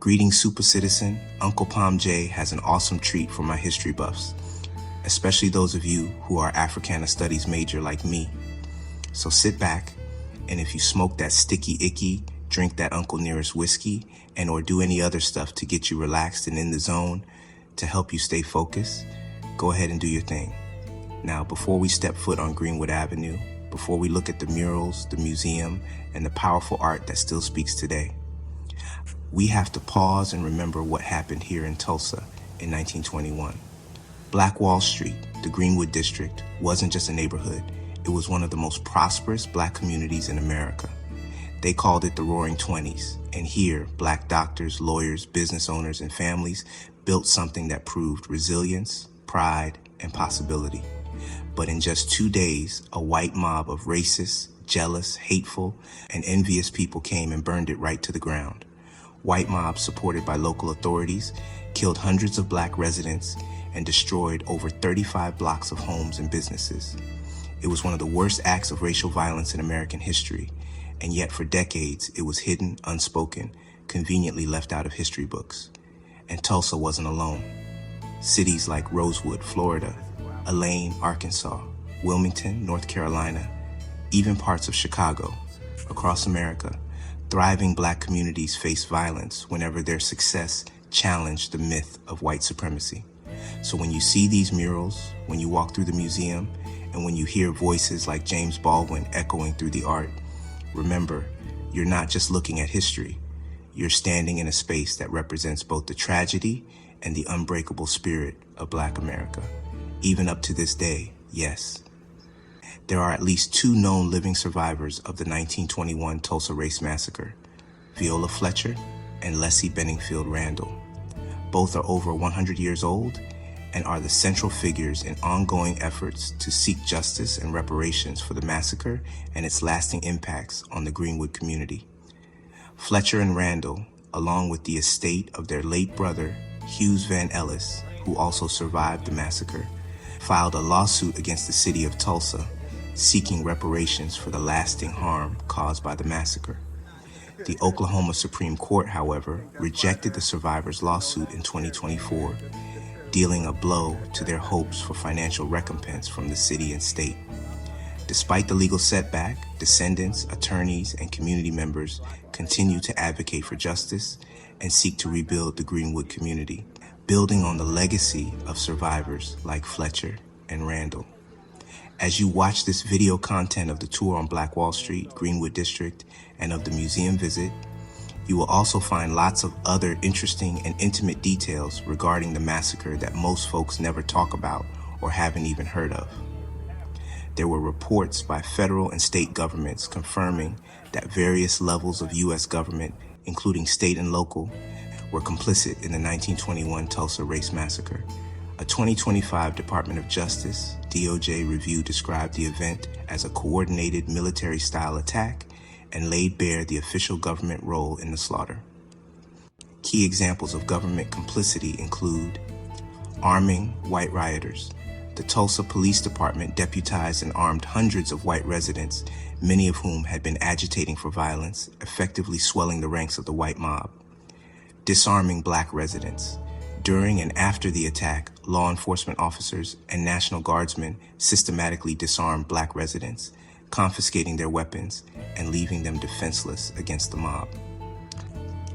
Greetings, super citizen. Uncle Palm J has an awesome treat for my history buffs, especially those of you who are Africana Studies major like me. So sit back, and if you smoke that sticky icky, drink that Uncle Nearest whiskey, and or do any other stuff to get you relaxed and in the zone to help you stay focused, go ahead and do your thing. Now, before we step foot on Greenwood Avenue, before we look at the murals, the museum, and the powerful art that still speaks today, we have to pause and remember what happened here in Tulsa in 1921. Black Wall Street, the Greenwood district, wasn't just a neighborhood. It was one of the most prosperous black communities in America. They called it the Roaring Twenties, and here, black doctors, lawyers, business owners, and families built something that proved resilience, pride, and possibility. But in just 2 days, a white mob of racist, jealous, hateful, and envious people came and burned it right to the ground. White mobs, supported by local authorities, killed hundreds of black residents and destroyed over 35 blocks of homes and businesses. It was one of the worst acts of racial violence in American history, and yet for decades it was hidden, unspoken, conveniently left out of history books. And Tulsa wasn't alone. Cities like Rosewood, Florida, Elaine, Arkansas, Wilmington, North Carolina, even parts of Chicago, across America, thriving black communities faced violence whenever their success challenged the myth of white supremacy. So when you see these murals, when you walk through the museum, and when you hear voices like James Baldwin echoing through the art, remember, you're not just looking at history. You're standing in a space that represents both the tragedy and the unbreakable spirit of Black America. Even up to this day, yes. There are at least 2 known living survivors of the 1921 Tulsa Race Massacre, Viola Fletcher and Leslie Benningfield Randall. Both are over 100 years old and are the central figures in ongoing efforts to seek justice and reparations for the massacre and its lasting impacts on the Greenwood community. Fletcher and Randall, along with the estate of their late brother, Hughes Van Ellis, who also survived the massacre, filed a lawsuit against the city of Tulsa, seeking reparations for the lasting harm caused by the massacre. The Oklahoma Supreme Court, however, rejected the survivors' lawsuit in 2024, dealing a blow to their hopes for financial recompense from the city and state. Despite the legal setback, descendants, attorneys, and community members continue to advocate for justice and seek to rebuild the Greenwood community, building on the legacy of survivors like Fletcher and Randall. As you watch this video content of the tour on Black Wall Street, Greenwood District, and of the museum visit, you will also find lots of other interesting and intimate details regarding the massacre that most folks never talk about or haven't even heard of. There were reports by federal and state governments confirming that various levels of U.S. government, including state and local, were complicit in the 1921 Tulsa Race Massacre. A 2025 Department of Justice DOJ review described the event as a coordinated military-style attack and laid bare the official government role in the slaughter. Key examples of government complicity include arming white rioters. The Tulsa Police Department deputized and armed hundreds of white residents, many of whom had been agitating for violence, effectively swelling the ranks of the white mob. Disarming black residents. During and after the attack, law enforcement officers and National Guardsmen systematically disarmed black residents, confiscating their weapons and leaving them defenseless against the mob.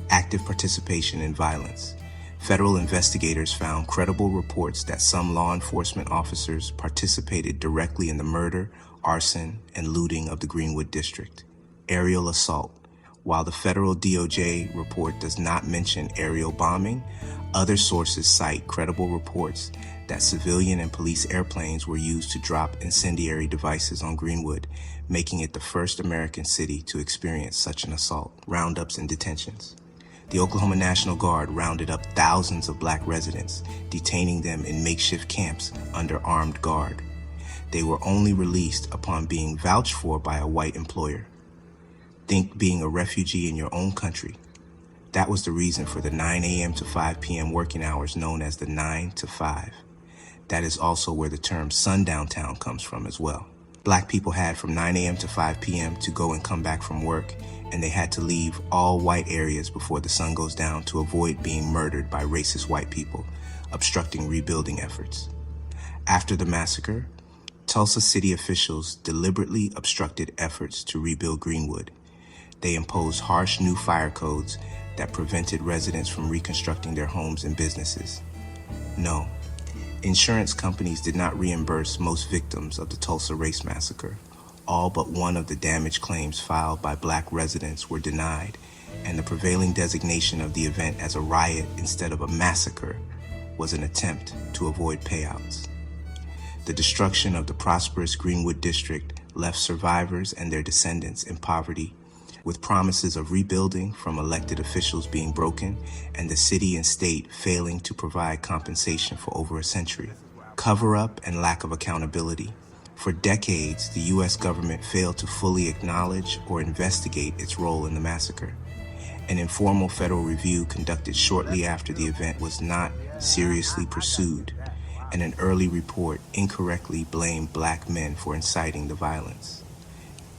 Active participation in violence. Federal investigators found credible reports that some law enforcement officers participated directly in the murder, arson, and looting of the Greenwood district. Aerial assault. While the federal DOJ report does not mention aerial bombing, other sources cite credible reports that civilian and police airplanes were used to drop incendiary devices on Greenwood, making it the first American city to experience such an assault. Roundups and detentions. The Oklahoma National Guard rounded up thousands of black residents, detaining them in makeshift camps under armed guard. They were only released upon being vouched for by a white employer. Think being a refugee in your own country. That was the reason for the 9 a.m. to 5 p.m. working hours known as the 9 to 5. That is also where the term sundown town comes from as well. Black people had from 9 a.m. to 5 p.m. to go and come back from work, and they had to leave all white areas before the sun goes down to avoid being murdered by racist white people, obstructing rebuilding efforts. After the massacre, Tulsa city officials deliberately obstructed efforts to rebuild Greenwood. They imposed harsh new fire codes that prevented residents from reconstructing their homes and businesses. No, insurance companies did not reimburse most victims of the Tulsa race massacre. All but one of the damage claims filed by Black residents were denied, and the prevailing designation of the event as a riot instead of a massacre was an attempt to avoid payouts. The destruction of the prosperous Greenwood district left survivors and their descendants in poverty, with promises of rebuilding from elected officials being broken and the city and state failing to provide compensation for over a century. Cover-up and lack of accountability. For decades, the U.S. government failed to fully acknowledge or investigate its role in the massacre. An informal federal review conducted shortly after the event was not seriously pursued, and an early report incorrectly blamed Black men for inciting the violence.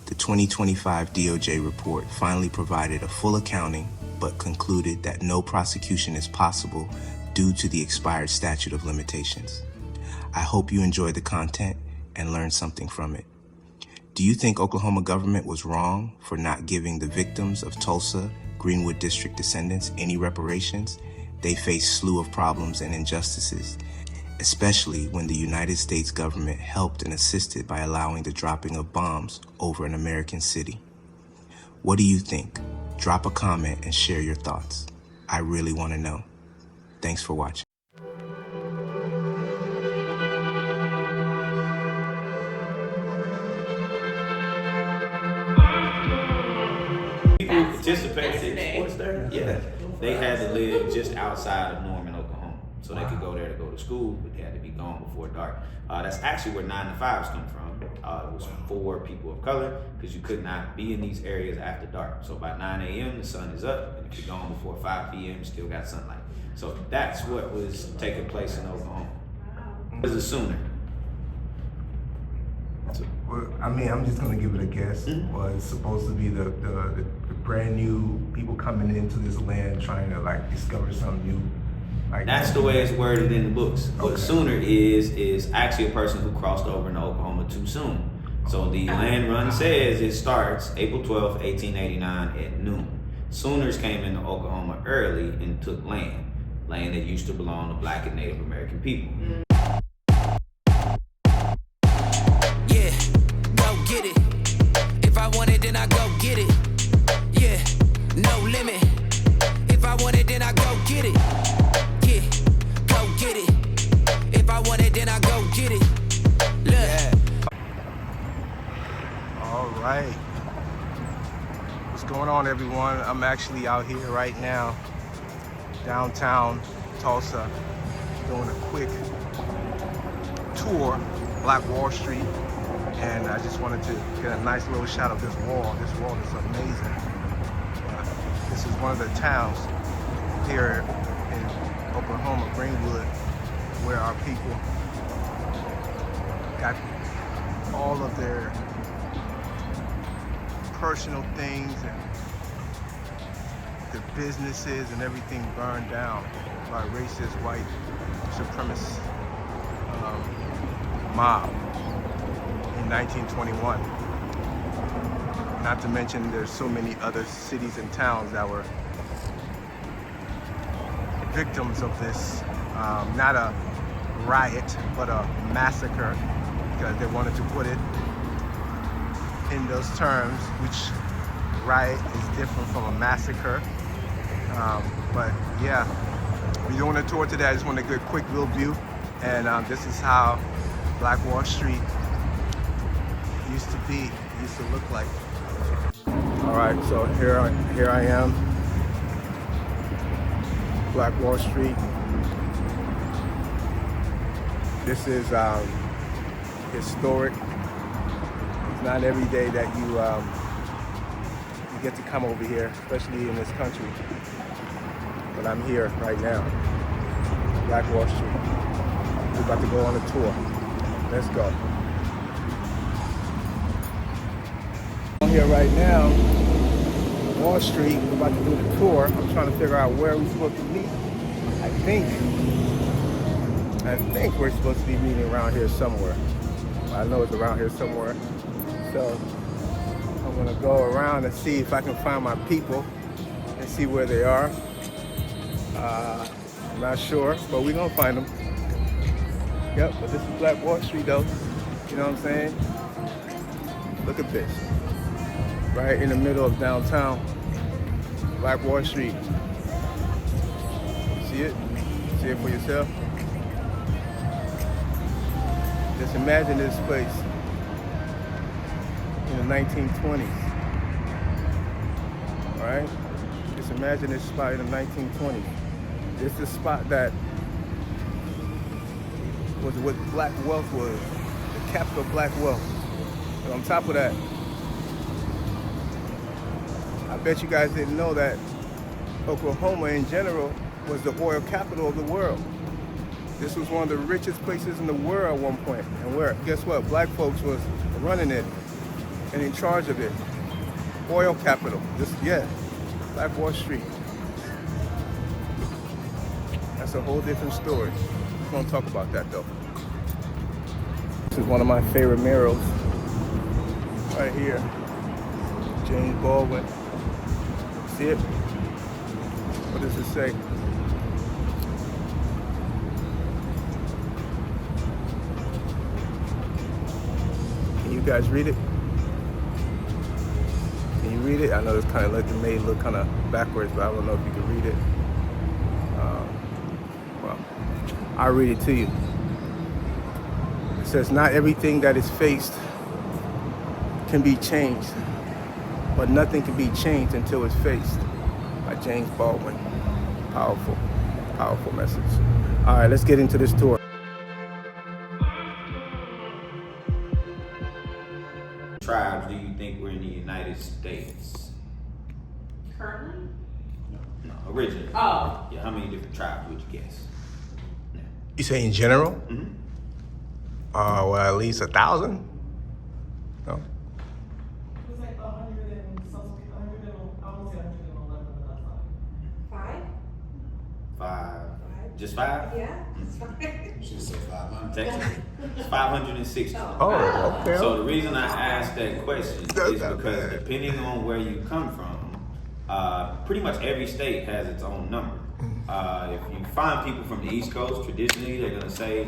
The 2025 DOJ report finally provided a full accounting, but concluded that no prosecution is possible due to the expired statute of limitations. I hope you enjoyed the content and learned something from it. Do you think Oklahoma government was wrong for not giving the victims of Tulsa, Greenwood District descendants any reparations? They face a slew of problems and injustices, especially when the United States government helped and assisted by allowing the dropping of bombs over an American city. What do you think? Drop a comment and share your thoughts. I really want to know. Thanks for watching. People participated in sports there. Yeah, they had to live just outside of Norman, Oklahoma, so they could go there to go to school, but they had to be gone before dark. That's actually where 9 to 5s come from. It was for people of color because you could not be in these areas after dark. So by 9 a.m. the sun is up, and if you're gone before 5 p.m. you still got sunlight. So that's what was taking place in Oklahoma. It was a sooner. Well, I mean, I'm just gonna give it a guess. Was supposed to be the brand new people coming into this land trying to like discover something new. Like that's the way it's worded in the books. Okay. What sooner is actually a person who crossed over into Oklahoma too soon. So the land run says it starts April 12th, 1889 at noon. Sooners came into Oklahoma early and took land that used to belong to Black and Native American people. Get it. If I want it, then I go get it. Yeah, no limit. If I want it, then I go get it. Yeah, go get it. If I want it, then I go get it. Look. Yeah. All right. What's going on, everyone? I'm actually out here right now, downtown Tulsa, doing a quick tour, Black Wall Street. And I just wanted to get a nice little shot of this wall. This wall is amazing. This is one of the towns here in Oklahoma, Greenwood, where our people got all of their personal things and their businesses and everything burned down by a racist white supremacist mob. 1921. Not to mention there's so many other cities and towns that were victims of this, not a riot, but a massacre, because they wanted to put it in those terms, which riot is different from a massacre. But yeah, we're doing a tour today. I just want to get a quick little view, and this is how Black Wall Street used to look like. All right, so here I am, Black Wall Street. This is historic. It's not every day that you get to come over here, especially in this country. But I'm here right now, Black Wall Street. We're about to go on a tour. Let's go. here right now, Wall Street. We're about to do the tour. I'm trying to figure out where we're supposed to meet. I think we're supposed to be meeting around here somewhere. I know it's around here somewhere. So I'm gonna go around and see if I can find my people and see where they are. I'm not sure, but we're gonna find them. Yep, but this is Black Wall Street though. You know what I'm saying? Look at this. Right in the middle of downtown. Black Wall Street. See it? See it for yourself? Just imagine this place in the 1920s. Alright? Just imagine this spot in the 1920s. This is the spot that was what black wealth was. The capital of black wealth. And on top of that, I bet you guys didn't know that Oklahoma in general was the oil capital of the world. This was one of the richest places in the world at one point. And where, guess what? Black folks was running it and in charge of it. Oil capital. Black Wall Street. That's a whole different story. We won't talk about that though. This is one of my favorite murals. Right here. James Baldwin. See it? What does it say? Can you guys read it? Can you read it? I know it's kind of like it may look kind of backwards, but I don't know if you can read it. Well, I'll read it to you. It says, "Not everything that is faced can be changed, but nothing can be changed until it's faced." By James Baldwin. Powerful, powerful message. All right, let's get into this tour. Tribes do you think were in the United States? Currently? No, originally. Oh. Yeah, how many different tribes would you guess? You say in general? Mm-hmm. Well, at least 1,000? No? It was like 100 and something, I want to say 111 the last time. 5? 5. Just 5? Yeah, it's fine. You should say 500. Technically, it's 560. Oh, okay. So the reason I asked that question That's is not because bad. depending on where you come from, pretty much every state has its own number. If you find people from the East Coast, traditionally they're gonna say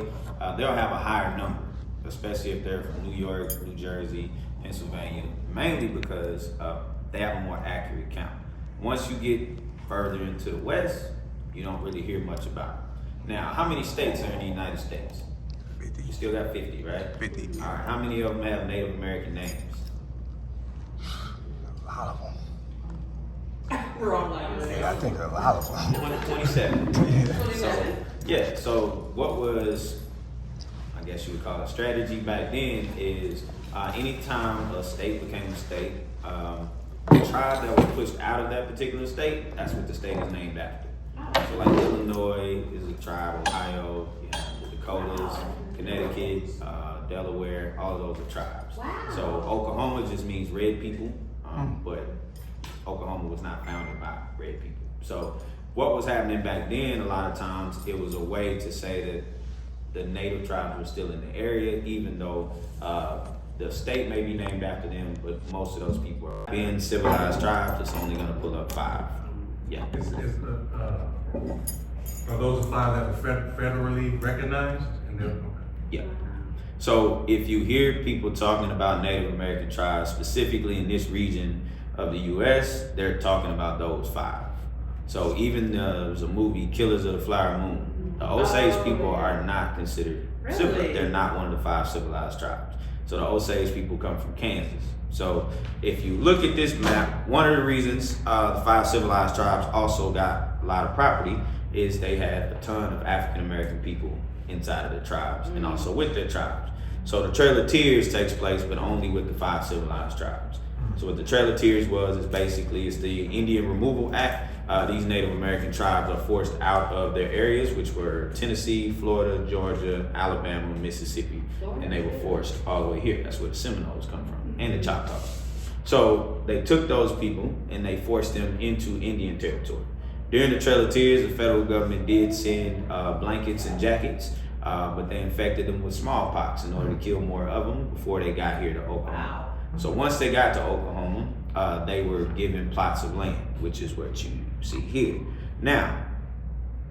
they'll have a higher number, especially if they're from New York, New Jersey, Pennsylvania, mainly because they have a more accurate count. Once you get further into the West, you don't really hear much about it. Now, how many states are in the United States? 50. You still got 50, right? 50. All right, how many of them have Native American names? A lot of them. We're all like, I think a lot of them. 27. So what was, I guess you would call it strategy back then is anytime a state became a state, the tribe that was pushed out of that particular state, that's what the state is named after. So like Illinois is a tribe, Ohio, you have the Dakotas, Connecticut, Delaware, all of those are tribes. Wow. So Oklahoma just means red people, but Oklahoma was not founded by red people. So what was happening back then, a lot of times it was a way to say that the native tribes were still in the area, even though the state may be named after them, but most of those people are being civilized tribes. It's only gonna pull up 5. Yeah. Are those 5 that were federally recognized? Yeah. So if you hear people talking about Native American tribes, specifically in this region of the U.S., they're talking about those 5. So even there's a movie, Killers of the Flower Moon. The Osage people are not considered civilized. They're not one of the 5 civilized tribes. So the Osage people come from Kansas. So if you look at this map, one of the reasons the 5 civilized tribes also got a lot of property is they had a ton of African American people inside of the tribes and also with their tribes. So the Trail of Tears takes place, but only with the 5 civilized tribes. So what the Trail of Tears was is basically it's the Indian Removal Act. These Native American tribes are forced out of their areas, which were Tennessee, Florida, Georgia, Alabama, Mississippi, and they were forced all the way here. That's where the Seminoles come from, and the Choctaws. So they took those people and they forced them into Indian territory. During the Trail of Tears, the federal government did send blankets and jackets, but they infected them with smallpox in order to kill more of them before they got here to Oklahoma. So once they got to Oklahoma, they were given plots of land, which is what you see here. Now,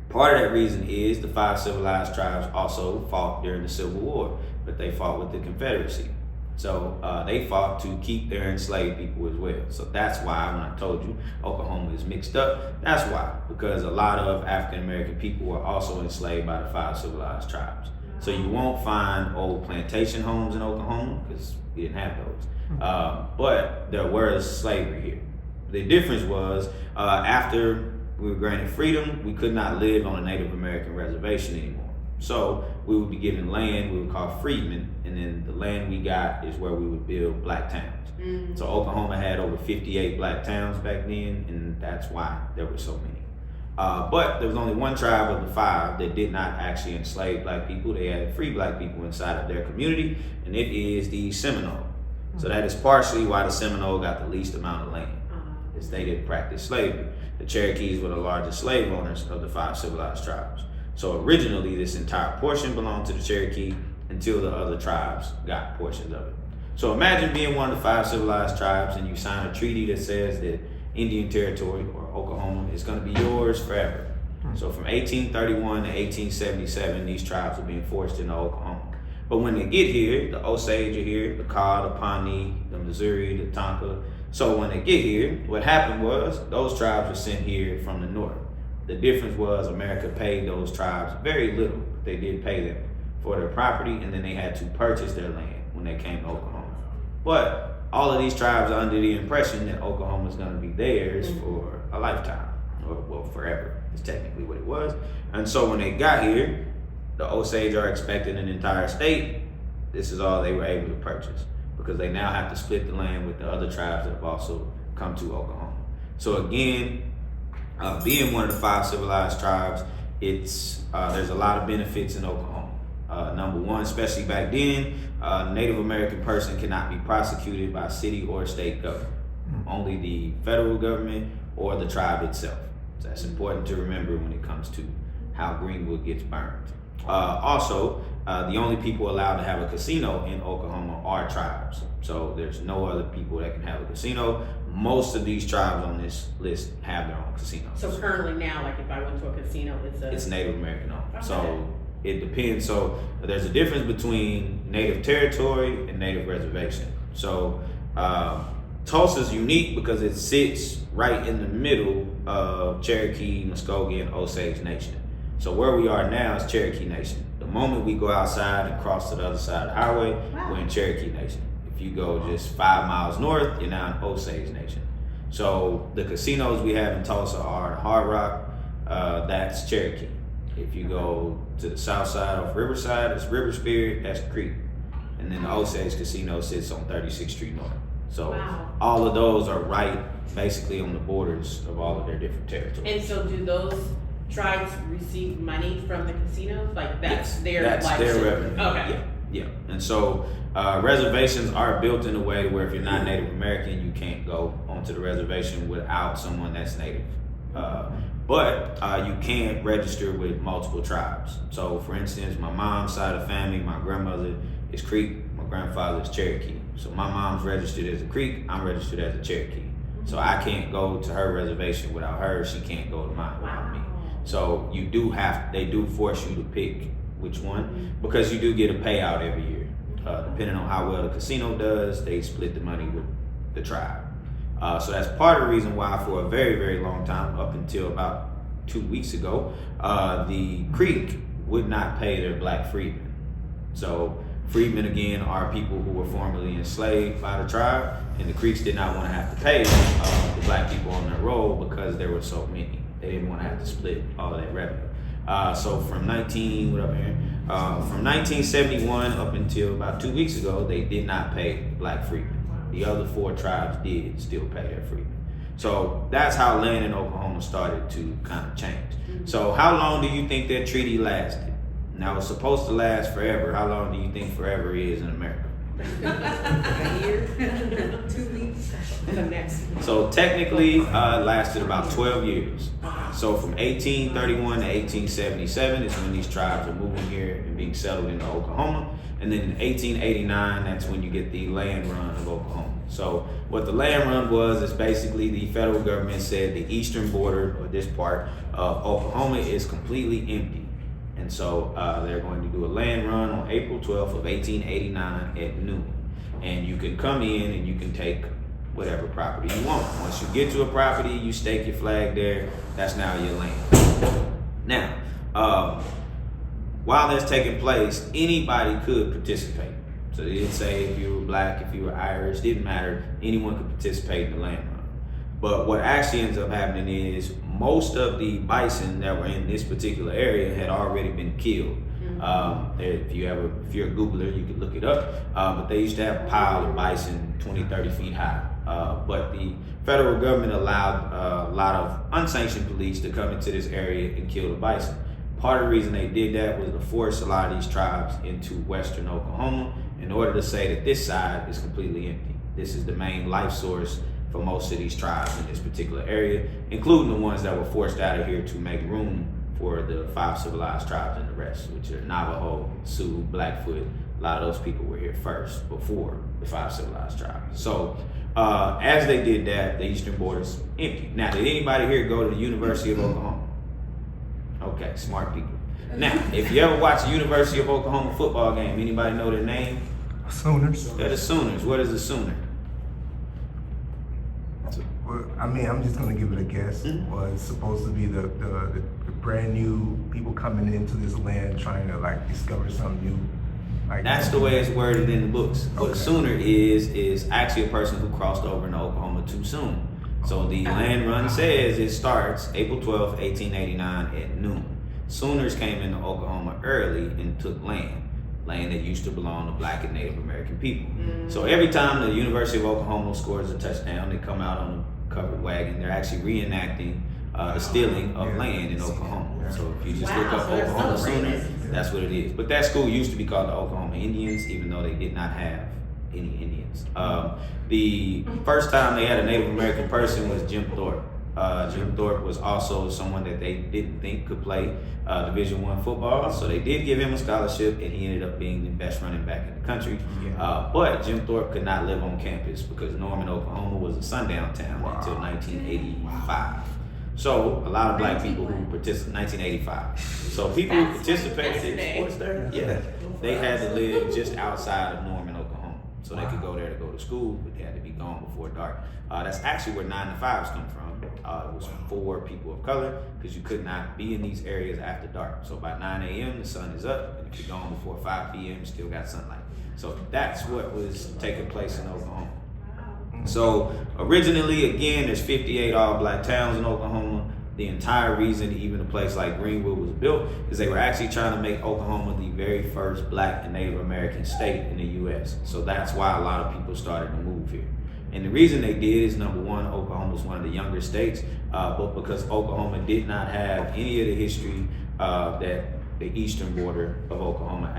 part of that reason is the 5 civilized tribes also fought during the Civil War, but they fought with the Confederacy. So they fought to keep their enslaved people as well. So that's why when I told you Oklahoma is mixed up, that's why, because a lot of African American people were also enslaved by the 5 civilized tribes. So you won't find old plantation homes in Oklahoma because we didn't have those. But there was slavery here. The difference was after we were granted freedom, we could not live on a Native American reservation anymore. So we would be given land we would call freedmen, and then the land we got is where we would build black towns. So Oklahoma had over 58 black towns back then, and that's why there were so many. But there was only one tribe of the 5 that did not actually enslave black people. They had free black people inside of their community, and it is the Seminole. So that is partially why the Seminole got the least amount of land, is they didn't practice slavery. The Cherokees were the largest slave owners of the 5 civilized tribes. So originally this entire portion belonged to the Cherokee until the other tribes got portions of it. So imagine being one of the 5 civilized tribes and you sign a treaty that says that Indian Territory or Oklahoma is going to be yours forever. So from 1831 to 1877, these tribes are being forced into Oklahoma. But when they get here, the Osage are here, the Kaw, the Pawnee, the Missouri, the Tonka. So when they get here, what happened was those tribes were sent here from the north. The difference was America paid those tribes very little, but they did pay them for their property, and then they had to purchase their land when they came to Oklahoma. But all of these tribes are under the impression that Oklahoma is going to be theirs for a lifetime, or well, forever is technically what it was. And so when they got here, the Osage are expecting an entire state. This is all they were able to purchase because they now have to split the land with the other tribes that have also come to Oklahoma. So again, being one of the 5 civilized tribes, it's there's a lot of benefits in Oklahoma. Number one, especially back then, a Native American person cannot be prosecuted by city or state government. Only the federal government or the tribe itself. So that's important to remember when it comes to how Greenwood gets burned. Also, the only people allowed to have a casino in Oklahoma are tribes. So there's no other people that can have a casino. Most of these tribes on this list have their own casinos. So currently now, like if I went to a casino, it's Native American owned. Okay. So it depends. So there's a difference between Native territory and Native reservation. So Tulsa's unique because it sits right in the middle of Cherokee, Muskogee, and Osage Nation. So where we are now is Cherokee Nation. The moment we go outside and cross to the other side of the highway, we're in Cherokee Nation. If you go just 5 miles north, you're now in Osage Nation. So the casinos we have in Tulsa are Hard Rock, that's Cherokee. If you go to the south side of Riverside, it's River Spirit, that's Creek. And then the Osage Casino sits on 36th Street North. So all of those are right basically on the borders of all of their different territories. And so do those tribes receive money from the casinos? Like that's their revenue. Okay. Yeah. And so reservations are built in a way where if you're not Native American, you can't go onto the reservation without someone that's Native. But you can register with multiple tribes. So for instance, my mom's side of the family, my grandmother is Creek, my grandfather is Cherokee. So my mom's registered as a Creek, I'm registered as a Cherokee. So I can't go to her reservation without her, she can't go to mine without me. So they do force you to pick which one, because you do get a payout every year. Depending on how well the casino does, they split the money with the tribe. So that's part of the reason why for a very, very long time, up until about 2 weeks ago, the Creek would not pay their black freedmen. So freedmen, again, are people who were formerly enslaved by the tribe, and the Creeks did not want to have to pay the black people on their roll because there were so many. They didn't want to have to split all of that revenue. So from 1971 up until about 2 weeks ago, they did not pay black freedmen. The other 4 tribes did still pay their freedmen. So that's how land in Oklahoma started to kind of change. So how long do you think that treaty lasted? Now it's supposed to last forever. How long do you think forever is in America? A year, 2 weeks, the next. So technically, it lasted about 12 years. So from 1831 to 1877 is when these tribes are moving here and being settled into Oklahoma. And then in 1889, that's when you get the land run of Oklahoma. So what the land run was is basically the federal government said the eastern border, or this part of Oklahoma, is completely empty. And so they're going to do a land run on April 12th of 1889 at noon. And you can come in and you can take whatever property you want. Once you get to a property, you stake your flag there. That's now your land. Now, while that's taking place, anybody could participate. So they didn't say if you were black, if you were Irish, didn't matter. Anyone could participate in the land run. But what actually ends up happening is most of the bison that were in this particular area had already been killed. If you're a Googler, you can look it up. But they used to have a pile of bison 20, 30 feet high. But the federal government allowed a lot of unsanctioned police to come into this area and kill the bison. Part of the reason they did that was to force a lot of these tribes into western Oklahoma in order to say that this side is completely empty. This is the main life source for most of these tribes in this particular area, including the ones that were forced out of here to make room for the 5 civilized tribes and the rest, which are Navajo, Sioux, Blackfoot. A lot of those people were here first, before the 5 civilized tribes. So as they did that, the eastern border's empty. Now, did anybody here go to the University of Oklahoma? Okay, smart people. Now, if you ever watch a University of Oklahoma football game, anybody know their name? Sooners. They're the Sooners. What is a Sooner? Well, I mean, I'm just gonna give it a guess. Was supposed to be the brand new people coming into this land trying to like discover something new. Like That's the way it's worded in the books. What a Okay. Sooner is actually a person who crossed over into Oklahoma too soon. So the land run says it starts April 12th, 1889 at noon. Sooners came into Oklahoma early and took land that used to belong to Black and Native American people. So every time the University of Oklahoma scores a touchdown, they come out on a covered wagon. They're actually reenacting the stealing of land in Oklahoma. So if you just look up so they're Oklahoma celebrating Sooner, this. that's what it is. But that school used to be called the Oklahoma Indians, even though they did not have any Indians. The first time they had a Native American person was Jim Thorpe. Jim Thorpe was also someone that they didn't think could play Division I football, so they did give him a scholarship, and he ended up being the best running back in the country. But Jim Thorpe could not live on campus because Norman, Oklahoma was a sundown town until 1985. So a lot of black people who participated, 1985. So people who participated in sports there, yeah, they had to live just outside of Norman, Oklahoma. So they could go there to go to school, but they had to be gone before dark. That's actually where 9 to 5s come from. It was for people of color because you could not be in these areas after dark. So by 9 a.m. the sun is up, and if you're gone before 5 p.m. you still got sunlight. So that's what was taking place in Oklahoma. So originally, again, there's 58 all-black towns in Oklahoma. The entire reason even a place like Greenwood was built is they were actually trying to make Oklahoma the very first Black and Native American state in the U.S. So that's why a lot of people started to move here. And the reason they did is, number one, Oklahoma was one of the younger states, but because Oklahoma did not have any of the history that the eastern border of Oklahoma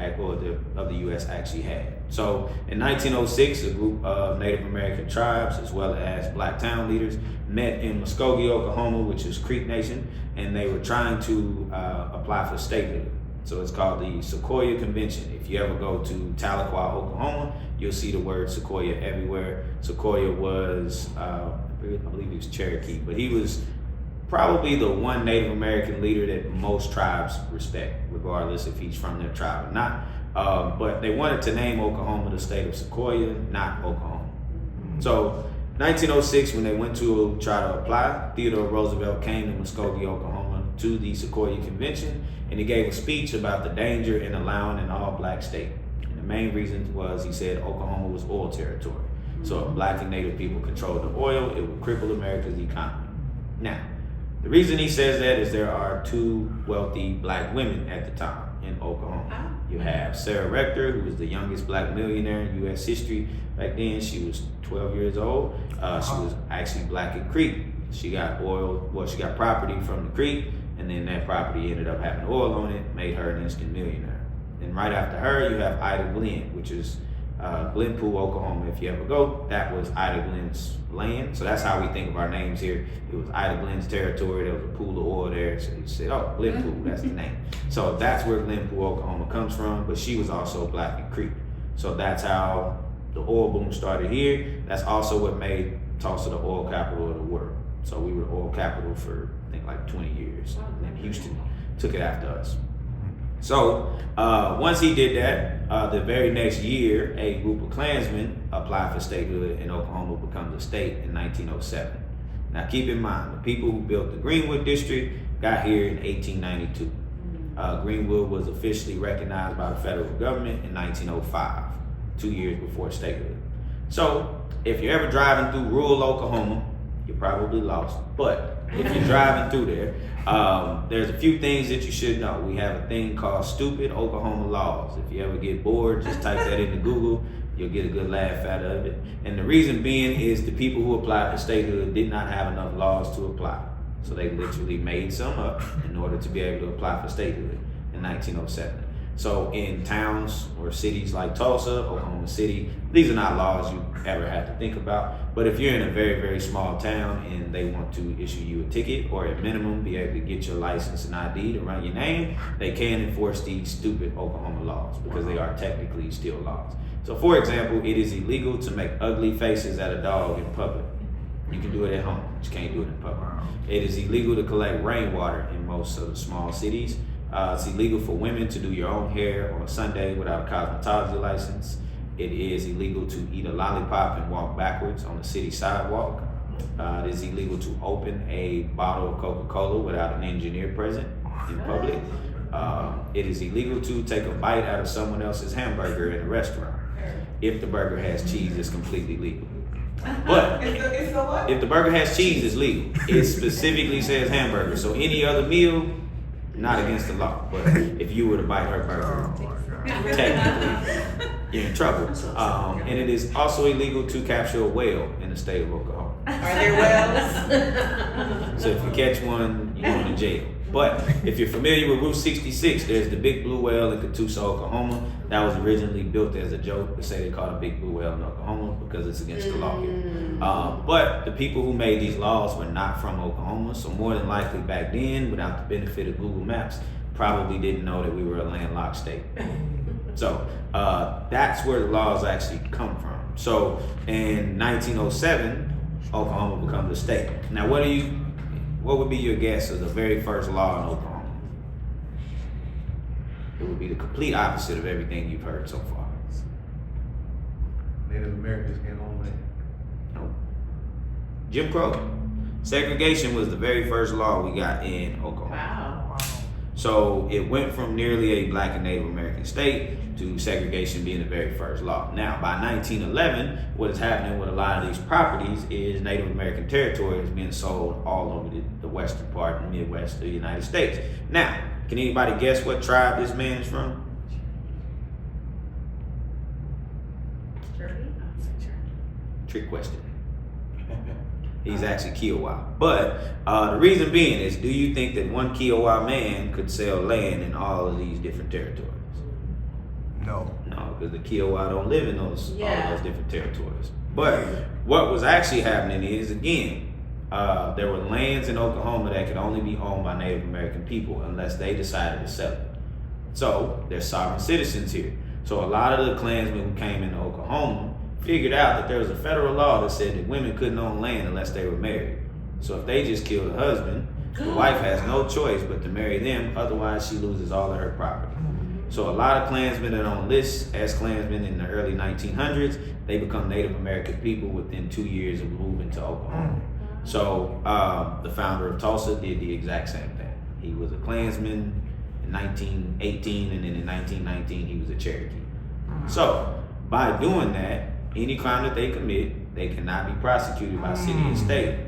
of the U.S. actually had. So in 1906, a group of Native American tribes, as well as black town leaders, met in Muskogee, Oklahoma, which is Creek Nation, and they were trying to apply for statehood. So it's called the Sequoia Convention. If you ever go to Tahlequah, Oklahoma, you'll see the word Sequoia everywhere. Sequoia was, I believe he was Cherokee, but he was probably the one Native American leader that most tribes respect, regardless if he's from their tribe or not. But they wanted to name Oklahoma the state of Sequoia, not Oklahoma. So 1906, when they went to try to apply, Theodore Roosevelt came to Muskogee, Oklahoma to the Sequoia Convention, and he gave a speech about the danger in allowing an all-black state. And the main reason was he said Oklahoma was oil territory. So if black and native people controlled the oil, it would cripple America's economy. Now, the reason he says that is there are two wealthy black women at the time in Oklahoma. You have Sarah Rector, who was the youngest black millionaire in U.S. history. Back then, she was 12 years old. She was actually black at Creek. She got she got property from the Creek, and then that property ended up having oil on it, made her an instant millionaire. Then right after her, you have Ida Glenn, which is Glenpool, Oklahoma, if you ever go, that was Ida Glenn's land. So that's how we think of our names here. It was Ida Glenn's territory. There was a pool of oil there. So you said, oh, Glenpool, that's the name. So that's where Glenpool, Oklahoma comes from. But she was also Black and Creek. So that's how the oil boom started here. That's also what made Tulsa the oil capital of the world. So we were the oil capital for, I think, like 20 years. And then Houston took it after us. So once he did that, the very next year, a group of Klansmen applied for statehood, and Oklahoma becomes a state in 1907. Now keep in mind, the people who built the Greenwood district got here in 1892. Greenwood was officially recognized by the federal government in 1905, 2 years before statehood. So if you're ever driving through rural Oklahoma, you're probably lost. But if you're driving through there, there's a few things that you should know. We have a thing called stupid Oklahoma laws. If you ever get bored, just type that into Google. You'll get a good laugh out of it. And the reason being is the people who applied for statehood did not have enough laws to apply. So they literally made some up in order to be able to apply for statehood in 1907. So in towns or cities like Tulsa, Oklahoma City, these are not laws you ever have to think about. But if you're in a very, very small town and they want to issue you a ticket, or at minimum be able to get your license and ID to run your name, they can enforce these stupid Oklahoma laws because they are technically still laws. So for example, it is illegal to make ugly faces at a dog in public. You can do it at home, but you can't do it in public. It is illegal to collect rainwater in most of the small cities. It's illegal for women to do your own hair on a Sunday without a cosmetology license. It is illegal to eat a lollipop and walk backwards on the city sidewalk. It is illegal to open a bottle of Coca-Cola without an engineer present in public. It is illegal to take a bite out of someone else's hamburger in a restaurant. If the burger has cheese, it's completely legal. But if the burger has cheese, it's legal. It specifically says hamburger. So any other meal, not against the law. But if you were to bite her burger, technically, you're in trouble. And it is also illegal to capture a whale in the state of Oklahoma. Are there wells? So if you catch one, you're going to jail. But if you're familiar with Route 66, there's the Big Blue Whale in Tulsa, Oklahoma. That was originally built as a joke to say they called a Big Blue Whale in Oklahoma because it's against the law here. But the people who made these laws were not from Oklahoma, so more than likely back then, without the benefit of Google Maps, probably didn't know that we were a landlocked state. So that's where the laws actually come from. So in 1907, Oklahoma becomes a state. Now what would be your guess of the very first law in Oklahoma? It would be the complete opposite of everything you've heard so far. Native Americans can't own land. Nope. Jim Crow. Segregation was the very first law we got in Oklahoma. Wow. So it went from nearly a Black and Native American state to segregation being the very first law. Now, by 1911, what is happening with a lot of these properties is Native American territory is being sold all over the western part and Midwest of the United States. Now, can anybody guess what tribe this man is from? Trick question. He's actually Kiowa. But the reason being is, do you think that one Kiowa man could sell land in all of these different territories? No. No, because the Kiowa don't live in all those different territories. But what was actually happening is, again, there were lands in Oklahoma that could only be owned by Native American people unless they decided to sell it. So there's sovereign citizens here. So a lot of the Klansmen who came into Oklahoma figured out that there was a federal law that said that women couldn't own land unless they were married. So if they just killed a husband, the wife has no choice but to marry them, otherwise she loses all of her property. So a lot of Klansmen that on lists as Klansmen in the early 1900s, they become Native American people within 2 years of moving to Oklahoma. So the founder of Tulsa did the exact same thing. He was a Klansman in 1918, and then in 1919 he was a Cherokee. So by doing that, any crime that they commit, they cannot be prosecuted by city and state.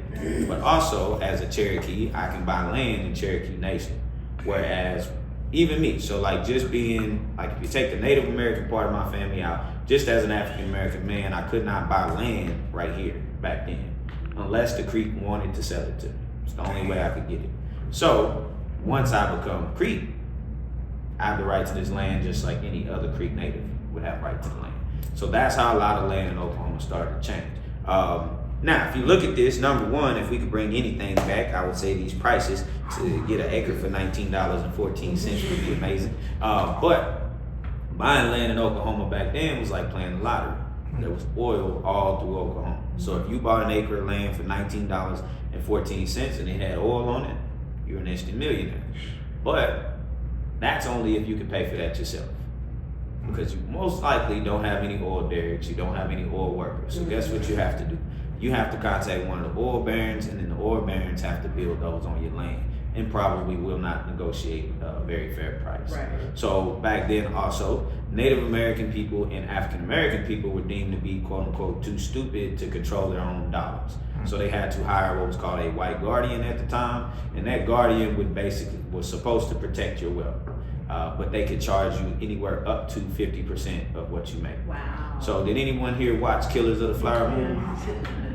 But also, as a Cherokee, I can buy land in Cherokee Nation. Whereas, even me, so like just being, like if you take the Native American part of my family out, just as an African American man, I could not buy land right here back then, unless the Creek wanted to sell it to me. It's the only way I could get it. So, once I become Creek, I have the right to this land just like any other Creek native would have right to the land. So that's how a lot of land in Oklahoma started to change. Now, if you look at this, number one, if we could bring anything back, I would say these prices to get an acre for $19.14 would be amazing. But buying land in Oklahoma back then was like playing the lottery. There was oil all through Oklahoma. So if you bought an acre of land for $19.14 and it had oil on it, you're an instant millionaire. But that's only if you can pay for that yourself. Because you most likely don't have any oil derricks, you don't have any oil workers. So guess what you have to do? You have to contact one of the oil barons, and then the oil barons have to build those on your land, and probably will not negotiate a very fair price. Right. So back then also, Native American people and African American people were deemed to be quote unquote too stupid to control their own dollars. So they had to hire what was called a white guardian at the time, and that guardian was supposed to protect your wealth. But they could charge you anywhere up to 50% of what you make. Wow. So did anyone here watch Killers of the Flower Moon?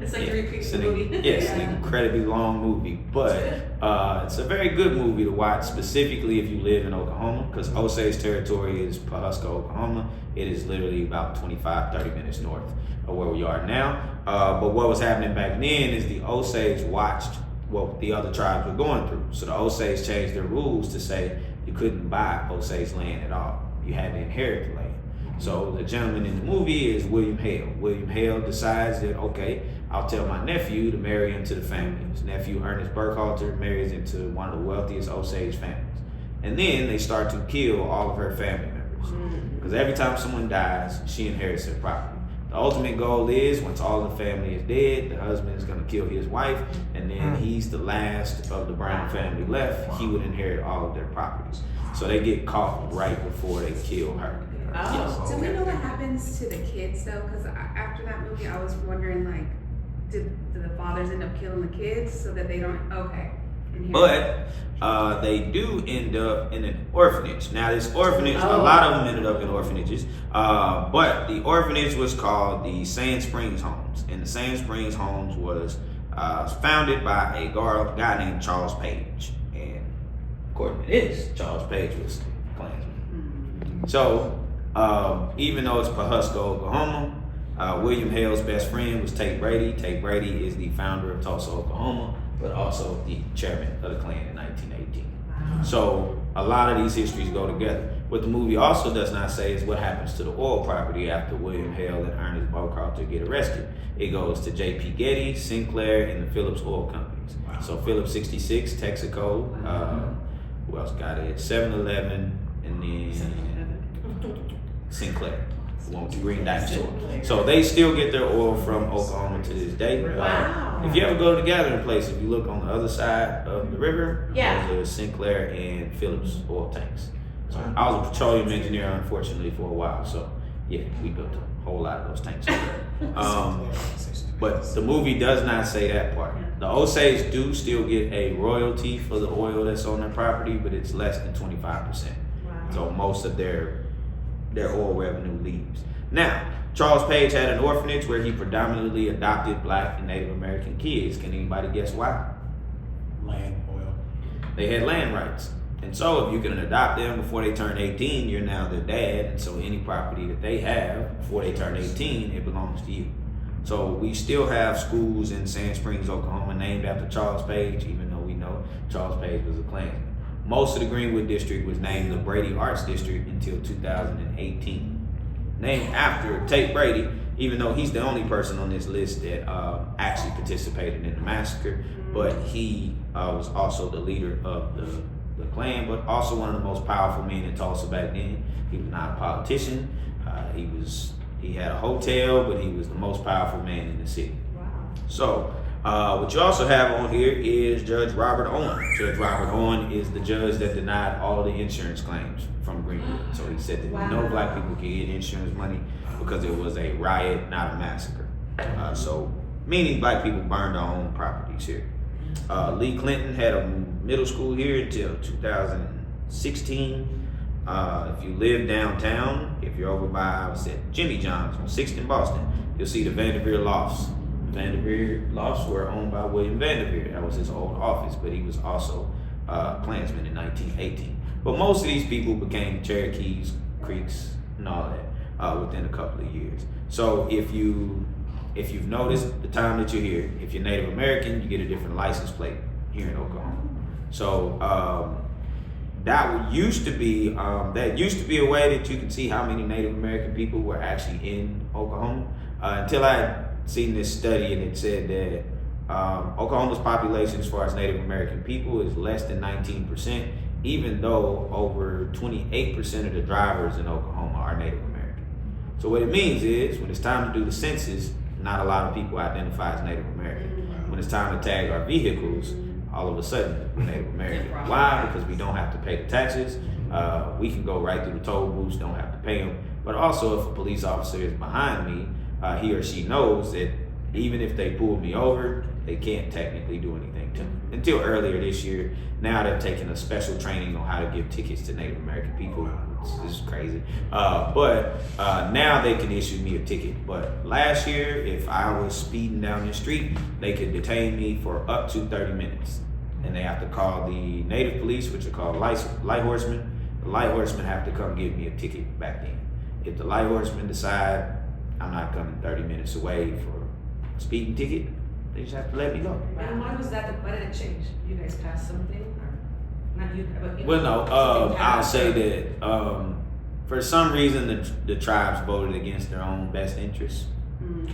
It's like 3 pieces It's movie. Yes, an incredibly long movie, but it's a very good movie to watch, specifically if you live in Oklahoma, because Osage territory is Pawhuska, Oklahoma. It is literally about 25, 30 minutes north of where we are now. But what was happening back then is the Osage watched what the other tribes were going through. So the Osage changed their rules to say you couldn't buy Osage land at all. You had to inherit the land. So the gentleman in the movie is William Hale. William Hale decides that, okay, I'll tell my nephew to marry into the family. His nephew, Ernest Burkhalter, marries into one of the wealthiest Osage families. And then they start to kill all of her family members. Because every time someone dies, she inherits their property. The ultimate goal is, once all the family is dead, the husband is going to kill his wife, and then he's the last of the Brown family left. He would inherit all of their properties. So they get caught right before they kill her. Oh. Do we know what happens to the kids though? Because after that movie, I was wondering, like, did the fathers end up killing the kids so that they don't? Okay. But they do end up in an orphanage. Now this orphanage, a lot of them ended up in orphanages, but the orphanage was called the Sand Springs Homes. And the Sand Springs Homes was founded by a guy named Charles Page. And according to this, Charles Page was a Klansman. So even though it's Pawhuska, Oklahoma, William Hale's best friend was Tate Brady. Tate Brady is the founder of Tulsa, Oklahoma, but also the chairman of the Klan in 1918. Wow. So a lot of these histories go together. What the movie also does not say is what happens to the oil property after William Hale and Ernest Burkhalter get arrested. It goes to J.P. Getty, Sinclair, and the Phillips Oil Companies. Wow. So Phillips 66, Texaco, who else got it? 7-Eleven, and then Sinclair. One with the green dinosaur. So they still get their oil from Oklahoma to this day. Wow. If you ever go to the gathering place, if you look on the other side of the river, yeah, there's Sinclair and Phillips oil tanks. So I was a petroleum engineer, unfortunately, for a while. So yeah, we built a whole lot of those tanks. But the movie does not say that part. The Osage do still get a royalty for the oil that's on their property, but it's less than 25%. Wow. So most of their oil revenue leaves. Now, Charles Page had an orphanage where he predominantly adopted Black and Native American kids. Can anybody guess why? Land, oil. They had land rights. And so if you can adopt them before they turn 18, you're now their dad. And so any property that they have before they turn 18, it belongs to you. So we still have schools in Sand Springs, Oklahoma named after Charles Page, even though we know Charles Page was a Klansman. Most of the Greenwood district was named the Brady Arts District until 2018. Named after Tate Brady, even though he's the only person on this list that actually participated in the massacre, but he was also the leader of the Klan, but also one of the most powerful men in Tulsa back then. He was not a politician. He had a hotel, but he was the most powerful man in the city. Wow. So what you also have on here is Judge Robert Owen. Judge Robert Owen is the judge that denied all the insurance claims from Greenwood. So he said that no Black people could get insurance money because it was a riot, not a massacre. So meaning Black people burned their own properties here. Lee Clinton had a middle school here until 2016. If you live downtown, if you're over by, Jimmy John's on 6th in Boston, you'll see the Vanderveer Lofts. The Vanderveer Lofts were owned by William Vanderveer. That was his old office, but he was also a Klansman in 1918. But most of these people became Cherokees, Creeks, and all that. within a couple of years. So if you've noticed the time that you're here, if you're Native American, you get a different license plate here in Oklahoma. So that used to be a way that you can see how many Native American people were actually in Oklahoma. Until I had seen this study, and it said that Oklahoma's population as far as Native American people is less than 19%, even though over 28% of the drivers in Oklahoma are Native American. So what it means is when it's time to do the census, not a lot of people identify as Native American. When it's time to tag our vehicles, all of a sudden we're Native American. Why? Because we don't have to pay the taxes. We can go right through the toll booths, don't have to pay them. But also if a police officer is behind me, he or she knows that even if they pull me over, they can't technically do anything to me. Until earlier this year, now they're taking a special training on how to give tickets to Native American people. This is crazy. But now they can issue me a ticket. But last year, if I was speeding down the street, they could detain me for up to 30 minutes. And they have to call the Native police, which are called light horsemen. The light horsemen have to come give me a ticket back then. If the light horsemen decide I'm not coming 30 minutes away for a speeding ticket, they just have to let me go. And why was that? Why did it change? You guys passed something, or not you? But Well, no. I'll say that for some reason the tribes voted against their own best interests.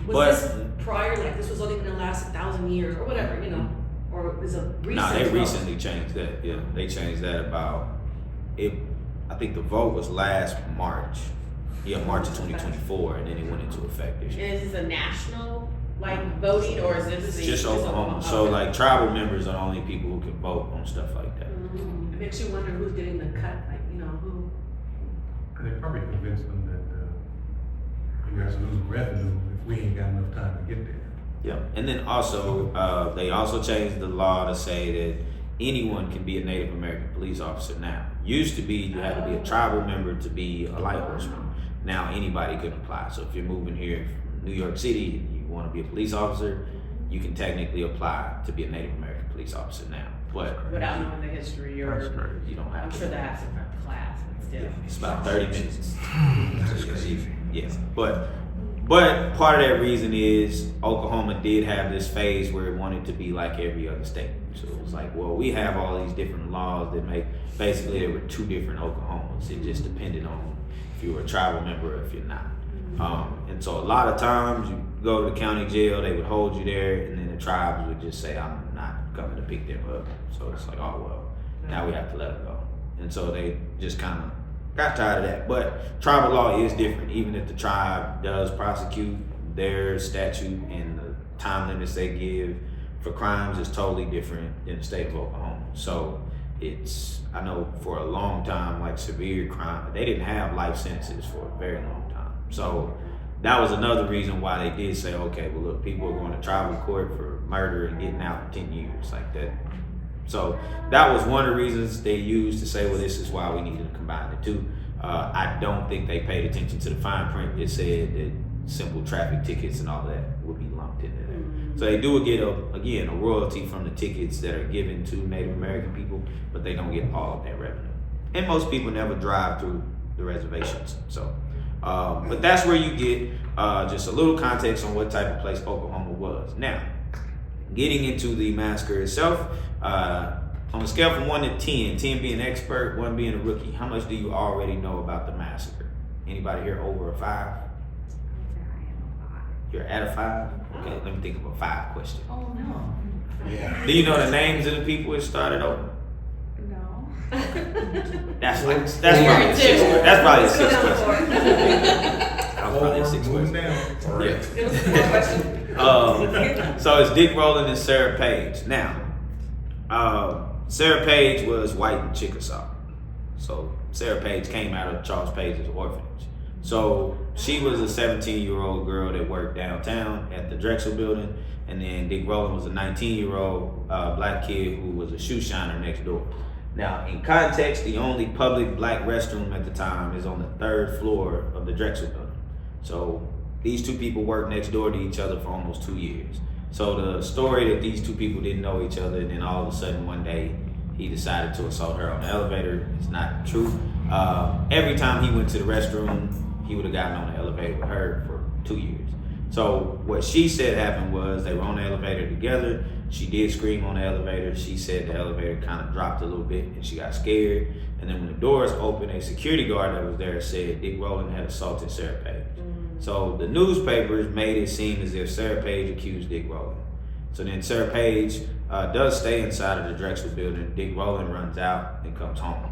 Was this prior? Like this was only going to last 1,000 years, or whatever, you know, or was it recent? No, they recently changed that. Yeah, they changed that about it. I think the vote was last March. Yeah, March of 2024, and then it went into effect this year. And is this a national voting, or is this Just Oklahoma? So like tribal members are the only people who can vote on stuff like that. It makes you wonder who's getting the cut, like, you know, who. And they probably convinced them that you guys are losing revenue if we ain't got enough time to get there. Yeah, and then also they also changed the law to say that anyone can be a Native American police officer now. Used to be you had to be a tribal member to be a light horseman. Now anybody can apply. So if you're moving here from New York City and you want to be a police officer, you can technically apply to be a Native American police officer now. But without knowing the history, or you don't have I'm to. sure that's a class, but still. It's about 30 minutes. Yeah, but part of that reason is Oklahoma did have this phase where it wanted to be like every other state. So it was like, well, we have all these different laws that make, basically there were two different Oklahomas. It just depended on if you were a tribal member or if you're not. And so a lot of times you go to the county jail, they would hold you there, and then the tribes would just say, I'm not coming to pick them up. So it's like, oh, well, now we have to let them go. And so they just kind of got tired of that. But tribal law is different. Even if the tribe does prosecute, their statute and the time limits they give for crimes is totally different in the state of Oklahoma. So it's, I know for a long time, like severe crime, they didn't have life sentences for a very long time. So that was another reason why they did say, okay, well look, people are going to tribal court for murder and getting out in 10 years like that. So that was one of the reasons they used to say, well, this is why we needed to combine the two. I don't think they paid attention to the fine print. It said that simple traffic tickets and all that would be lumped into that. So they do get, a royalty from the tickets that are given to Native American people, but they don't get all of that revenue. And most people never drive through the reservations. So, but that's where you get just a little context on what type of place Oklahoma was. Now, getting into the massacre itself, on a scale from 1 to 10, 10 being expert, 1 being a rookie, how much do you already know about the massacre? Anybody here over a 5? You're at a 5? Okay, let me think of a 5 question. Oh no. Yeah. Do you know the names of the people it started over? No. That's probably a 6 question. That's probably a 6 question. That was probably a 6 question. Yeah. So it's Dick Rowland and Sarah Page. Now, Sarah Page was white in Chickasaw. So Sarah Page came out of Charles Page's orphanage. So she was a 17-year-old girl that worked downtown at the Drexel building, and then Dick Rowland was a 19-year-old black kid who was a shoe shiner next door. Now, in context, the only public black restroom at the time is on the 3rd floor of the Drexel building. So these two people worked next door to each other for almost 2 years. So the story that these two people didn't know each other, and then all of a sudden one day he decided to assault her on the elevator, is not true. Every time he went to the restroom, he would have gotten on the elevator with her for 2 years. So what she said happened was they were on the elevator together. She did scream on the elevator. She said the elevator kind of dropped a little bit and she got scared. And then when the doors opened, a security guard that was there said Dick Rowland had assaulted Sarah Page. So the newspapers made it seem as if Sarah Page accused Dick Rowland. So then Sarah Page does stay inside of the Drexel building. Dick Rowland runs out and comes home.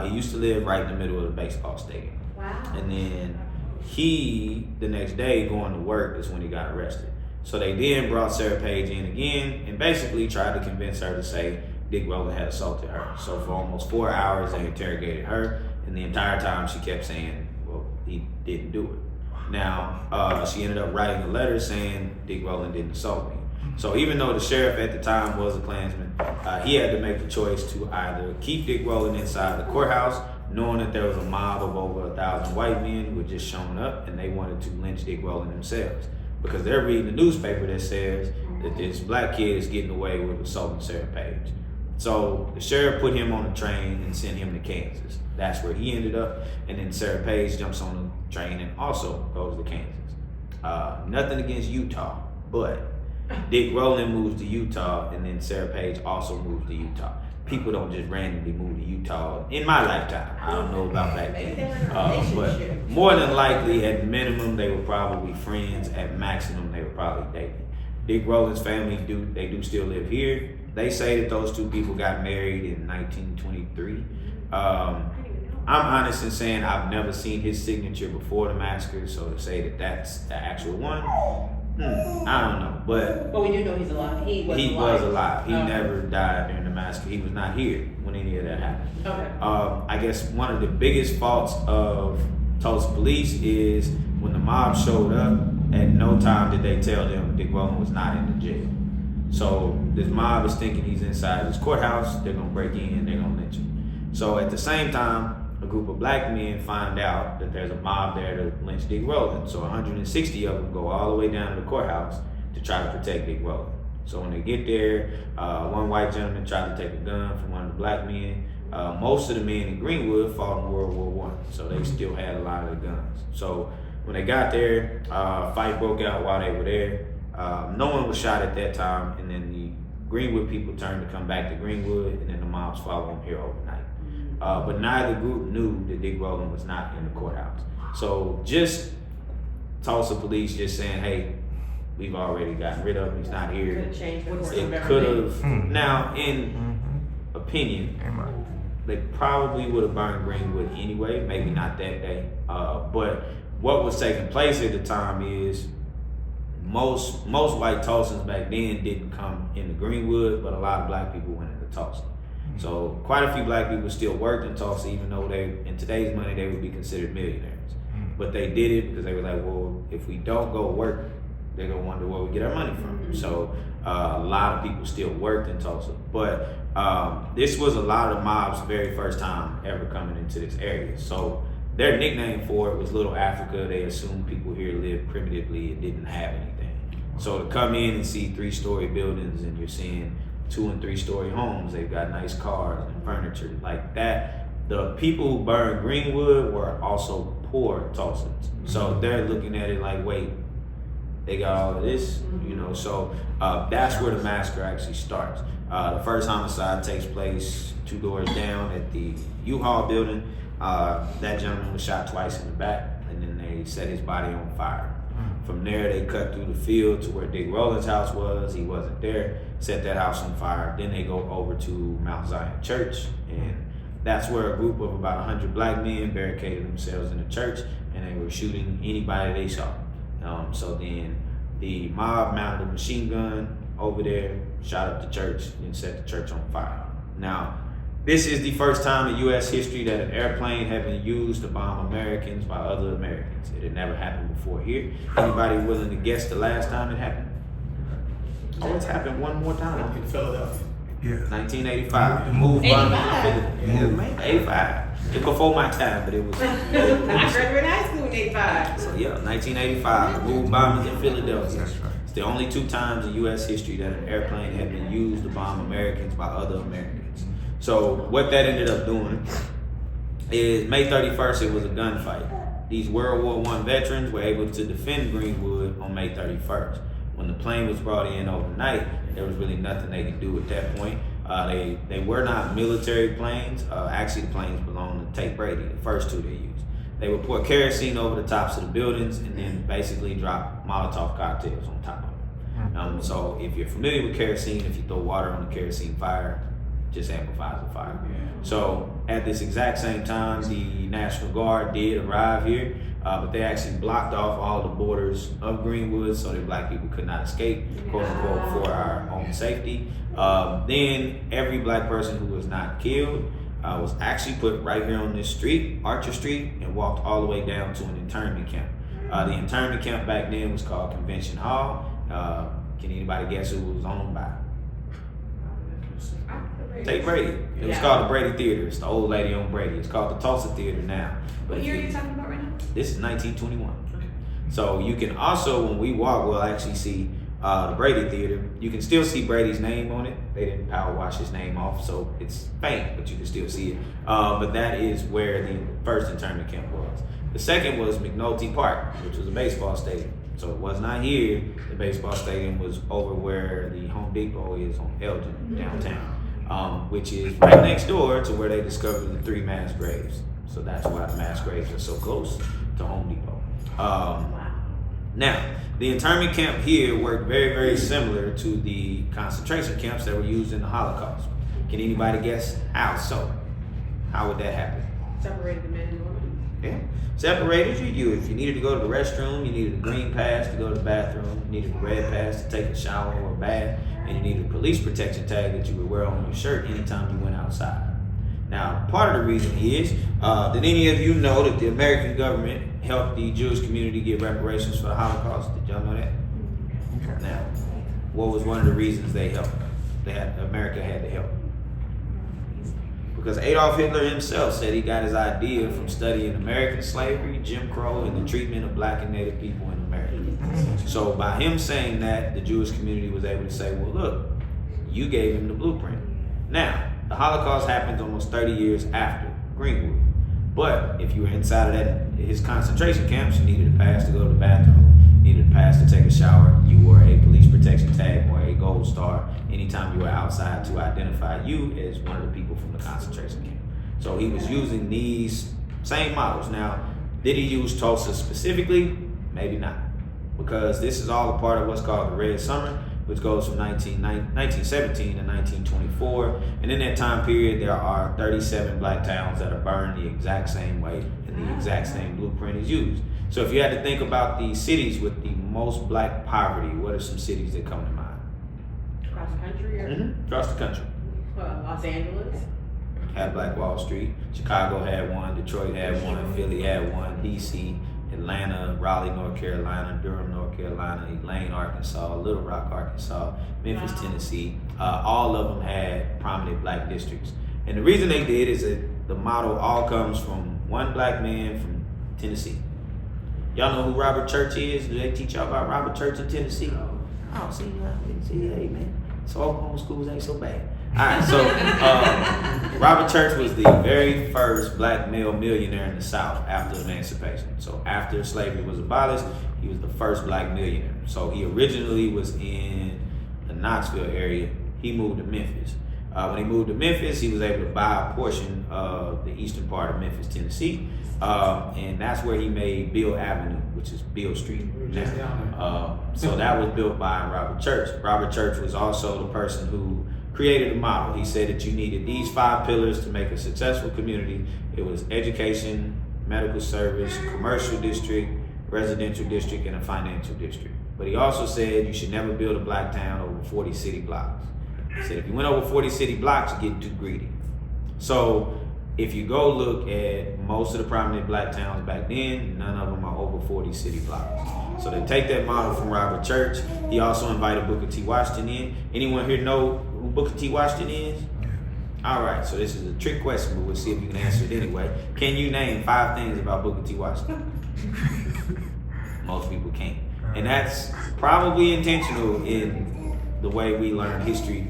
He used to live right in the middle of the baseball stadium. Wow. And then he, the next day, going to work is when he got arrested. So they then brought Sarah Page in again and basically tried to convince her to say Dick Rowland had assaulted her. So for almost 4 hours, they interrogated her, and the entire time she kept saying, well, he didn't do it. Now, she ended up writing a letter saying Dick Rowland didn't assault me. So even though the sheriff at the time was a Klansman, he had to make the choice to either keep Dick Rowland inside the courthouse, knowing that there was a mob of over 1,000 white men who had just shown up and they wanted to lynch Dick Rowland themselves. Because they're reading the newspaper that says that this black kid is getting away with assaulting Sarah Page. So the sheriff put him on the train and sent him to Kansas. That's where he ended up. And then Sarah Page jumps on the train and also goes to Kansas. Nothing against Utah, but Dick Rowland moves to Utah and then Sarah Page also moves to Utah. People don't just randomly move to Utah in my lifetime. I don't know about back then. But more than likely, at minimum, they were probably friends. At maximum, they were probably dating. Dick Rowland's family do still live here. They say that those two people got married in 1923. I'm honest in saying I've never seen his signature before the massacre, so to say that that's the actual one, I don't know. But we do know he's alive. He was alive. He never died during the massacre. He was not here when any of that happened. Okay. I guess one of the biggest faults of Tulsa police is when the mob showed up, at no time did they tell them Dick Rowland was not in the jail. So this mob is thinking he's inside this courthouse. They're gonna break in. They're gonna lynch him. So at the same time, a group of black men find out that there's a mob there to lynch Dick Rowland. So 160 of them go all the way down to the courthouse to try to protect Dick Rowland. So when they get there, one white gentleman tried to take a gun from one of the black men. Most of the men in Greenwood fought in World War I, so they still had a lot of the guns. So when they got there, a fight broke out while they were there. No one was shot at that time, and then the Greenwood people turned to come back to Greenwood, and then the mobs followed them here overnight. But neither group knew that Dick Rowland was not in the courthouse. So just Tulsa police just saying, hey, we've already gotten rid of him, he's not here. It could have. Now, in opinion, they probably would have burned Greenwood anyway, maybe not that day. But what was taking place at the time is most white Tulsans back then didn't come into Greenwood, but a lot of black people went into Tulsa. So quite a few black people still worked in Tulsa, even though in today's money, they would be considered millionaires. But they did it because they were like, well, if we don't go work, they're gonna wonder where we get our money from. So a lot of people still worked in Tulsa. But this was a lot of the mob's very first time ever coming into this area. So their nickname for it was Little Africa. They assumed people here lived primitively and didn't have anything. So to come in and see 3-story buildings and you're seeing 2- and 3-story homes, they've got nice cars and furniture like that. The people who burned Greenwood were also poor Tulsans. So they're looking at it like, wait, they got all of this, you know? So that's where the massacre actually starts. The first homicide takes place 2 doors down at the U-Haul building. That gentleman was shot twice in the back, and then they set his body on fire. From there, they cut through the field to where Dick Rowland's house was. He wasn't there. Set that house on fire. Then they go over to Mount Zion Church, and that's where a group of about 100 black men barricaded themselves in the church, and they were shooting anybody they saw. So then the mob mounted a machine gun over there, shot up the church, and set the church on fire. Now, this is the first time in U.S. history that an airplane had been used to bomb Americans by other Americans. It had never happened before here. Anybody willing to guess the last time it happened? Oh, it's happened one more time. In Philadelphia. Yeah. 1985. The move bombing in Philadelphia. 85. It's before my time, but it was. I graduated high school in 85. So yeah, 1985. The move bombings in Philadelphia. That's right. It's the only 2 times in U.S. history that an airplane had been used to bomb Americans by other Americans. So what that ended up doing is May 31st, it was a gunfight. These World War I veterans were able to defend Greenwood on May 31st. When the plane was brought in overnight, there was really nothing they could do at that point. They were not military planes. Actually, the planes belonged to Tate Brady, the first two they used. They would pour kerosene over the tops of the buildings and then basically drop Molotov cocktails on top of them. So if you're familiar with kerosene, if you throw water on the kerosene fire, just amplifies the fire. So at this exact same time, the National Guard did arrive here, but they actually blocked off all the borders of Greenwood so that black people could not escape, quote unquote, for our own safety. Then every black person who was not killed was actually put right here on this street, Archer Street, and walked all the way down to an internment camp. The internment camp back then was called Convention Hall. Can anybody guess who it was owned by? Tate Brady. It was called the Brady Theater. It's the old lady on Brady. It's called the Tulsa Theater now. What year are you talking about right now? This is 1921. So you can also, when we walk, we'll actually see the Brady Theater. You can still see Brady's name on it. They didn't power wash his name off, so it's faint, but you can still see it. But that is where the first internment camp was. The second was McNulty Park, which was a baseball stadium. So it was not here. The baseball stadium was over where the Home Depot is on Elgin, downtown, which is right next door to where they discovered the 3 mass graves. So that's why the mass graves are so close to Home Depot. Now, the internment camp here worked very, very similar to the concentration camps that were used in the Holocaust. Can anybody guess how so? How would that happen? Separated the men and women. Yeah. Separated you. If you needed to go to the restroom, you needed a green pass to go to the bathroom, you needed a red pass to take a shower or a bath, and you needed a police protection tag that you would wear on your shirt anytime you went outside. Now, part of the reason is, did any of you know that the American government helped the Jewish community get reparations for the Holocaust? Did y'all know that? Now, what was one of the reasons they helped? America had to help. Because Adolf Hitler himself said he got his idea from studying American slavery, Jim Crow, and the treatment of black and native people in America. So by him saying that, the Jewish community was able to say, well, look, you gave him the blueprint. Now, the Holocaust happened almost 30 years after Greenwood. But if you were inside of his concentration camps, you needed a pass to go to the bathroom, you needed a pass to take a shower, you wore a police protection tag or a gold star anytime you were outside to identify you as one of the people from the concentration camp. So he was using these same models. Now, did he use Tulsa specifically? Maybe not. Because this is all a part of what's called the Red Summer, which goes from 1917 to 1924. And in that time period, there are 37 black towns that are burned the exact same way and the exact same blueprint is used. So if you had to think about the cities with the most black poverty, what are some cities that come to mind? Across the country or? Across the country. Los Angeles. Had Black Wall Street. Chicago had one. Detroit had one. Philly had one. DC. Atlanta, Raleigh, North Carolina, Durham, North Carolina, Elaine, Arkansas, Little Rock, Arkansas, Memphis, Tennessee. All of them had prominent black districts. And the reason they did is that the model all comes from one black man from Tennessee. Y'all know who Robert Church is? Do they teach y'all about Robert Church in Tennessee? Oh, see, hey, man. So Oklahoma schools ain't so bad. All right, so Robert Church was the very first black male millionaire in the South after emancipation. So after slavery was abolished, he was the first black millionaire. So he originally was in the Knoxville area. He moved to Memphis. When he moved to Memphis, he was able to buy a portion of the eastern part of Memphis, Tennessee. And that's where he made Beale Avenue, which is Beale Street now. So that was built by Robert Church. Robert Church was also the person who created a model. He said that you needed these 5 pillars to make a successful community. It was education, medical service, commercial district, residential district, and a financial district. But he also said you should never build a black town over 40 city blocks. He said if you went over 40 city blocks, you get too greedy. So if you go look at most of the prominent black towns back then, none of them are over 40 city blocks. So they take that model from Robert Church. He also invited Booker T. Washington in. Anyone here know who Booker T. Washington is? All right, so this is a trick question, but we'll see if you can answer it anyway. Can you name 5 things about Booker T. Washington? Most people can't. And that's probably intentional in the way we learn history,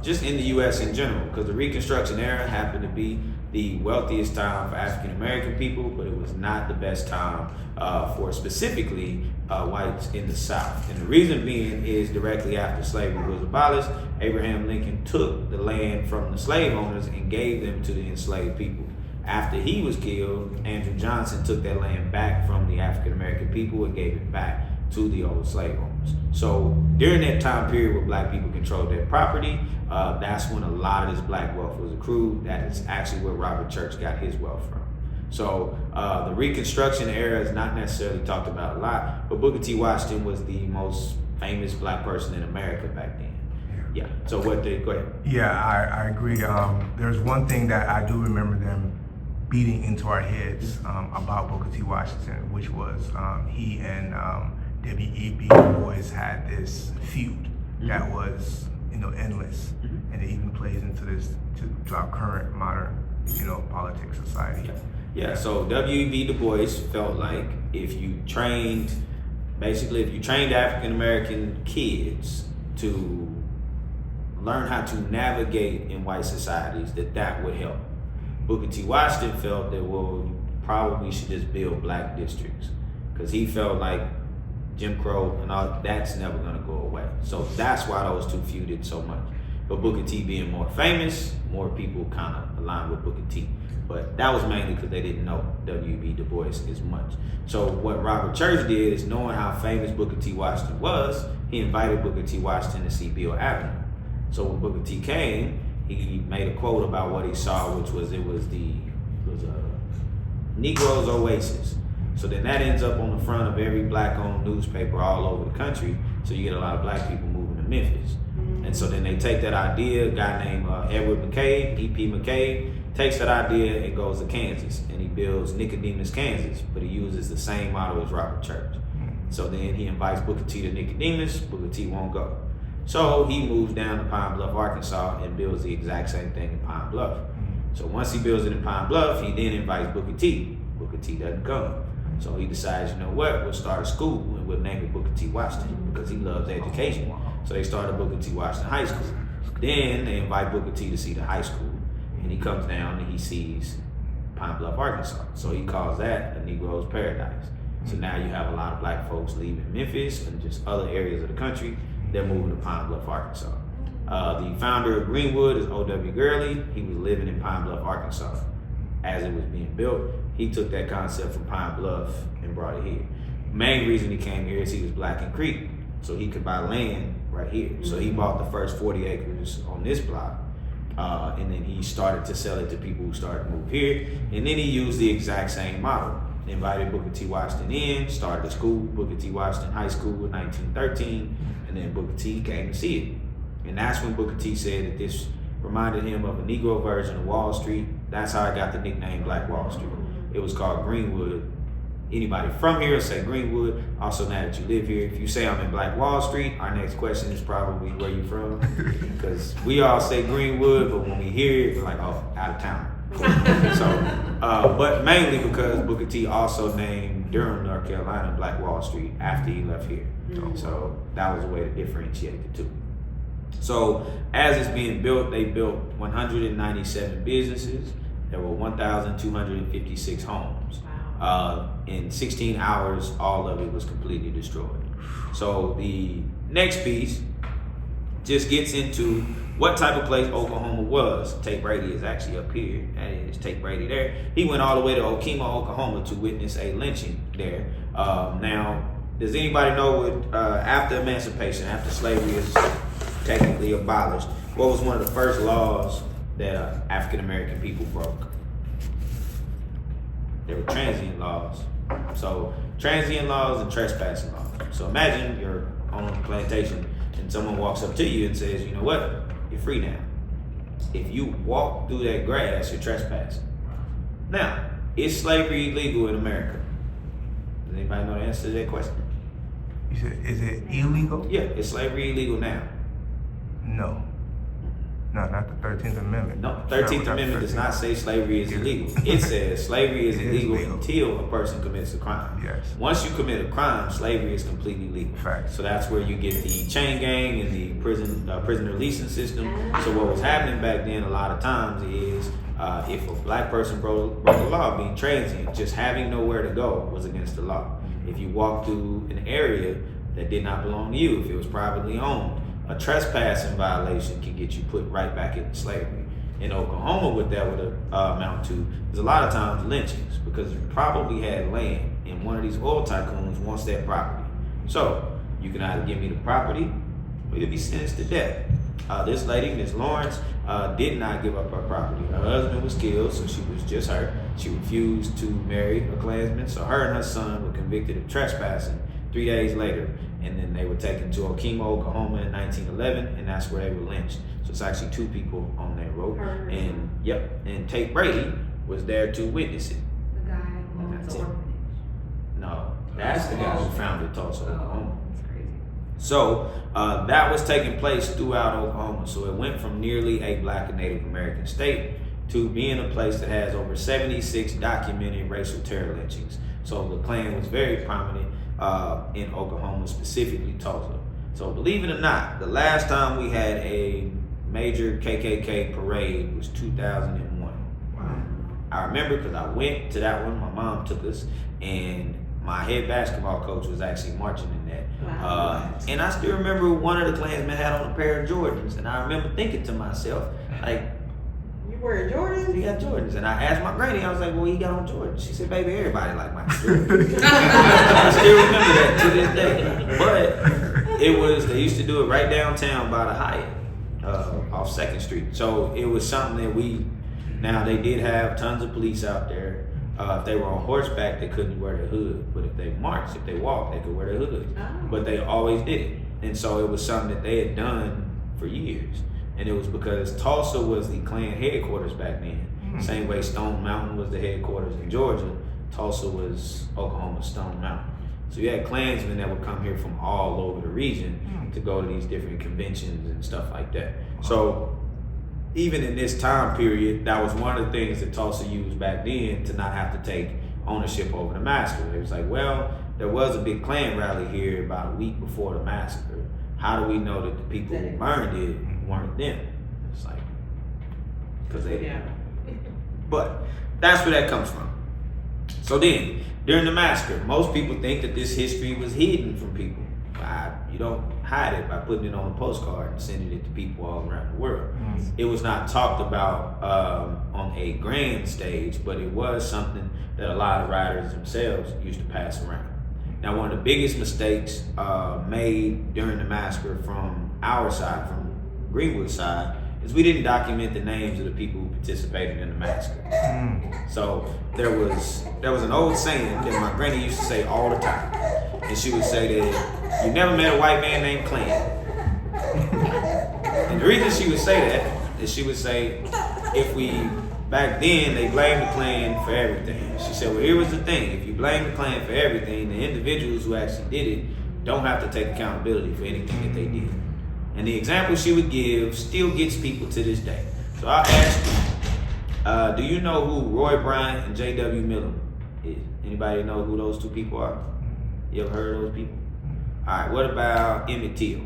just in the U.S. in general, because the Reconstruction era happened to be the wealthiest time for African American people, but it was not the best time for specifically whites in the South. And the reason being is directly after slavery was abolished, Abraham Lincoln took the land from the slave owners and gave them to the enslaved people. After he was killed, Andrew Johnson took that land back from the African American people and gave it back to the old slave owners. So during that time period where black people controlled their property, that's when a lot of this black wealth was accrued. That is actually where Robert Church got his wealth from. So the Reconstruction era is not necessarily talked about a lot, but Booker T. Washington was the most famous black person in America back then. Yeah, so go ahead. Yeah, I agree. There's one thing that I do remember them beating into our heads about Booker T. Washington, which was he and W.E.B. Du Bois had this feud that was, endless, and it even plays into this to our current modern, politics, society. Yeah. So W.E.B. Du Bois felt like if you trained African American kids to learn how to navigate in white societies, that would help. Booker T. Washington felt that, you probably should just build black districts, because he felt like Jim Crow and all that's never gonna go away. So that's why those two feuded so much. But Booker T being more famous, more people kind of aligned with Booker T. But that was mainly because they didn't know W.E.B. Du Bois as much. So what Robert Church did is, knowing how famous Booker T. Washington was, he invited Booker T. Washington to see Beale Avenue. So when Booker T came, he made a quote about what he saw, which was it was a Negro's oasis. So then that ends up on the front of every black-owned newspaper all over the country. So you get a lot of black people moving to Memphis. And so then they take that idea, a guy named Edward McCabe, E.P. McCabe, takes that idea and goes to Kansas, and he builds Nicodemus, Kansas, but he uses the same model as Robert Church. So then he invites Booker T to Nicodemus, Booker T won't go. So he moves down to Pine Bluff, Arkansas, and builds the exact same thing in Pine Bluff. So once he builds it in Pine Bluff, he then invites Booker T. Booker T doesn't come. So he decides, we'll start a school and we'll name it Booker T. Washington, because he loves education. So they started Booker T. Washington High School. Then they invite Booker T to see the high school, and he comes down and he sees Pine Bluff, Arkansas. So he calls that a Negro's paradise. So now you have a lot of black folks leaving Memphis and just other areas of the country. They're moving to Pine Bluff, Arkansas. The founder of Greenwood is O.W. Gurley. He was living in Pine Bluff, Arkansas as it was being built. He took that concept from Pine Bluff and brought it here. Main reason he came here is he was black and Creek, so he could buy land right here. So he bought the first 40 acres on this block, and then he started to sell it to people who started to move here. And then he used the exact same model. Invited Booker T. Washington in, started a school, Booker T. Washington High School in 1913, and then Booker T came to see it. And that's when Booker T said that this reminded him of a Negro version of Wall Street. That's how I got the nickname Black Wall Street. It was called Greenwood. Anybody from here say Greenwood. Also, now that you live here, if you say I'm in Black Wall Street, our next question is probably where you from, because we all say Greenwood, but when we hear it, we're like, oh, out of town. So, but mainly because Booker T also named Durham, North Carolina, Black Wall Street after he left here. So that was a way to differentiate the two. So as it's being built, they built 197 businesses. There were 1,256 homes. In 16 hours, all of it was completely destroyed. So the next piece just gets into what type of place Oklahoma was. Tate Brady is actually up here. That is Tate Brady there. He went all the way to Okemo, Oklahoma to witness a lynching there. Now, does anybody know what, after emancipation, after slavery is technically abolished, what was one of the first laws that African American people broke? They were transient laws. So transient laws and trespassing laws. So imagine you're on a plantation and someone walks up to you and says, you know what, you're free now. If you walk through that grass, you're trespassing. Now, is slavery illegal in America? Does anybody know the answer to that question? You said, is it illegal? Yeah, is slavery illegal now? No. No, not the 13th Amendment. No, 13th Amendment does not say slavery is illegal. It says slavery is illegal until a person commits a crime. Yes. Once you commit a crime, slavery is completely legal. Facts. So that's where you get the chain gang and the prisoner leasing system. So what was happening back then a lot of times is if a black person broke the law, being transient, just having nowhere to go was against the law. If you walked through an area that did not belong to you, if it was privately owned, a trespassing violation can get you put right back into slavery. In Oklahoma, what that would amount to is a lot of times lynchings, because you probably had land and one of these oil tycoons wants that property. So you can either give me the property or you'll be sentenced to death. This lady, Ms. Lawrence, did not give up her property. Her husband was killed, so she was just her. She refused to marry a Klansman, so her and her son were convicted of trespassing 3 days later. And then they were taken to Okemo, Oklahoma in 1911, and that's where they were lynched. So it's actually 2 people on that road. And and Tate Brady was there to witness it. The guy who owns the orphanage. No, that's the guy who founded Tulsa, Oklahoma. That's crazy. So that was taking place throughout Oklahoma. So it went from nearly a black and Native American state to being a place that has over 76 documented racial terror lynchings. So the Klan was very prominent in Oklahoma, specifically Tulsa. So believe it or not, the last time we had a major KKK parade was 2001. Wow. I remember because I went to that one, my mom took us, and my head basketball coach was actually marching in that. Wow. And I still remember one of the Klansmen had on a pair of Jordans, and I remember thinking to myself, like, wearing Jordans? He got Jordans. And I asked my granny, I was like, well, he got on Jordans. She said, baby, everybody like Michael Jordan. I still remember that to this day. But it was, they used to do it right downtown by the Hyatt, off 2nd Street. So it was something that now they did have tons of police out there. If they were on horseback, they couldn't wear their hood. But if they marched, if they walked, they could wear their hood. Oh. But they always did it. And so it was something that they had done for years. And it was because Tulsa was the Klan headquarters back then. Mm-hmm. Same way Stone Mountain was the headquarters in Georgia, Tulsa was Oklahoma's Stone Mountain. So you had Klansmen that would come here from all over the region to go to these different conventions and stuff like that. So even in this time period, that was one of the things that Tulsa used back then to not have to take ownership over the massacre. It was like, well, there was a big Klan rally here about a week before the massacre. How do we know that the people who burned it weren't them? It's like, because they, but that's where that comes from. So then, during the massacre, most people think that this history was hidden from people. You don't hide it by putting it on a postcard and sending it to people all around the world. It was not talked about on a grand stage, but it was something that a lot of writers themselves used to pass around. Now, one of the biggest mistakes made during the massacre from our side, from Greenwood side, is we didn't document the names of the people who participated in the massacre. So there was an old saying that my granny used to say all the time, and she would say that you never met a white man named Klan. And the reason she would say that is she would say, back then they blamed the Klan for everything. She said, well, here was the thing, if you blame the Klan for everything, the individuals who actually did it don't have to take accountability for anything that they did. And the example she would give still gets people to this day. So I'll ask you, do you know who Roy Bryant and J.W. Miller is? Anybody know who those 2 people are? You ever heard of those people? All right, what about Emmett Till?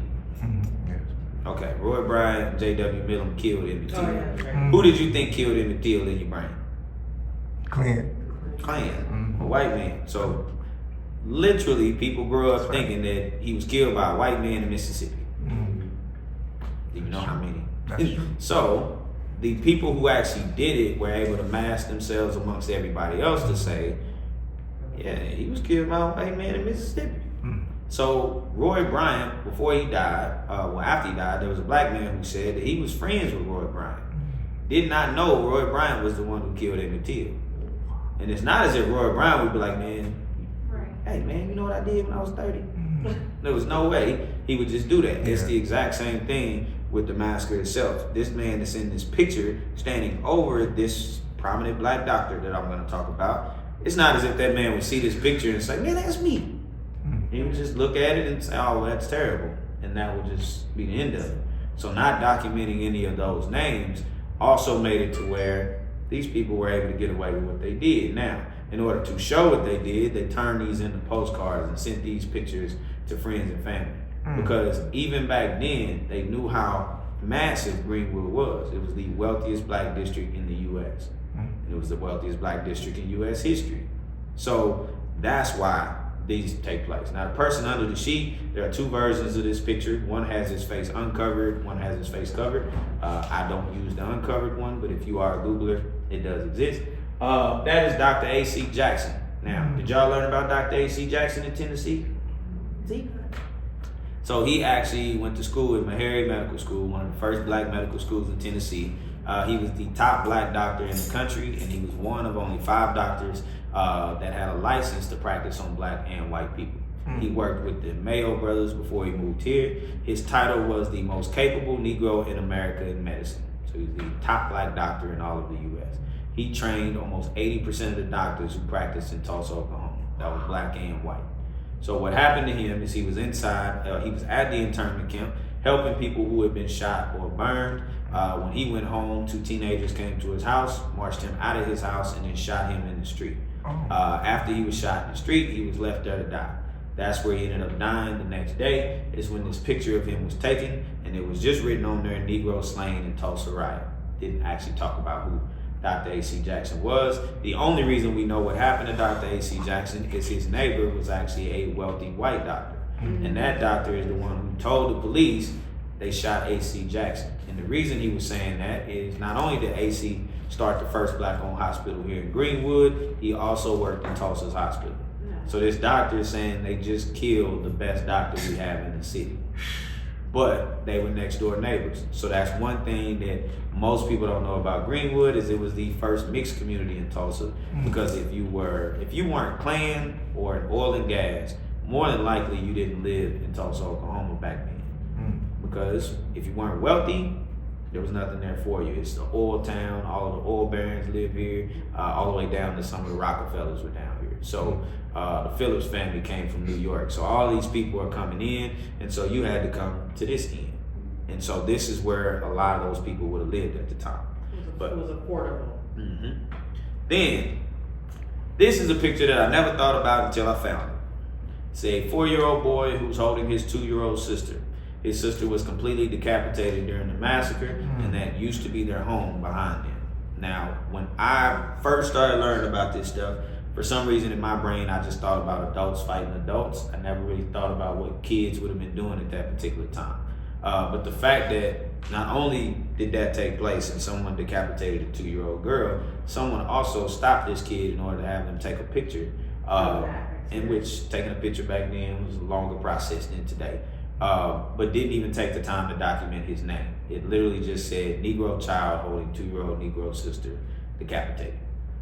Okay, Roy Bryant and J.W. Miller killed Emmett Till. Who did you think killed Emmett Till in your brain? Klan, a white man. So literally people grew up thinking that he was killed by a white man in Mississippi. Do you know how many? So the people who actually did it were able to mask themselves amongst everybody else to say, yeah, he was killed by a white man in Mississippi. So Roy Bryant, before he died, after he died, there was a black man who said that he was friends with Roy Bryant. Did not know Roy Bryant was the one who killed Emmett Till. And it's not as if Roy Bryant would be like, man, hey man, you know what I did when I was 30? There was no way he would just do that. It's the exact same thing with the massacre itself. This man that's in this picture standing over this prominent black doctor that I'm going to talk about, it's not as if that man would see this picture and say, man, that's me. He would just look at it and say, oh, well, that's terrible. And that would just be the end of it. So not documenting any of those names also made it to where these people were able to get away with what they did. Now, in order to show what they did, they turned these into postcards and sent these pictures to friends and family. Because even back then, they knew how massive Greenwood was. It was the wealthiest black district in the U.S. It was the wealthiest black district in U.S. history. So that's why these take place. Now, the person under the sheet, there are two versions of this picture. One has his face uncovered, one has his face covered. I don't use the uncovered one, but if you are a Googler, it does exist. That is Dr. A.C. Jackson. Now, did y'all learn about Dr. A.C. Jackson in Tennessee? See? So he actually went to school at Meharry Medical School, one of the first black medical schools in Tennessee. He was the top black doctor in the country, and he was one of only 5 doctors that had a license to practice on black and white people. He worked with the Mayo brothers before he moved here. His title was the most capable Negro in America in medicine. So he's the top black doctor in all of the U.S. He trained almost 80% of the doctors who practiced in Tulsa, Oklahoma. That was black and white. So what happened to him is he was inside, he was at the internment camp, helping people who had been shot or burned. When he went home, 2 teenagers came to his house, marched him out of his house, and then shot him in the street. After he was shot in the street, he was left there to die. That's where he ended up dying the next day, is when this picture of him was taken, and it was just written on there, Negro slain in Tulsa riot. Didn't actually talk about who Dr. A.C. Jackson was. The only reason we know what happened to Dr. A.C. Jackson is his neighbor was actually a wealthy white doctor. And that doctor is the one who told the police they shot A.C. Jackson. And the reason he was saying that is not only did A.C. start the first black-owned hospital here in Greenwood, he also worked in Tulsa's hospital. So this doctor is saying they just killed the best doctor we have in the city. But they were next door neighbors. So that's one thing that most people don't know about Greenwood, is it was the first mixed community in Tulsa. Because if you weren't Klan or in oil and gas, more than likely you didn't live in Tulsa, Oklahoma back then. Because if you weren't wealthy, there was nothing there for you. It's the oil town, all of the oil barons live here, all the way down to some of the Rockefellers were down here. So the Phillips family came from New York. So all these people are coming in, and so you had to come to this end. And so this is where a lot of those people would have lived at the time. But it was affordable. Then, this is a picture that I never thought about until I found it. It's a 4-year-old boy who's holding his 2-year-old sister. His sister was completely decapitated during the massacre, and that used to be their home behind them. Now, when I first started learning about this stuff, for some reason in my brain, I just thought about adults fighting adults. I never really thought about what kids would have been doing at that particular time. But the fact that not only did that take place and someone decapitated a 2-year-old girl, someone also stopped this kid in order to have them take a picture, in which taking a picture back then was a longer process than today. But didn't even take the time to document his name. It literally just said Negro child holding 2-year-old Negro sister decapitated.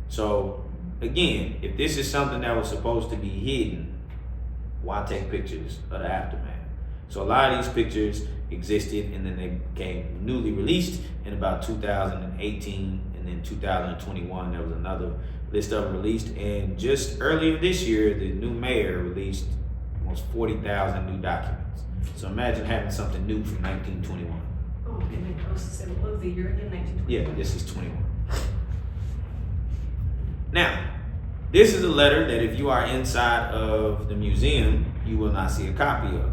So again, if this is something that was supposed to be hidden, why take pictures of the aftermath? So a lot of these pictures existed, and then they became newly released in about 2018, and then 2021 there was another list of them released. And just earlier this year, the new mayor released almost 40,000 new documents. So imagine having something new from 1921. Oh, and I was to say, what was the year again? 1921? Yeah, this is 21. Now, this is a letter that if you are inside of the museum, you will not see a copy of.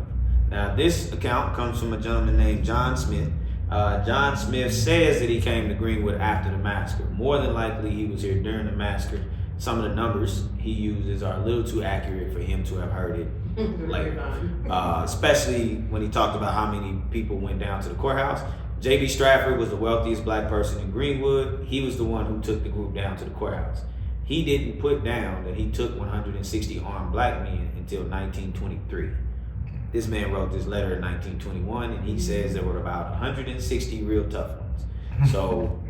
Now, this account comes from a gentleman named John Smith. John Smith says that he came to Greenwood after the massacre. More than likely, he was here during the massacre. Some of the numbers he uses are a little too accurate for him to have heard it later. Especially when he talked about how many people went down to the courthouse. J.B. Stratford was the wealthiest black person in Greenwood. He was the one who took the group down to the courthouse. He didn't put down that he took 160 armed black men until 1923. This man wrote this letter in 1921, and he says there were about 160 real tough ones. So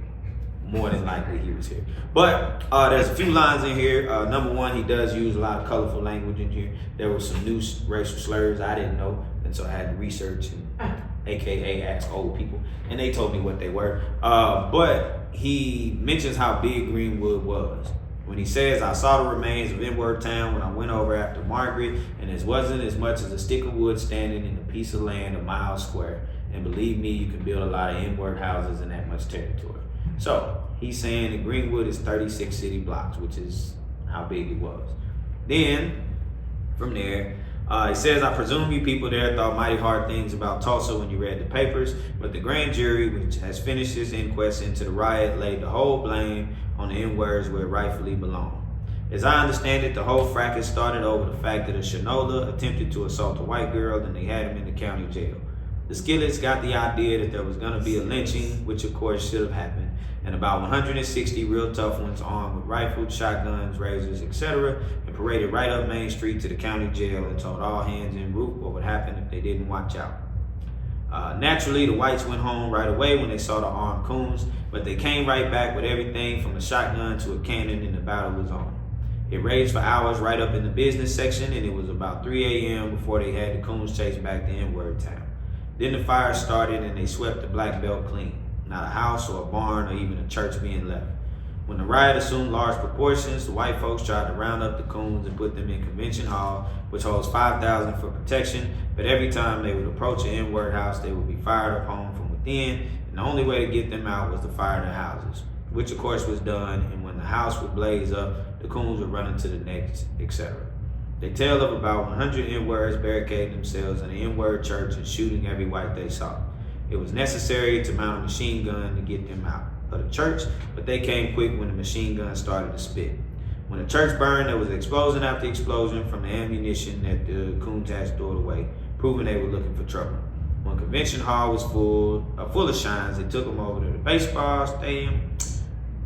more than likely he was here. But there's a few lines in here. Number one, he does use a lot of colorful language in here. There were some new racial slurs I didn't know, and so I had to research and AKA ask old people, and they told me what they were. But he mentions how big Greenwood was. When he says, I saw the remains of N-word town when I went over after Margaret, and it wasn't as much as a stick of wood standing in a piece of land a mile square. And believe me, you can build a lot of N-word houses in that much territory. So he's saying that Greenwood is 36 city blocks, which is how big it was. Then from there, it says, I presume you people there thought mighty hard things about Tulsa when you read the papers, but the grand jury, which has finished its inquest into the riot, laid the whole blame on the N-words where it rightfully belonged. As I understand it, the whole fracas started over the fact that a Shinola attempted to assault a white girl and they had him in the county jail. The Skillets got the idea that there was going to be a lynching, which of course should have happened, and about 160 real tough ones armed with rifles, shotguns, razors, etc., and paraded right up Main Street to the county jail and told all hands en route what would happen if they didn't watch out. Naturally, the whites went home right away when they saw the armed coons, but they came right back with everything from a shotgun to a cannon, and the battle was on. It raged for hours right up in the business section, and it was about 3 a.m. before they had the coons chase back to N-word town. Then the fire started and they swept the black belt clean. Not a house or a barn or even a church being left. When the riot assumed large proportions, the white folks tried to round up the coons and put them in Convention Hall, which holds 5,000 for protection, but every time they would approach an N-word house, they would be fired upon from within, and the only way to get them out was to fire their houses, which of course was done, and when the house would blaze up, the coons would run into the next, etc. They tell of about 100 N-words barricading themselves in an N-word church and shooting every white they saw. It was necessary to mount a machine gun to get them out of the church, but they came quick when the machine gun started to spit. When the church burned, there was explosion after explosion from the ammunition that the coons had stored away, proving they were looking for trouble. When Convention Hall was full of shines, they took them over to the baseball stadium.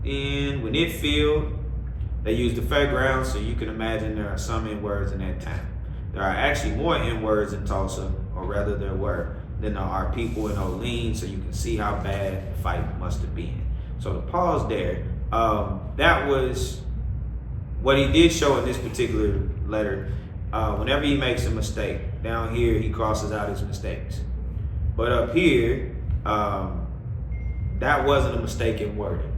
And when it filled, they used the fairgrounds, so you can imagine there are some N-words in that town. There are actually more N-words in Tulsa, or rather there were, than there are people in Olean, so you can see how bad the fight must have been. So to pause there, that was what he did show in this particular letter. Whenever he makes a mistake, down here he crosses out his mistakes. But up here, that wasn't a mistake in wording.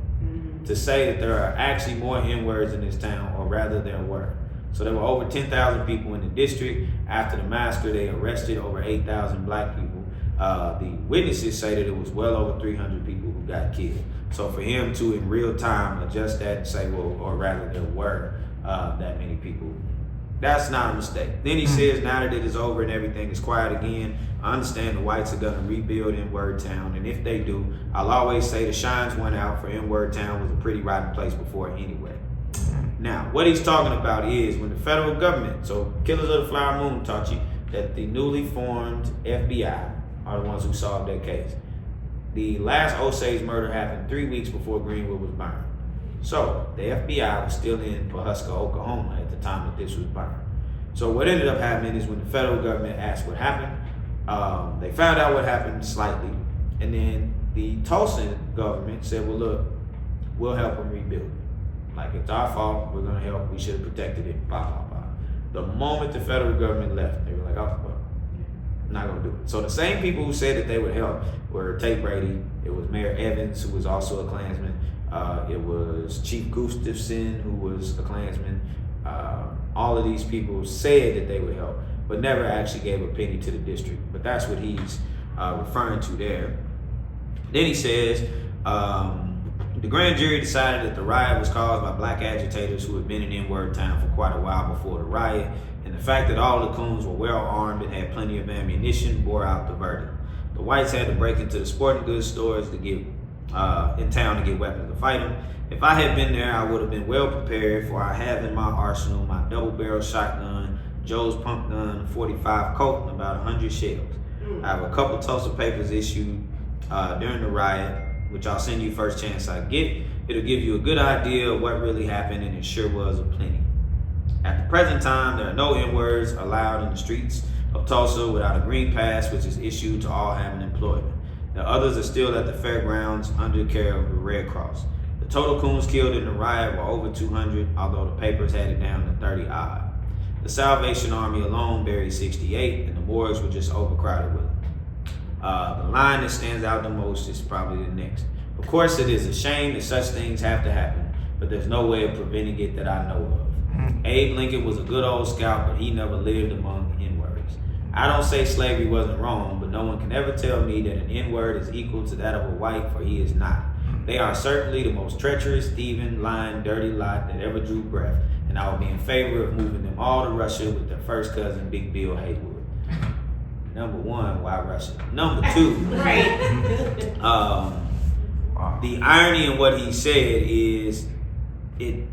To say that there are actually more N-words in this town, or rather there were. So there were over 10,000 people in the district. After the massacre, they arrested over 8,000 black people. The witnesses say that it was well over 300 people who got killed. So for him to, in real time, adjust that and say, well, or rather there were that many people, that's not a mistake. Then he says, now that it is over and everything is quiet again, I understand the whites are going to rebuild N-word town, and if they do, I'll always say the shines went out for N-word town was a pretty rotten place before anyway. Now, what he's talking about is when the federal government, so Killers of the Flower Moon taught you that the newly formed FBI are the ones who solved that case. The last Osage murder happened 3 weeks before Greenwood was burned. So the FBI was still in Pawhuska, Oklahoma at the time that this was burned. So what ended up happening is when the federal government asked what happened, they found out what happened slightly, and then the Tulsa government said, well, look, we'll help them rebuild. Like, it's our fault, we're gonna help, we should have protected it, blah, blah, blah. The moment the federal government left, they were like, oh, well, I'm not gonna do it. So the same people who said that they would help were Tate Brady, it was Mayor Evans, who was also a Klansman, it was Chief Gustafson, who was a Klansman. All of these people said that they would help, but never actually gave a penny to the district. But that's what he's referring to there. Then he says, the grand jury decided that the riot was caused by black agitators who had been in N-word town for quite a while before the riot, and the fact that all the coons were well armed and had plenty of ammunition bore out the verdict. The whites had to break into the sporting goods stores to get in town to get weapons to fight them. If I had been there, I would have been well prepared, for I have in my arsenal my double-barrel shotgun, Joe's pump gun, 45 Colt, and about 100 shells. I have a couple Tulsa papers issued during the riot, which I'll send you first chance I get. It'll give you a good idea of what really happened, and it sure was aplenty. At the present time, there are no N-words allowed in the streets of Tulsa without a green pass, which is issued to all having employment. The others are still at the fairgrounds under care of the Red Cross. The total coons killed in the riot were over 200, although the papers had it down to 30 odd. The Salvation Army alone buried 68, and the morgues were just overcrowded with them. The line that stands out the most is probably the next. Of course, it is a shame that such things have to happen, but there's no way of preventing it that I know of. Abe Lincoln was a good old scout, but he never lived among N-words. I don't say slavery wasn't wrong, but no one can ever tell me that an N-word is equal to that of a white, for he is not. They are certainly the most treacherous, thieving, lying, dirty lot that ever drew breath, and I would be in favor of moving them all to Russia with their first cousin, Big Bill Haywood. Number one, why Russia? Number two, Right. The irony in what he said is it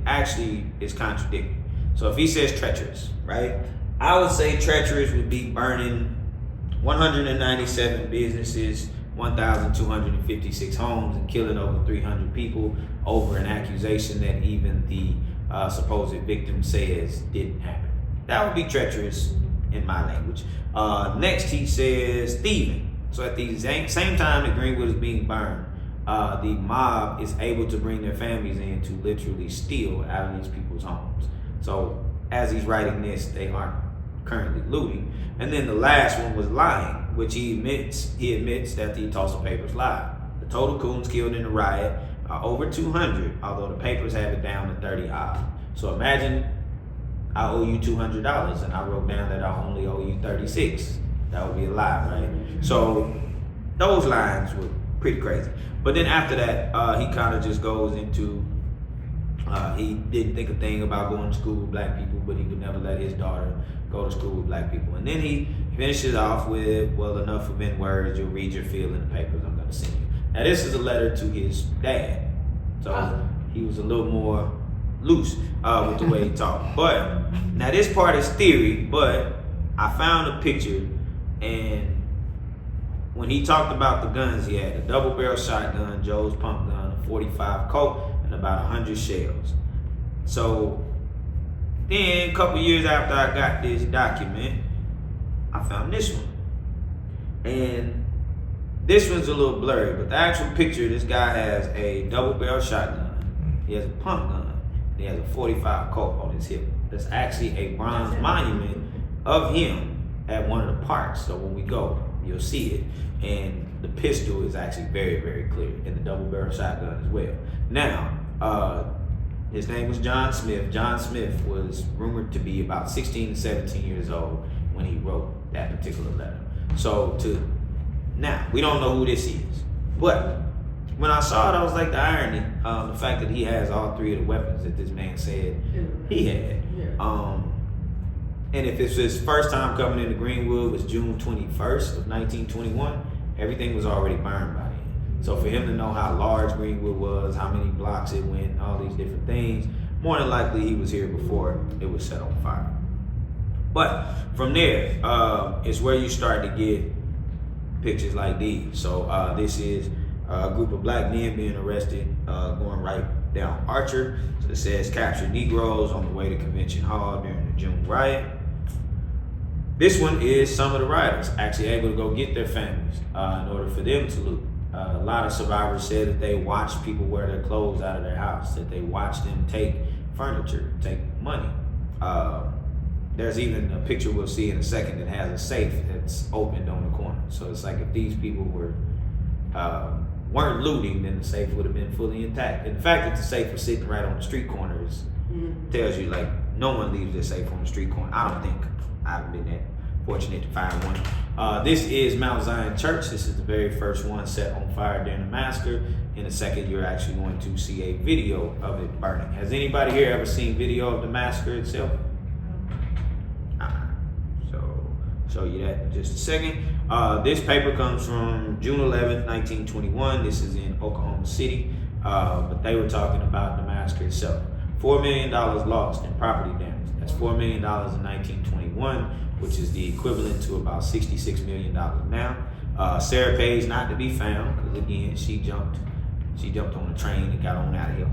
actually is contradictory. So if he says treacherous, right? I would say treacherous would be burning 197 businesses, 1,256 homes, and killing over 300 people over an accusation that even the supposed victim says didn't happen. That would be treacherous in my language. Next, he says thieving. So at the same time that Greenwood is being burned, the mob is able to bring their families in to literally steal out of these people's homes. So as he's writing this, they aren't currently looting. And then the last one was lying, which he admits that the Tulsa papers lied. The total coons killed in the riot are over 200, although the papers have it down to 30 odd. So imagine I owe you $200 and I wrote down that I only owe you 36. That would be a lie, right? So those lines were pretty crazy. But then after that, he kind of just goes into, he didn't think a thing about going to school with black people, but he would never let his daughter go to school with black people. And then he finishes off with, well, enough of N-words, you'll read your feel in the papers I'm gonna send you. Now this is a letter to his dad. So he was a little more loose with the way he talked. But now this part is theory, but I found a picture, and when he talked about the guns, he had a double-barrel shotgun, Joe's pump gun, a 45 Colt, and about 100 shells. So then a couple years after I got this document, I found this one. And this one's a little blurry, but the actual picture, this guy has a double-barrel shotgun, he has a pump gun, and he has a 45 Colt on his hip. There's actually a bronze monument of him at one of the parks. So when we go, you'll see it. And the pistol is actually very, very clear, and the double-barrel shotgun as well. Now, his name was John Smith. John Smith was rumored to be about 16 to 17 years old when he wrote that particular letter. So now, we don't know who this is, but when I saw it, I was like, the irony, the fact that he has all three of the weapons that this man said he had. And if it's his first time coming into Greenwood was June 21st of 1921, everything was already burned by then. So for him to know how large Greenwood was, how many blocks it went, all these different things, more than likely he was here before it was set on fire. But from there is where you start to get pictures like these. So this is a group of black men being arrested, going right down Archer. So it says captured Negroes on the way to Convention Hall during the June riot. This one is some of the rioters actually able to go get their families in order for them to loot. A lot of survivors said that they watched people wear their clothes out of their house, that they watched them take furniture, take money. There's even a picture we'll see in a second that has a safe that's opened on the corner. So it's like if these people weren't looting, then the safe would have been fully intact. And the fact that the safe was sitting right on the street corner tells you, like, no one leaves their safe on the street corner. I don't think. I haven't been that fortunate to find one. This is Mount Zion Church. This is the very first one set on fire during the massacre. In a second, you're actually going to see a video of it burning. Has anybody here ever seen video of the massacre itself? So, show you that in just a second. This paper comes from June 11th, 1921. This is in Oklahoma City, but they were talking about the massacre itself. $4 million lost in property damage. That's $4 million in 1921, which is the equivalent to about $66 million now. Sarah Page not to be found, because again, she jumped on the train and got on out of here.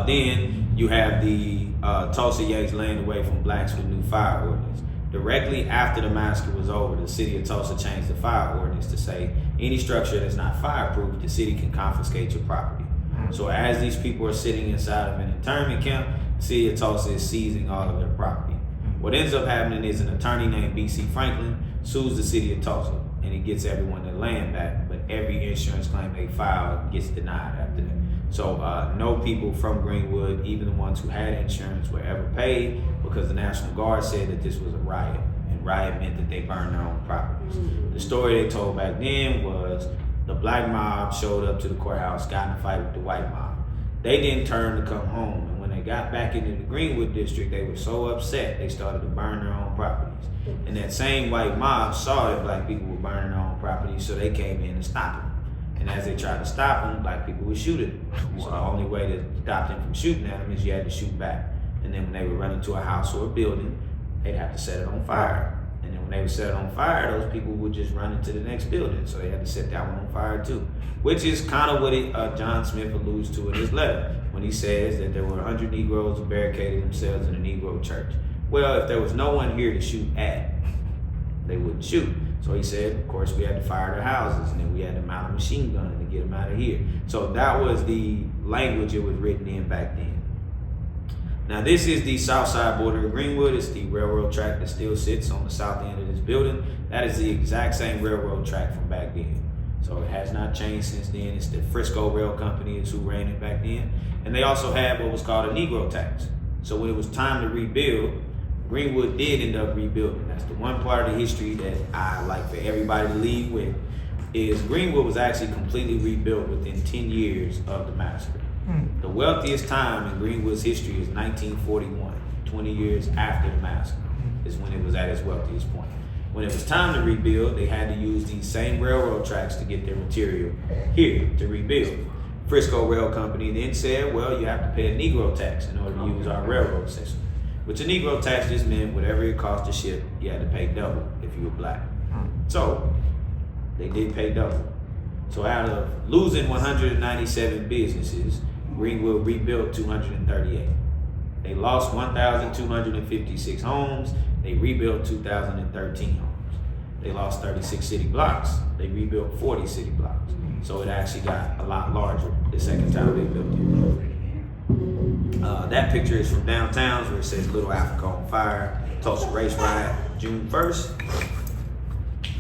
Then you have the Tulsa Yanks laying away from blacks with new fire ordinance. Directly after the massacre was over, the city of Tulsa changed the fire ordinance to say any structure that's not fireproof, the city can confiscate your property. So as these people are sitting inside of an internment camp, the city of Tulsa is seizing all of their property. What ends up happening is an attorney named B.C. Franklin sues the city of Tulsa, and he gets everyone their land back, but every insurance claim they filed gets denied after that. So no people from Greenwood, even the ones who had insurance, were ever paid because the National Guard said that this was a riot, and riot meant that they burned their own properties. The story they told back then was the black mob showed up to the courthouse, got in a fight with the white mob. They didn't turn to come home, and when they got back into the Greenwood district, they were so upset they started to burn their own properties. And that same white mob saw that black people were burning their own properties, so they came in and stopped them. And as they tried to stop them, black people would shoot at them. So the only way to stop them from shooting at them is you had to shoot back. And then when they would run into a house or a building, they'd have to set it on fire. And then when they would set it on fire, those people would just run into the next building. So they had to set that one on fire too. Which is kind of what John Smith alludes to in his letter when he says that there were 100 Negroes who barricaded themselves in a Negro church. Well, if there was no one here to shoot at, they wouldn't shoot. So he said, of course, we had to fire their houses, and then we had to mount a machine gun to get them out of here. So that was the language it was written in back then. Now this is the south side border of Greenwood. It's the railroad track that still sits on the south end of this building. That is the exact same railroad track from back then. So it has not changed since then. It's the Frisco Rail Company is who ran it back then. And they also had what was called a Negro tax. So when it was time to rebuild, Greenwood did end up rebuilding. That's the one part of the history that I like for everybody to leave with, is Greenwood was actually completely rebuilt within 10 years of the massacre. The wealthiest time in Greenwood's history is 1941, 20 years after the massacre is when it was at its wealthiest point. When it was time to rebuild, they had to use these same railroad tracks to get their material here to rebuild. Frisco Rail Company then said, well, you have to pay a Negro tax in order to use our railroad system. Which a Negro tax just meant whatever it cost to ship, you had to pay double if you were black. So they did pay double. So out of losing 197 businesses, Greenwood rebuilt 238. They lost 1,256 homes. They rebuilt 2,013 homes. They lost 36 city blocks. They rebuilt 40 city blocks. So it actually got a lot larger the second time they built it. That picture is from downtown where it says Little Africa on Fire, Tulsa Race Riot, June 1st.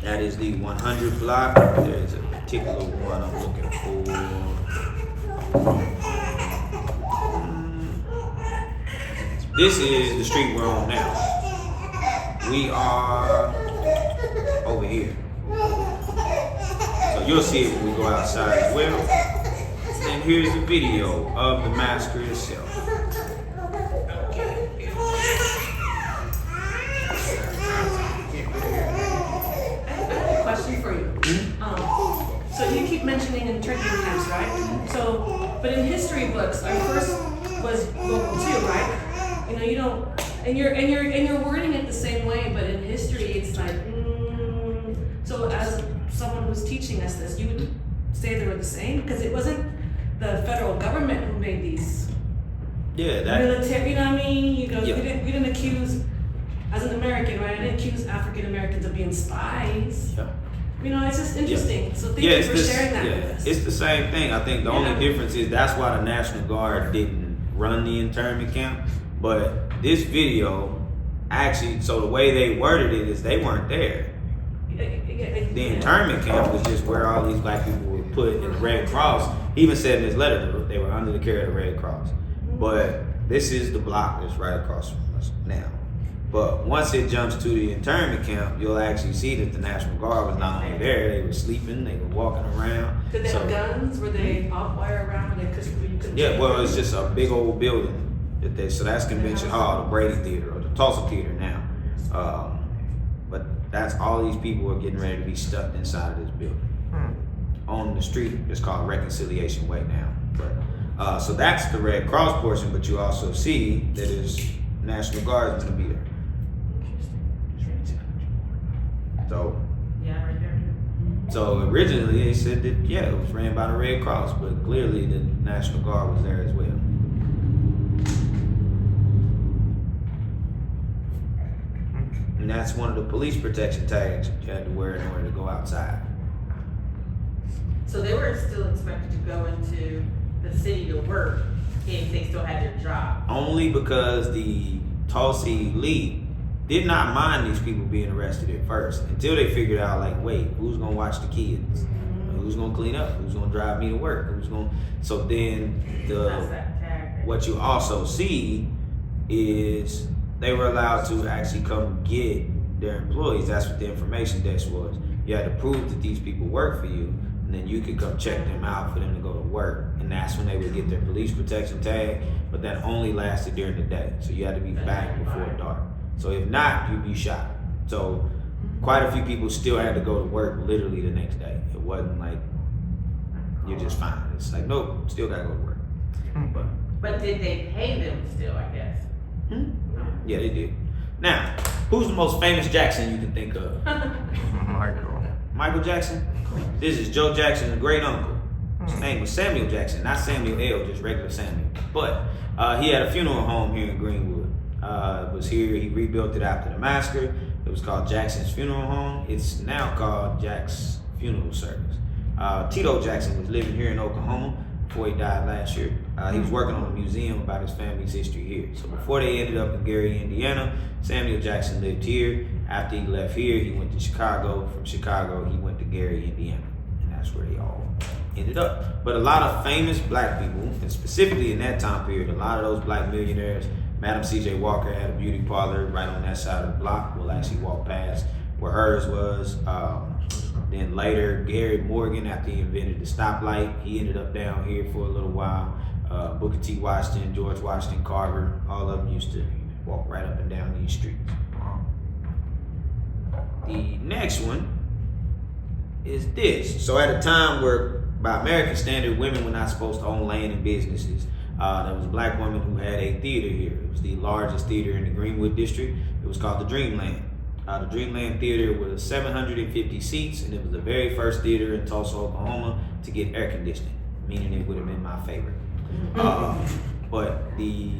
That is the 100 block. There's a particular one I'm looking for. This is the street we're on now. We are over here. So you'll see it when we go outside as well. And here's a video of the massacre itself. Question for you. So you keep mentioning internment camps, right? So, but in history books, our first was World War II, right? You know, you don't, and you're wording it the same way, but in history, it's like, So as someone who's teaching us this, you would say they were the same because it wasn't the federal government who made these. Yeah, that. Military, you know what I mean? You know, Yeah. we didn't accuse. As an American, right? I didn't accuse African Americans of being spies. Yeah. You know, it's just interesting. Yeah. So thank you for sharing that with us. It's the same thing. I think the only difference is that's why the National Guard didn't run the internment camp. But this video, actually, so the way they worded it is they weren't there. The internment camp was just where all these black people were put in the Red Cross. He even said in his letter they were under the care of the Red Cross. But this is the block that's right across from us now. But once it jumps to the internment camp, you'll actually see that the National Guard was not only there, they were sleeping, they were walking around. Did they have guns? Were they off wire around and you couldn't Yeah, well, it's just a big old building. So that's Convention Hall, the Brady Theater, or the Tulsa Theater now. But that's all these people are getting ready to be stuffed inside of this building. On the street, it's called Reconciliation Way now. But so that's the Red Cross portion, but you also see that there's National Guards going to be there. So, Yeah, right there. so originally they said that, yeah, it was ran by the Red Cross, but clearly the National Guard was there as well. And that's one of the police protection tags you had to wear in order to go outside. So they were still expected to go into the city to work if they still had their job. Only because the Tulsa elite did not mind these people being arrested at first until they figured out, like, wait, who's gonna watch the kids? Who's who's gonna clean up, who's gonna drive me to work, so then That's that tag. what you also see is they were allowed to actually come get their employees. That's what the information desk was. You had to prove that these people work for you, and then you could come check them out for them to go to work. And that's when they would get their police protection tag, but that only lasted during the day. So you had to be back before dark. So if not, you'd be shot. So quite a few people still had to go to work literally the next day. It wasn't like you're just fine. It's like, nope, still gotta go to work. But did they pay them still, I guess? Yeah, they did. Now, who's the most famous Jackson you can think of? Michael Jackson? This is Joe Jackson's great uncle. His name was Samuel Jackson, not Samuel L., just regular Samuel. But he had a funeral home here in Greenwood. It was here, he rebuilt it after the massacre. It was called Jackson's Funeral Home. It's now called Jack's Funeral Service. Tito Jackson was living here in Oklahoma before he died last year. He was working on a museum about his family's history here. So before they ended up in Gary, Indiana, Samuel Jackson lived here. After he left here, he went to Chicago. From Chicago, he went to Gary, Indiana. And that's where they all ended up. But a lot of famous black people, and specifically in that time period, a lot of those black millionaires, Madam C.J. Walker had a beauty parlor right on that side of the block. We'll actually walk past where hers was. Then later, Gary Morgan, after he invented the stoplight, he ended up down here for a little while. Booker T. Washington, George Washington Carver, all of them used to walk right up and down these streets. The next one is this. So at a time where, by American standard, women were not supposed to own land and businesses, there was a black woman who had a theater here. It was the largest theater in the Greenwood district. It was called the Dreamland. The Dreamland Theater was 750 seats, and it was the very first theater in Tulsa, Oklahoma to get air conditioning, meaning it would have been my favorite. But the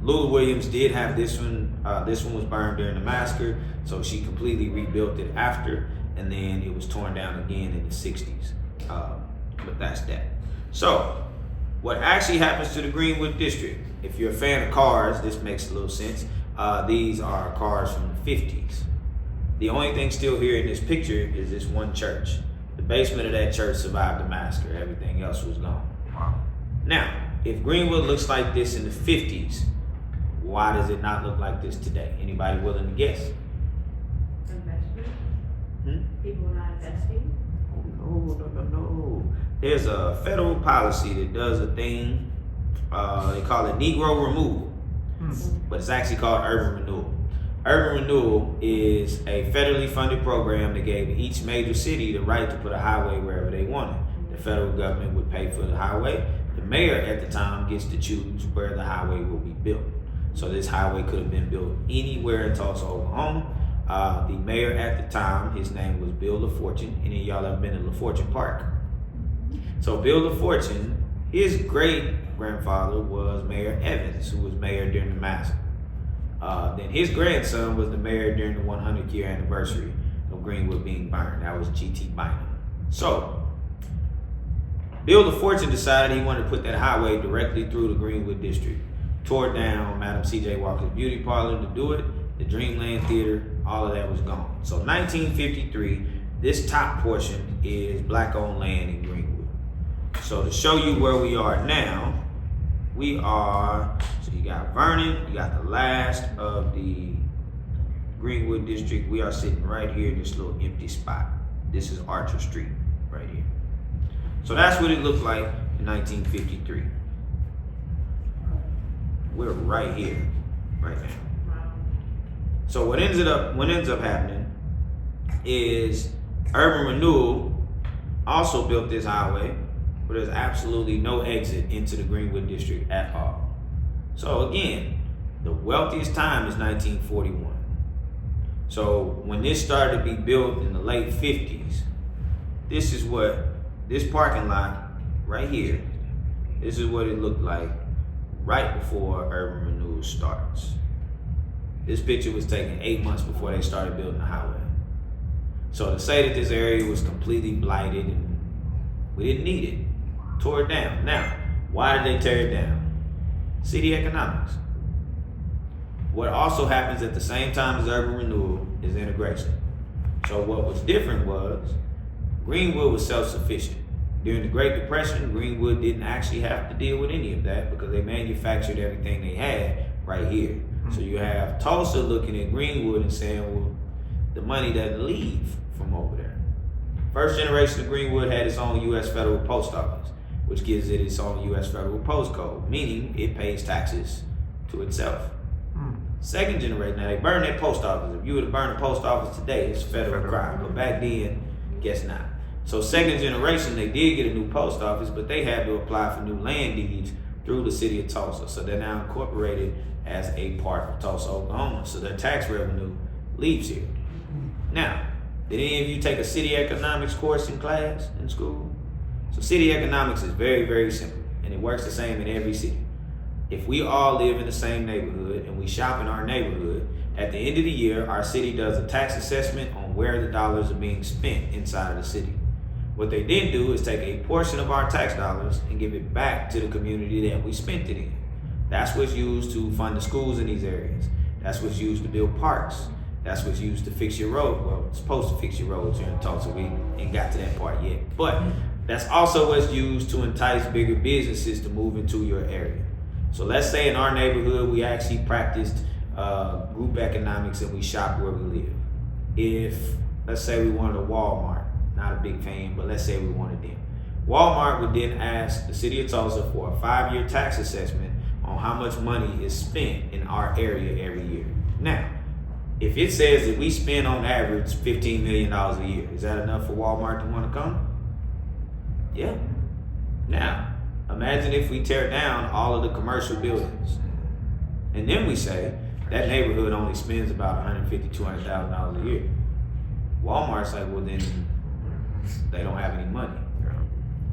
Lula Williams did have this one. This one was burned during the massacre, so she completely rebuilt it after, and then it was torn down again in the 60s. But that's that. So what actually happens to the Greenwood district, if you're a fan of cars, this makes a little sense. These are cars from the 50s. The only thing still here in this picture is this one church. The basement of that church survived the massacre. Everything else was gone. Wow. Now, if Greenwood looks like this in the 50s, why does it not look like this today? Anybody willing to guess? Investment? People not investing? Oh, no. There's a federal policy that does a thing, they call it Negro removal, but it's actually called urban renewal. Urban renewal is a federally funded program that gave each major city the right to put a highway wherever they wanted. The federal government would pay for the highway. The mayor at the time gets to choose where the highway will be built. So this highway could have been built anywhere in Tulsa, Oklahoma. The mayor at the time, his name was Bill LaFortune. Any of y'all ever been to LaFortune Park? So Bill LaFortune, his great-grandfather was Mayor Evans, who was mayor during the massacre. Then his grandson was the mayor during the 100th-year anniversary of Greenwood being burned. That was G.T. Bynum. So Bill LaFortune decided he wanted to put that highway directly through the Greenwood district. Tore down Madam C.J. Walker's beauty parlor to do it. The Dreamland Theater, all of that was gone. So 1953, this top portion is black-owned land in Greenwood. So to show you where we are now, we are, so you got Vernon, you got the last of the Greenwood district. We are sitting right here in this little empty spot. This is Archer Street right here. So that's what it looked like in 1953. We're right here, right now. So what ends up happening is urban renewal also built this highway, but there's absolutely no exit into the Greenwood district at all. So again, the wealthiest time is 1941. So when this started to be built in the late 50s, this is what, this parking lot right here, this is what it looked like right before urban renewal starts. This picture was taken 8 months before they started building the highway. So to say that this area was completely blighted and we didn't need it, tore it down. Now, why did they tear it down? City economics. What also happens at the same time as urban renewal is integration. So what was different was Greenwood was self-sufficient. During the Great Depression, Greenwood didn't actually have to deal with any of that because they manufactured everything they had right here. So you have Tulsa looking at Greenwood and saying, well, the money doesn't leave from over there. First generation of Greenwood had its own U.S. federal post office, which gives it its own U.S. federal post code, meaning it pays taxes to itself. Second generation, now they burn their post office. If you were to burn a post office today, it's federal crime, but back then, guess not. So second generation, they did get a new post office, but they had to apply for new land deeds through the city of Tulsa. So they're now incorporated as a part of Tulsa, Oklahoma. So their tax revenue leaves here. Now, did any of you take a city economics course in class in school? So city economics is very, very simple, and it works the same in every city. If we all live in the same neighborhood and we shop in our neighborhood, at the end of the year, our city does a tax assessment on where the dollars are being spent inside of the city. What they then do is take a portion of our tax dollars and give it back to the community that we spent it in. That's what's used to fund the schools in these areas. That's what's used to build parks. That's what's used to fix your road. Well, it's supposed to fix your roads here in Tulsa. We ain't got to that part yet. But that's also what's used to entice bigger businesses to move into your area. So let's say in our neighborhood, we actually practiced group economics and we shop where we live. If, let's say we wanted a Walmart, not a big fan, but let's say we wanted them. Walmart would then ask the city of Tulsa for a 5-year tax assessment on how much money is spent in our area every year. Now, if it says that we spend on average $15 million a year, is that enough for Walmart to want to come? Yeah. Now, imagine if we tear down all of the commercial buildings. And then we say that neighborhood only spends about $150,000, $200,000 a year. Walmart's like, well then, they don't have any money.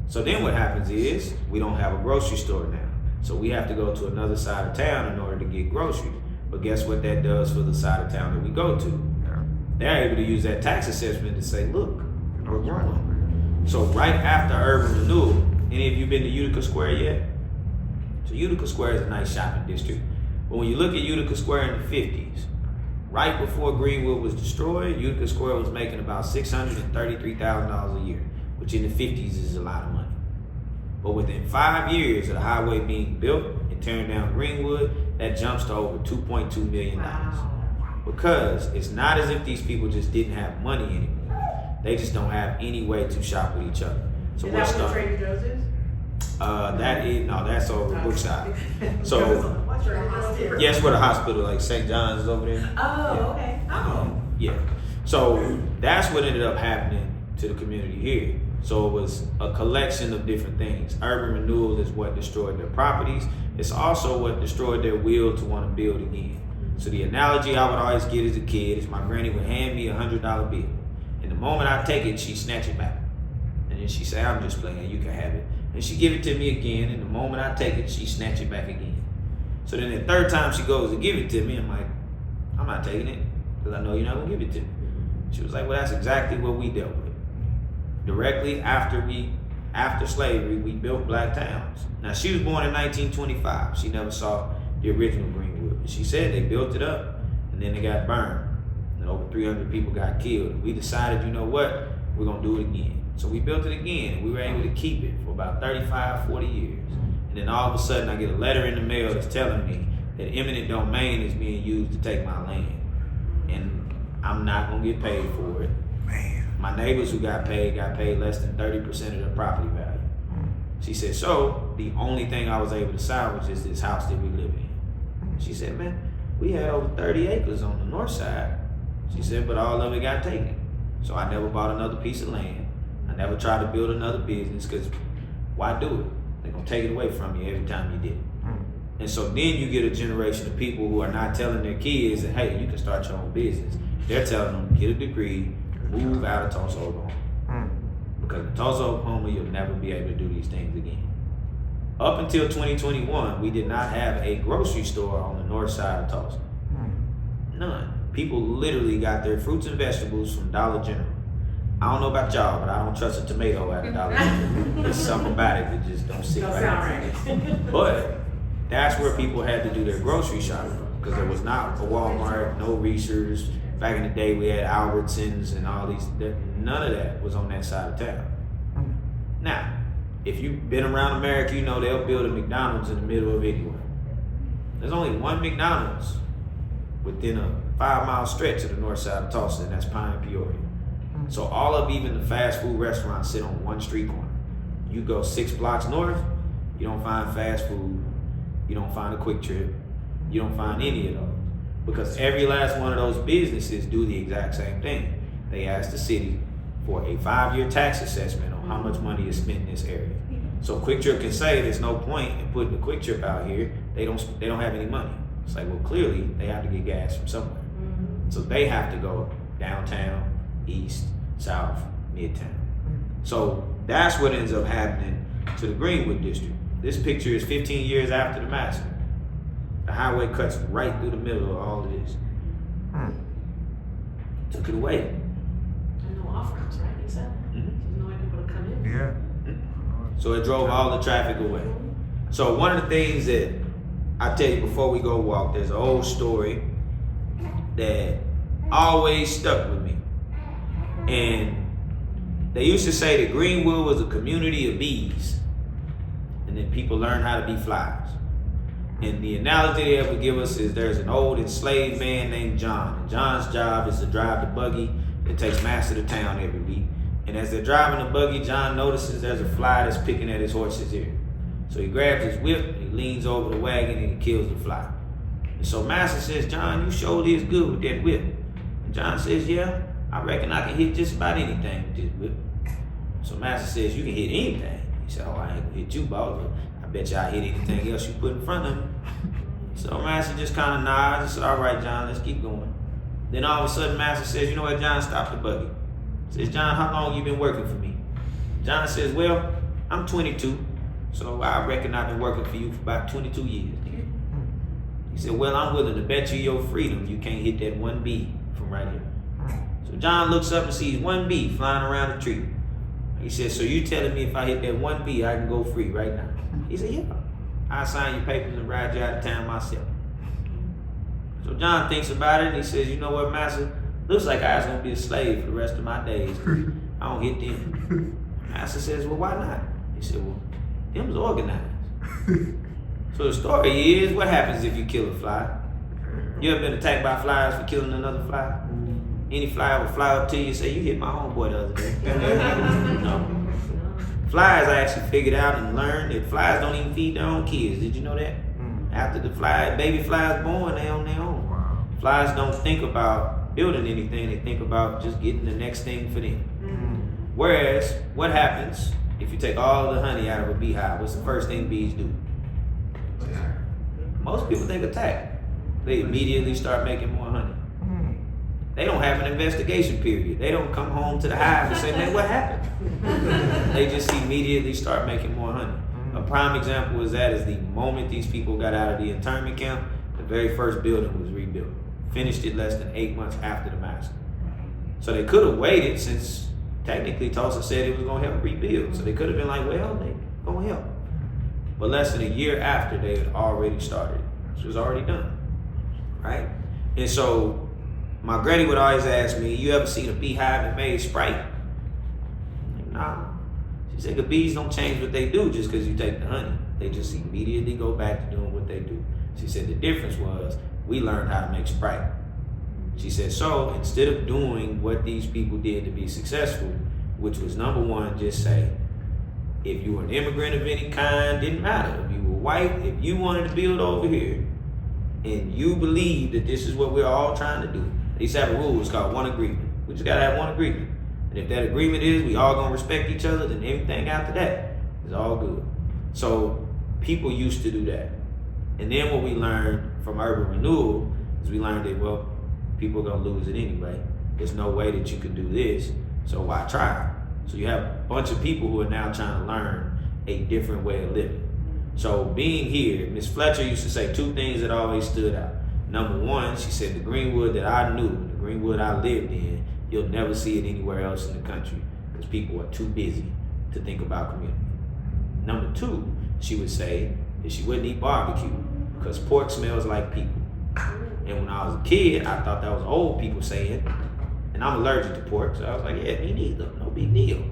So then what happens is, we don't have a grocery store now. So we have to go to another side of town in order to get groceries. But guess what that does for the side of town that we go to? They're able to use that tax assessment to say, look, we're growing. So right after urban renewal, any of you been to Utica Square yet? So Utica Square is a nice shopping district. But when you look at Utica Square in the 50s, right before Greenwood was destroyed, Utica Square was making about $633,000 a year, which in the 50s is a lot of money. But within 5 years of the highway being built and tearing down Greenwood, that jumps to over $2.2 million. Because it's not as if these people just didn't have money anymore. They just don't have any way to shop with each other. So is that what Trader Joe's is? That's over Brookside. So yes, where the hospital, like St. John's is over there. Oh, okay. Oh. Yeah. So that's what ended up happening to the community here. So it was a collection of different things. Urban renewal is what destroyed their properties. It's also what destroyed their will to want to build again. So the analogy I would always get as a kid is my granny would hand me $100 bill. And the moment I take it, she snatch it back. And then she say, I'm just playing, you can have it. And she give it to me again, and the moment I take it, she snatch it back again. So then the third time she goes to give it to me, I'm like, I'm not taking it, because I know you're not gonna give it to me. She was like, well, that's exactly what we dealt with. Directly after slavery, we built black towns. Now, she was born in 1925. She never saw the original Greenwood. She said they built it up, and then they got burned. And over 300 people got killed. We decided, you know what? We're gonna do it again. So we built it again, and we were able to keep it for about 35, 40 years. And then all of a sudden, I get a letter in the mail that's telling me that eminent domain is being used to take my land. And I'm not gonna get paid for it. Man. My neighbors who got paid less than 30% of their property value. She said, so the only thing I was able to salvage is this house that we live in. She said, man, we had over 30 acres on the north side. She said, but all of it got taken. So I never bought another piece of land. I never tried to build another business, because why do it? They're gonna take it away from you every time you did it. And so then you get a generation of people who are not telling their kids that, hey, you can start your own business. They're telling them, get a degree, move out of Tulsa, Oklahoma. Because in Tulsa, Oklahoma, you'll never be able to do these things again. Up until 2021, we did not have a grocery store on the north side of Tulsa. None. People literally got their fruits and vegetables from Dollar General. I don't know about y'all, but I don't trust a tomato at a Dollar General. There's something about it that just don't sit right. But that's where people had to do their grocery shopping, because there was not a Walmart, no Reese's, Back in the day, we had Albertsons and all these. None of that was on that side of town. Now, if you've been around America, you know they'll build a McDonald's in the middle of anywhere. There's only one McDonald's within a 5-mile stretch of the north side of Tulsa, and that's Pine Peoria. So all of even the fast food restaurants sit on one street corner. You go 6 blocks north, you don't find fast food, you don't find a Quick Trip, you don't find any of those. Because every last one of those businesses do the exact same thing. They ask the city for a 5-year tax assessment on how much money is spent in this area. So Quick Trip can say there's no point in putting a Quick Trip out here. They don't have any money. It's like, well, clearly they have to get gas from somewhere. So they have to go downtown, east, south, midtown. So that's what ends up happening to the Greenwood district. This picture is 15 years after the massacre. The highway cuts right through the middle of all of this. Took it away. And no off-ramps, right? You said? There's no way people to come in. Yeah. So it drove all the traffic away. So one of the things that I tell you before we go walk, there's an old story that always stuck with me. And they used to say that Greenwood was a community of bees, and then people learned how to be flies. And the analogy they ever give us is there's an old enslaved man named John. And John's job is to drive the buggy that takes Master to town every week. And as they're driving the buggy, John notices there's a fly that's picking at his horse's ear. So he grabs his whip, he leans over the wagon, and he kills the fly. And so Master says, John, you surely is good with that whip. And John says, yeah, I reckon I can hit just about anything with this whip. So Master says, you can hit anything. He said, oh, I ain't gonna hit you, boss. I bet you I hit anything else you put in front of me. So Master just kind of nods and said, all right, John, let's keep going. Then all of a sudden, Master says, you know what, John, stop the buggy. Says, John, how long you been working for me? John says, well, I'm 22, so I reckon I've been working for you for about 22 years. He said, well, I'm willing to bet you your freedom you can't hit that one bee from right here. So John looks up and sees one bee flying around the tree. He says, so you telling me if I hit that one bee, I can go free right now? He said, yeah. I'll sign your papers and ride you out of town myself. So John thinks about it and he says, you know what, Master? Looks like I was gonna be a slave for the rest of my days. I don't hit them. Master says, well, why not? He said, well, them's organized. So the story is, what happens if you kill a fly? You ever been attacked by flies for killing another fly? Any fly will fly up to you and say, you hit my homeboy the other day. No. Flies, I actually figured out and learned that flies don't even feed their own kids. Did you know that? After the baby flies born, they on their own. Flies don't think about building anything, they think about just getting the next thing for them. Whereas, what happens if you take all the honey out of a beehive? What's the first thing bees do? Most people think attack. They immediately start making more honey. They don't have an investigation period. They don't come home to the hive and say, man, what happened? They just immediately start making more honey. A prime example is the moment these people got out of the internment camp, the very first building was rebuilt. Finished it less than 8 months after the massacre. So they could have waited, since technically Tulsa said it was gonna help rebuild. So they could have been like, well, they gonna help. But less than a year after, they had already started. It was already done, right? And so my granny would always ask me, you ever seen a beehive that made Sprite? I'm like, nah. She said, the bees don't change what they do just because you take the honey. They just immediately go back to doing what they do. She said the difference was, we learned how to make Sprite. She said, so instead of doing what these people did to be successful, which was number one, just say, if you were an immigrant of any kind, didn't matter. If you were white, if you wanted to build over here, and you believe that this is what we're all trying to do, they used to have a rule, it's called one agreement. We just gotta have one agreement. And if that agreement is we all gonna respect each other, then everything after that is all good. So people used to do that. And then what we learned from urban renewal is we learned that, well, people are gonna lose it anyway. There's no way that you can do this, so why try? So you have a bunch of people who are now trying to learn a different way of living. So being here, Miss Fletcher used to say 2 things that always stood out. Number one, she said the Greenwood that I knew, the Greenwood I lived in, you'll never see it anywhere else in the country because people are too busy to think about community. Number 2, she would say that she wouldn't eat barbecue because pork smells like people. And when I was a kid, I thought that was old people saying, and I'm allergic to pork, so I was like, yeah, me neither, no big deal.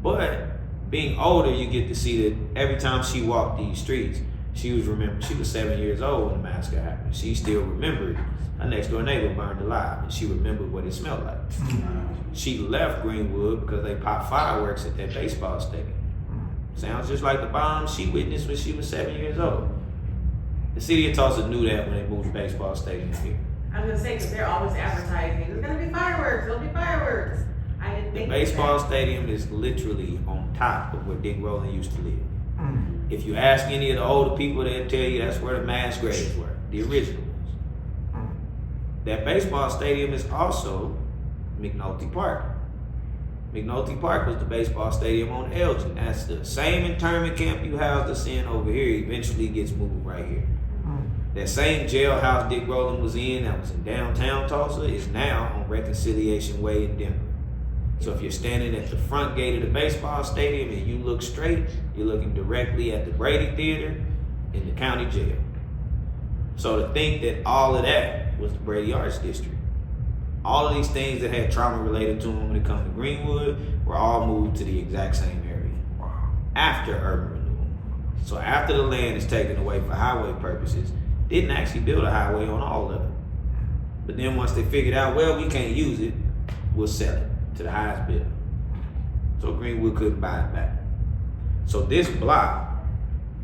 But being older, you get to see that every time she walked these streets, she was 7 years old when the massacre happened. She still remembered her next door neighbor burned alive, and she remembered what it smelled like. She left Greenwood because they popped fireworks at that baseball stadium. Sounds just like the bombs she witnessed when she was 7 years old. The city of Tulsa knew that when they moved the baseball stadium here. I was gonna say, because they're always advertising, there's gonna be fireworks, there'll be fireworks. I didn't The think baseball that. stadium is literally on top of where Dick Rowland used to live. If you ask any of the older people, they'll tell you that's where the mass graves were, the original ones. That baseball stadium is also McNulty Park. McNulty Park was the baseball stadium on Elgin. That's the same internment camp you housed us in over here, eventually gets moved right here. That same jailhouse Dick Rowland was in, that was in downtown Tulsa, is now on Reconciliation Way in Denver. So if you're standing at the front gate of the baseball stadium and you look straight, you're looking directly at the Brady Theater in the county jail. So to think that all of that was the Brady Arts District, all of these things that had trauma related to them when it comes to Greenwood were all moved to the exact same area after urban renewal. So after the land is taken away for highway purposes, didn't actually build a highway on all of it. But then once they figured out, well, we can't use it, we'll sell it to the highest bidder. So Greenwood couldn't buy it back. So this block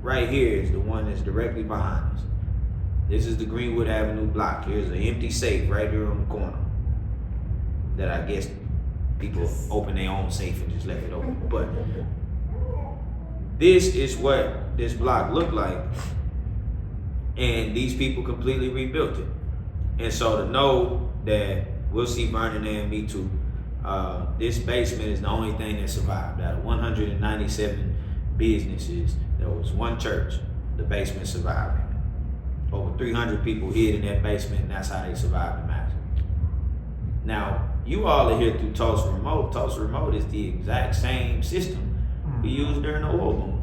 right here is the one that's directly behind us. This is the Greenwood Avenue block. Here's an empty safe right here on the corner that I guess people open their own safe and just left it open. But this is what this block looked like, and these people completely rebuilt it. And so to know that we'll see burning and Me Too, this basement is the only thing that survived. Out of 197 businesses, there was one church, the basement survived. Over 300 people hid in that basement, and that's how they survived the massacre. Now, you all are here through Tulsa Remote. Tulsa Remote is the exact same system we used during the oil boom.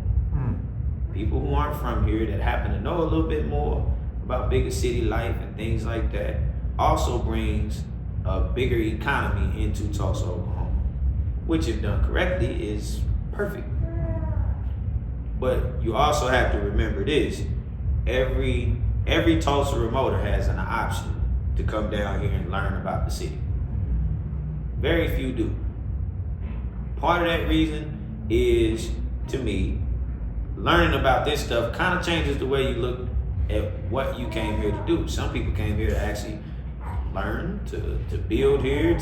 People who aren't from here that happen to know a little bit more about bigger city life and things like that also brings a bigger economy into Tulsa, Oklahoma, which if done correctly is perfect. But you also have to remember this, every Tulsa remoter has an option to come down here and learn about the city. Very few do. Part of that reason is, to me, learning about this stuff kind of changes the way you look at what you came here to do. Some people came here to actually learn, to build here,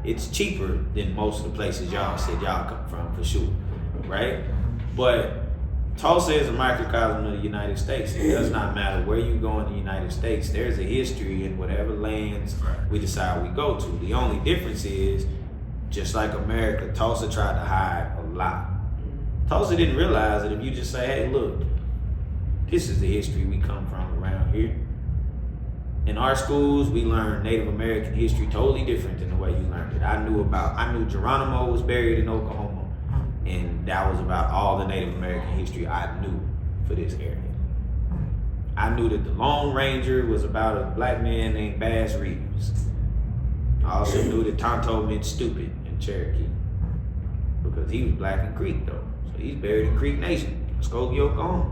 it's cheaper than most of the places y'all said y'all come from, for sure, right? But Tulsa is a microcosm of the United States. It does not matter where you go in the United States, there's a history in whatever lands we decide we go to. The only difference is, just like America, Tulsa tried to hide a lot. Tulsa didn't realize that if you just say, hey, look, this is the history we come from around here. In our schools, we learn Native American history totally different than the way you learned it. I knew Geronimo was buried in Oklahoma, and that was about all the Native American history I knew for this area. I knew that the Lone Ranger was about a black man named Bass Reeves. I also knew that Tonto meant stupid in Cherokee, because he was black in Creek though. So he's buried in Creek Nation, Muskogee, Oklahoma.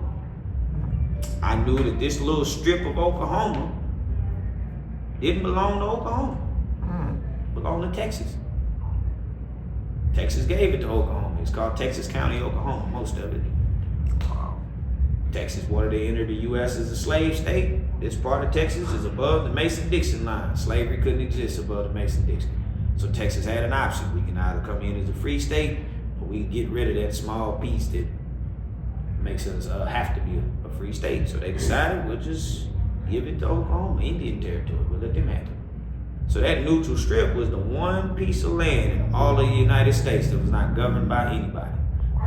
I knew that this little strip of Oklahoma didn't belong to Oklahoma. It belonged to Texas. Texas gave it to Oklahoma. It's called Texas County, Oklahoma, most of it. Texas wanted to enter the U.S. as a slave state. This part of Texas is above the Mason-Dixon line. Slavery couldn't exist above the Mason-Dixon. So Texas had an option. We can either come in as a free state, or we can get rid of that small piece that makes us have to be a free state. So they decided we'll just give it to Oklahoma, Indian territory. We'll let them have it. So that neutral strip was the one piece of land in all of the United States that was not governed by anybody.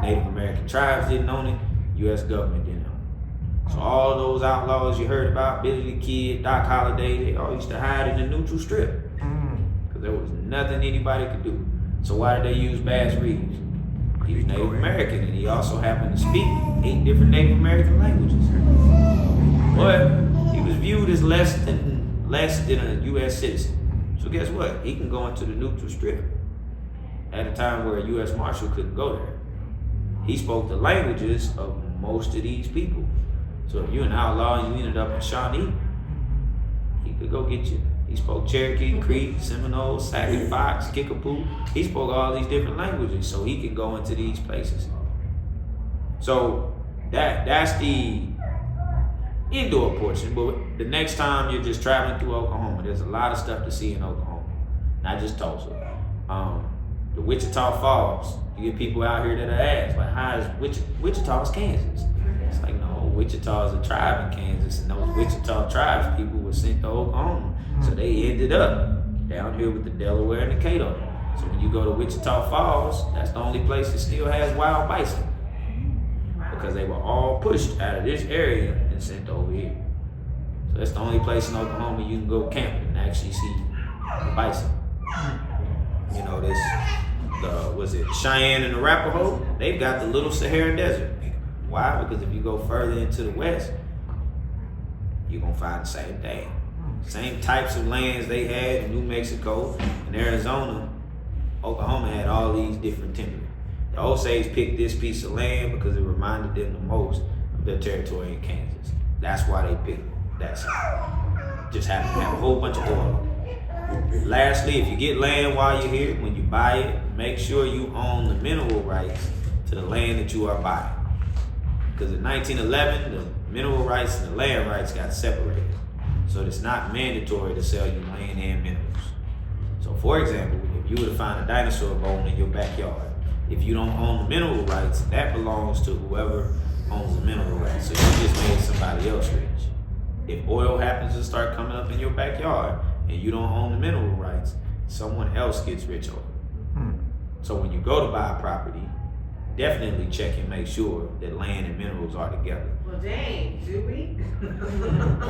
Native American tribes didn't own it. U.S. government didn't own it. So all of those outlaws you heard about, Billy the Kid, Doc Holliday, they all used to hide in the neutral strip. Because there was nothing anybody could do. So why did they use Bass Reeves? He was Native American, and he also happened to speak 8 different Native American languages. But he was viewed as less than less than a U.S. citizen. So guess what? He can go into the neutral strip at a time where a U.S. Marshal couldn't go there. He spoke the languages of most of these people. So if you're an outlaw and you ended up in Shawnee, he could go get you. He spoke Cherokee, Creek, Seminole, Sac, Fox, Kickapoo. He spoke all these different languages, so he could go into these places. So that's the indoor portion. But the next time you're just traveling through Oklahoma, there's a lot of stuff to see in Oklahoma, not just Tulsa. The Wichita Falls. You get people out here that are asked, like, how is Wichita's Kansas? It's like, no, Wichita is a tribe in Kansas, and those Wichita tribes people were sent to Oklahoma. So they ended up down here with the Delaware and the Cato. So when you go to Wichita Falls, that's the only place that still has wild bison, because they were all pushed out of this area and sent over here. So that's the only place in Oklahoma you can go camping and actually see the bison. You know, was it Cheyenne and Arapaho? They've got the Little Sahara Desert. Why? Because if you go further into the west, you're gonna find the same thing. Same types of lands they had in New Mexico and Arizona. Oklahoma had all these different timber. The Osage picked this piece of land because it reminded them the most of their territory in Kansas. That's why they picked that side. Just happened to have a whole bunch of oil. Lastly, if you get land while you're here, when you buy it, make sure you own the mineral rights to the land that you are buying. Because in 1911, the mineral rights and the land rights got separated. So it's not mandatory to sell you land and minerals. So for example, if you were to find a dinosaur bone in your backyard, if you don't own the mineral rights, that belongs to whoever owns the mineral rights. So you just made somebody else rich. If oil happens to start coming up in your backyard and you don't own the mineral rights, someone else gets rich over it. So when you go to buy a property, definitely check and make sure that land and minerals are together. Well, dang, do we?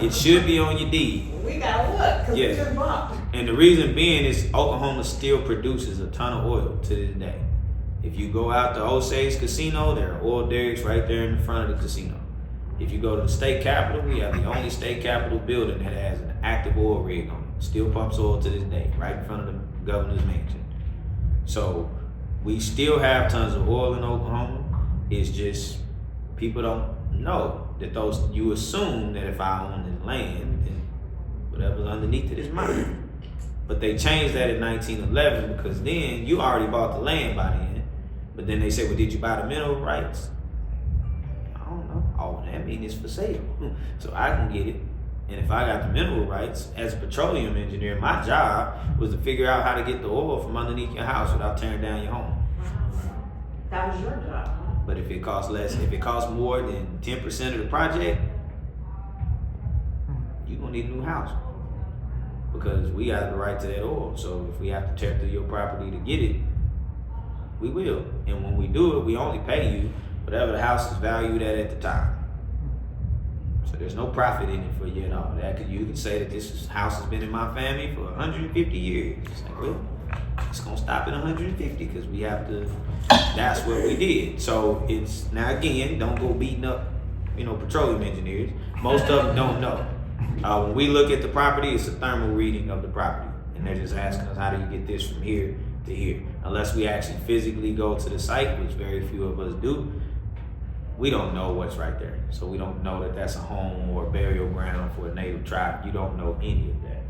It should be on your deed. We gotta look, because we just bought. And the reason being is Oklahoma still produces a ton of oil to this day. If you go out to Osage Casino, there are oil derricks right there in the front of the casino. If you go to the state capitol, we have the only state capitol building that has an active oil rig on it. Still pumps oil to this day, right in front of the governor's mansion. So we still have tons of oil in Oklahoma. It's just people don't know that you assume that if I own this land, then whatever's underneath it is mine. But they changed that in 1911 because then you already bought the land by then. But then they said, well, did you buy the mineral rights? I don't know. Oh, that means it's for sale. So I can get it. And if I got the mineral rights, as a petroleum engineer, my job was to figure out how to get the oil from underneath your house without tearing down your home. That was your job. But if it costs more than 10% of the project, you're gonna need a new house. Because we got the right to that oil. So if we have to tear through your property to get it, we will. And when we do it, we only pay you whatever the house is valued at the time. So there's no profit in it for you at all. You can say that this house has been in my family for 150 years. It's like, well, it's gonna stop at 150 because we have to, that's what we did. So it's, now again, don't go beating up, petroleum engineers. Most of them don't know. When we look at the property, it's a thermal reading of the property. And they're just asking us, how do you get this from here to here? Unless we actually physically go to the site, which very few of us do, we don't know what's right there. So we don't know that that's a home or a burial ground for a native tribe. You don't know any of that.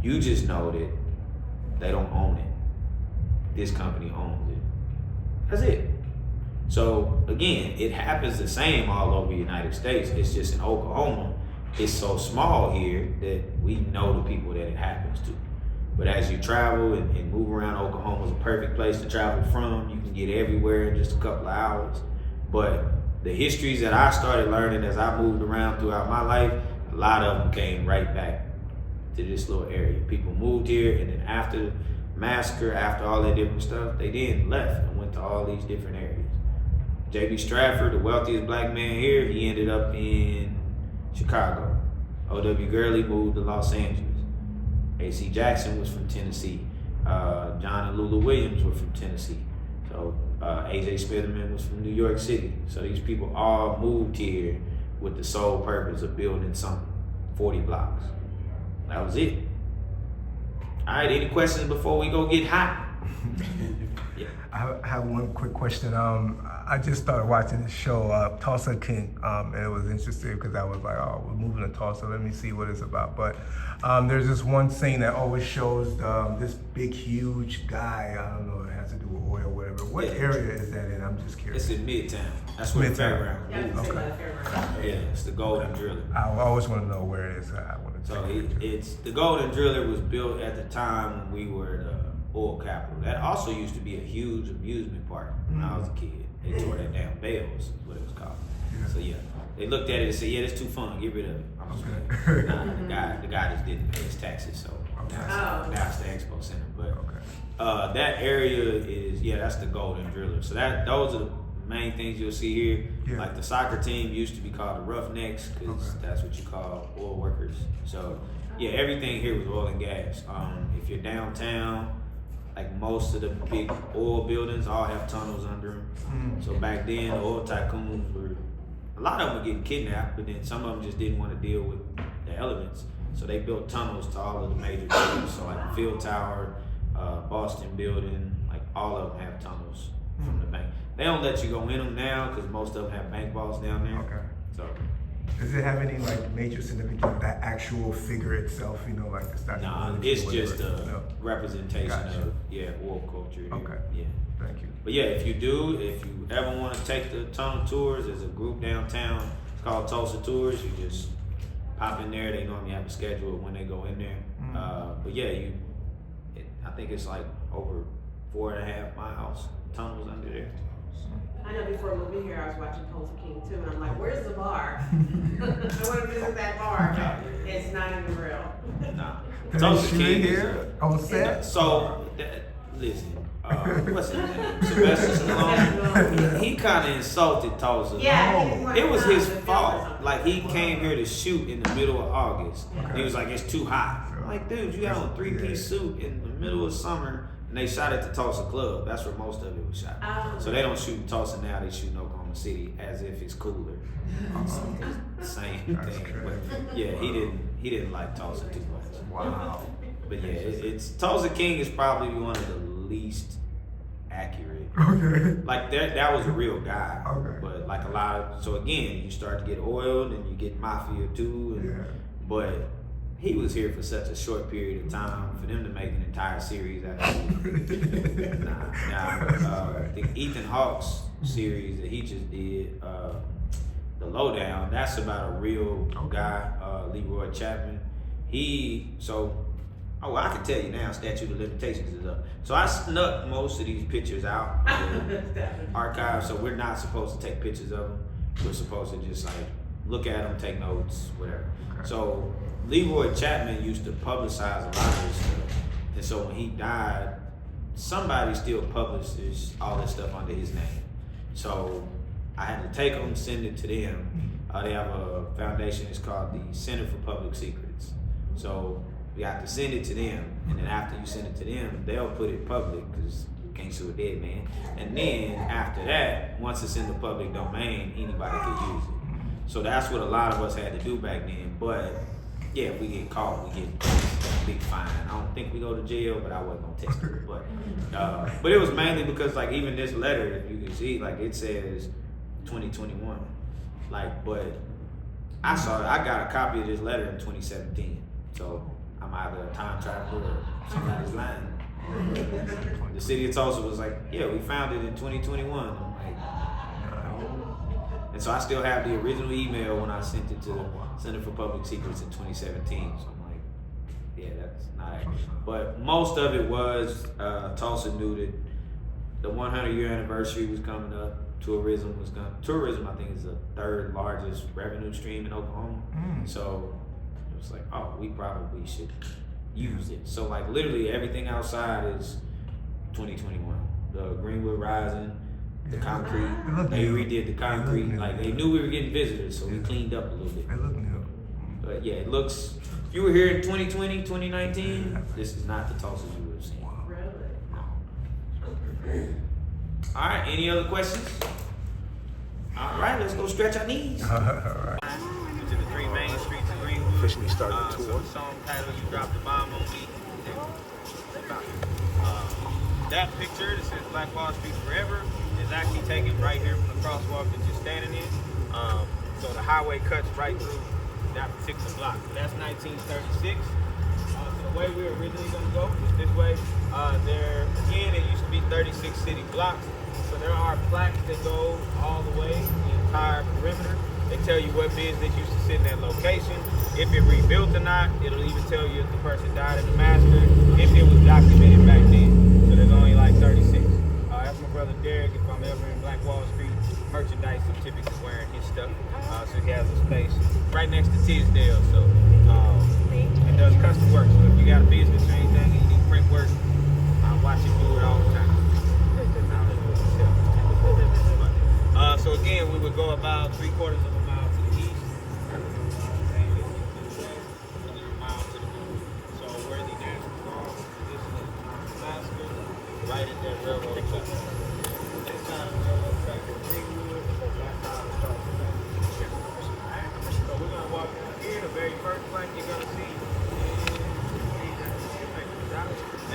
You just know that they don't own it. This company owns it. That's it. So again, it happens the same all over the United States. It's just in Oklahoma, it's so small here that we know the people that it happens to. But as you travel and move around, Oklahoma is a perfect place to travel from. You can get everywhere in just a couple of hours. But the histories that I started learning as I moved around throughout my life, a lot of them came right back to this little area. People moved here, and then after the Massacre, after all that different stuff, they then left and went to all these different areas. J.B. Stratford, the wealthiest black man here, he ended up in Chicago. O.W. Gurley moved to Los Angeles. A.C. Jackson was from Tennessee. John and Lula Williams were from Tennessee. So A.J. Smitherman was from New York City. So these people all moved here with the sole purpose of building something, 40 blocks. That that was it. All right, any questions before we go get hot? Yeah. I have one quick question. I just started watching this show, Tulsa King, and it was interesting because I was like, oh, we're moving to Tulsa. Let me see what it's about. But there's this one scene that always shows this big, huge guy. I don't know, it has to do with oil or whatever. What area is that in? I'm just curious. It's in Midtown. That's where the fairground. Yeah, Okay. Yeah, it's the Golden Driller. I always want to know where it is. I want to So take a picture. it's the Golden Driller was built at the time when we were the oil capital. That also used to be a huge amusement park when I was a kid. They tore that down. Bales is what it was called. Yeah. So yeah, they looked at it and said, "Yeah, that's too fun. Get rid of it." I was Okay. like, nah, the guy just didn't pay his taxes, so now it's the expo center. But that area is that's the Golden Driller. So those are the main things you'll see here. Yeah. Like the soccer team used to be called the Roughnecks because that's what you call oil workers. So yeah, everything here was oil and gas. If you're downtown, like most of the big oil buildings all have tunnels under them. So back then, the oil tycoons a lot of them were getting kidnapped, but then some of them just didn't want to deal with the elements. So they built tunnels to all of the major buildings. So like the Field Tower, Boston Building, like all of them have tunnels from the bank. They don't let you go in them now because most of them have bank vaults down there. Okay. So Does it have any like major significance, that actual figure itself, like the Statue of Liberty it's or just whatever? a No. representation Gotcha. of oil culture. Okay. Yeah. Thank you. But yeah, if you ever want to take the tunnel tours, there's a group downtown. It's called Tulsa Tours. You just pop in there. They normally have a schedule when they go in there. But yeah, I think it's like over 4.5 miles tunnels under there. I know before moving here, I was watching Tulsa King too, and I'm like, where's the bar? I want to visit that bar. It's not even real. Nah. Did Tulsa they shoot King it is here on set? Listen, what's his name? Sylvester Stallone. He kind of insulted Tulsa. Yeah, It was his fault. Like he came here to shoot in the middle of August. He was like, it's too hot. I'm like, dude, you got on a 3-piece suit in the middle of summer, and they shot at the Tulsa Club. That's where most of it was shot. So they don't shoot in Tulsa now. They shoot in Oklahoma City as if it's cooler. Same thing. But yeah, he didn't like Tulsa too much. Wow. But yeah, it's Tulsa King is probably one of the least accurate. Okay. Like that was a real guy. Okay. But like a lot of, so again, you start to get oil and you get mafia too. And, but he was here for such a short period of time for them to make an entire series out of it. I think Ethan Hawke's series that he just did, The Lowdown, that's about a real guy, Leroy Chapman. I can tell you now, statute of limitations is up. So I snuck most of these pictures out of the archive, so we're not supposed to take pictures of them. We're supposed to just like look at them, take notes, whatever. Okay. So Leroy Chapman used to publicize a lot of this stuff. And so when he died, somebody still publishes all this stuff under his name. So I had to take them, send it to them. They have a foundation, it's called the Center for Public Secrets. So you have to send it to them, and then after you send it to them, they'll put it public because you can't sue a dead man. And then after that, once it's in the public domain, anybody can use it. So that's what a lot of us had to do back then. But yeah, if we get caught, we get a big fine. I don't think we go to jail, but I wasn't gonna test it. But it was mainly because like even this letter, if you can see, like it says 2021. Like, but I got a copy of this letter in 2017. So I'm either a time traveler or somebody's lying. The city of Tulsa was like, yeah, we found it in 2021. I'm like, no. And so I still have the original email when I sent it to the Center for Public Secrets in 2017. So I'm like, yeah, that's not accurate. But most of it was Tulsa knew that the 100-year anniversary was coming up. Tourism, I think, is the 3rd largest revenue stream in Oklahoma. So it was like, oh, we probably should use it. So like literally everything outside is 2021. The Greenwood Rising, the concrete, they redid the concrete. Like they knew we were getting visitors, so we cleaned up a little bit. It looked new. But yeah, it looks, if you were here in 2020, 2019, this is not the Tulsa you would have seen. Really? All right, any other questions? All right, let's go stretch our knees. All right. To the 3 main streets of Greenwood. officially started the So tour. the song title, You Dropped the Bomb on Me. That picture that says Black Wall Street Forever is actually taken right here from the crosswalk that you're standing in. So the highway cuts right through that particular block. That's 1936. So the way we were originally going to go was this way. There, again, it used to be 36 city blocks. So there are plaques that go all the way, the entire perimeter. They tell you what business used to sit in that location. If it rebuilt or not, it'll even tell you if the person died in the massacre, if it was documented back then. So there's only like 36. That's my brother Derek. If I'm ever in Black Wall Street merchandise, I'm typically wearing his stuff. So he has a space right next to Tisdale. So it does custom work. So if you got a business or anything and you need print work, I watch it do it all the time. So again, we would go about 3/4 of a mile to the east, and then a mile to the north. So where the National Guard position is Massacre, right at that railroad track. This time the railroad track is Greenwood. That's how it starts. So we're gonna walk down here. The very first plank you're gonna see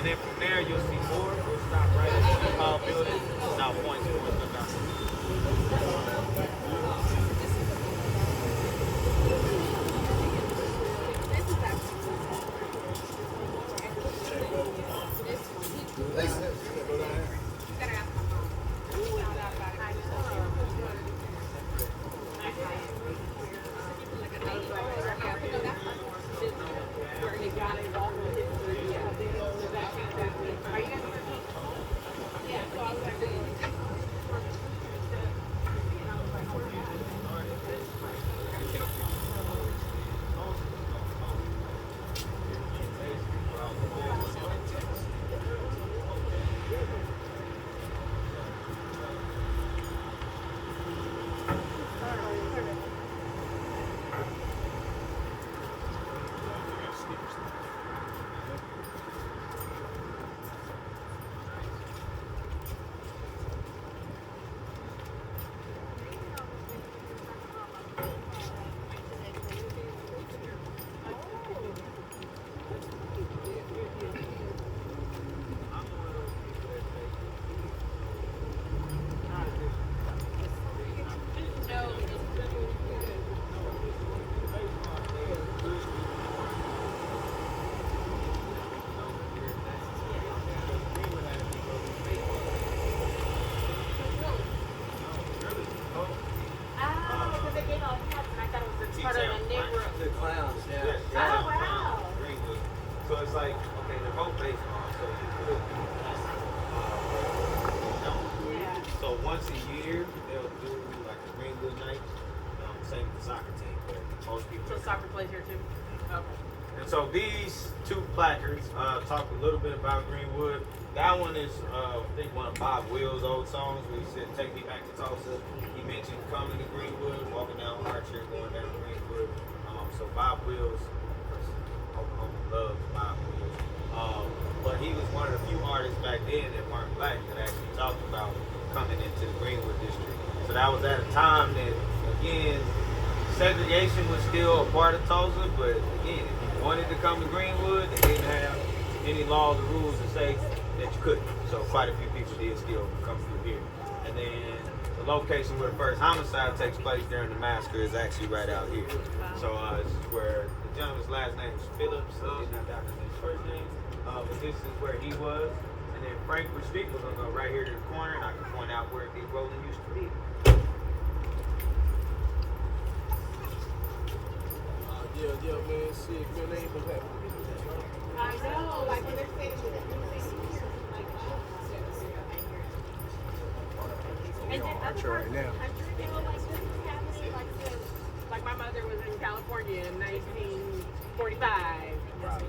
and then from there you'll see more. We'll stop right at the Hall building. Now points towards the dock. The clowns, yeah. Oh, wow. Greenwood. So it's like, okay, they're both baseball, so you could yeah. So once a year, they'll do like a Greenwood night. Same with the soccer team, but most people. So soccer plays here too? Okay. And so these two placards talk a little bit about Greenwood. That one is, I think, one of Bob Will's old songs where he said, "Take me back to Tulsa." He mentioned coming to Greenwood, walking down Archer, going down Greenwood. So Bob Wills, Oklahoma loves Bob Wills. But he was one of the few artists back then that weren't black that actually talked about coming into the Greenwood district. So that was at a time that, again, segregation was still a part of Tulsa, but again, if you wanted to come to Greenwood, they didn't have any laws or rules to say that you couldn't. So quite a few people did still come through here. And then the location where the first homicide takes place during the massacre is actually right out here. So this is where the gentleman's last name is Phillips. He's not documenting his first name, but this is where he was. And then Frankfurt Street, we're gonna go right here to the corner, and I can point out where Big Rolling used to be. Yeah, man, shit, man, they ain't gonna happen. I know, like when they're saying Archer right now. like my mother was in California in 1945,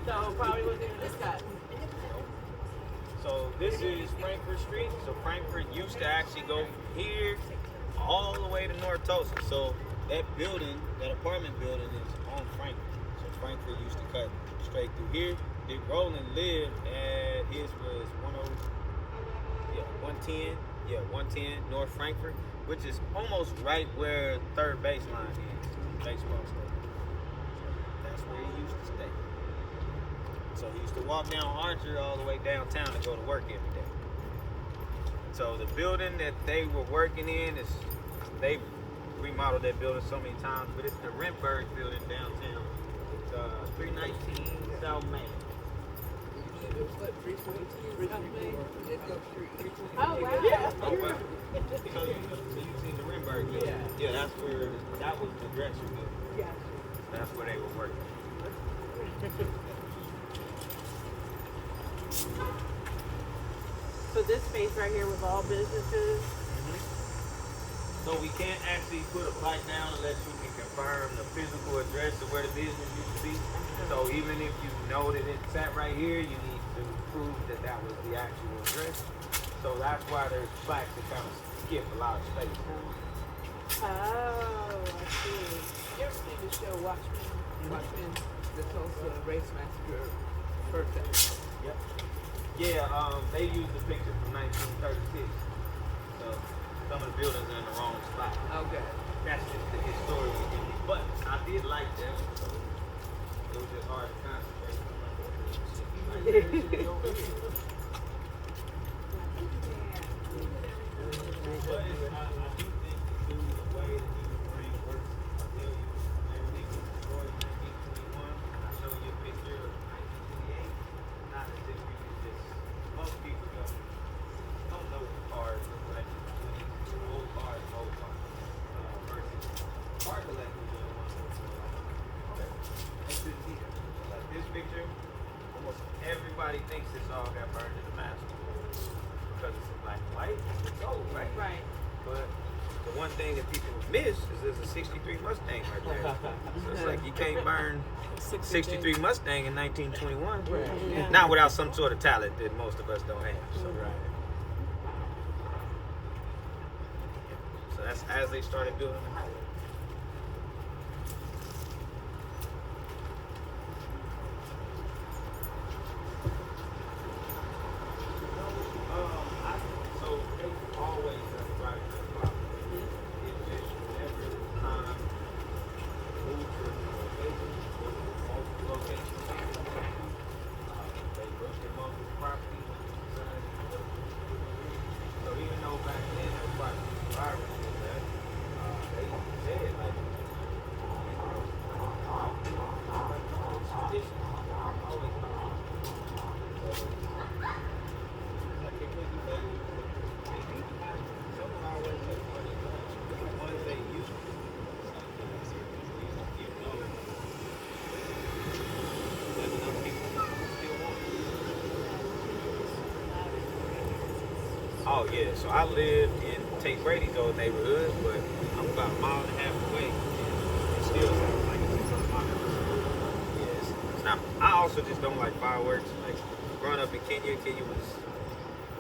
so probably wasn't even this cut. So this is Frankfurt Street. So Frankfurt used to actually go from here all the way to North Tulsa. So that building, that apartment building, is on Frankfurt. So Frankfurt used to cut straight through here. Big Roland lived at, his was 110 North Frankfurt, which is almost right where third baseline is, baseball stadium. That's where he used to stay. So he used to walk down Archer all the way downtown to go to work every day. So the building that they were working in is, they remodeled that building so many times, but it's the Renberg building downtown. It's 319 South Main. Oh, wow. Yeah. Oh, wow. So you've seen the Renberg building? Yeah, that's where, that was the Drexel building. Yeah. That's where they were working. So this space right here was all businesses? So we can't actually put a plaque down unless you can confirm the physical address of where the business used to be. So even if you know that it sat right here, you need to prove that that was the actual address. So that's why there's plaques that kind of skip a lot of space. Oh, I see. You ever seen the show Watchmen, the Tulsa Race Massacre first episode? Yep. Yeah, they used the picture from 1936. So some of the buildings are in the wrong spot. Okay. That's just the historical thing. But I did like them, so it was just hard to concentrate. But I do think the way that he was brain works, I'll tell you, everything was destroyed in 1921. I show you a picture of 1928. Not as if we could just, most people don't know what cars look like. Old cars, versus car collectors are the ones that look like. They couldn't see that. Like this picture, almost everybody thinks this all got burned in the Massacre because it's in black and white. It's old, right? Right. But the one thing that people miss is there's a 63 Mustang right there. So it's like you can't burn 63 Mustang in 1921. Right. Yeah. Not without some sort of talent that most of us don't have. So, so that's as they started building the highway. So they always have right to the property. It just whenever the time moved to multiple locations. They looked at multiple properties and decided to put them. So even though back then the property was private, they said like traditions always like if we do that, they need to have someone always make money. The ones they use, there's enough people still want it. Oh yeah, so I lived in Tate Brady's old neighborhood, but I'm about a mile and a half away, and it still sounds like it's in my neighborhood. Yeah, it's not. I also just don't like fireworks. Like growing up in Kenya was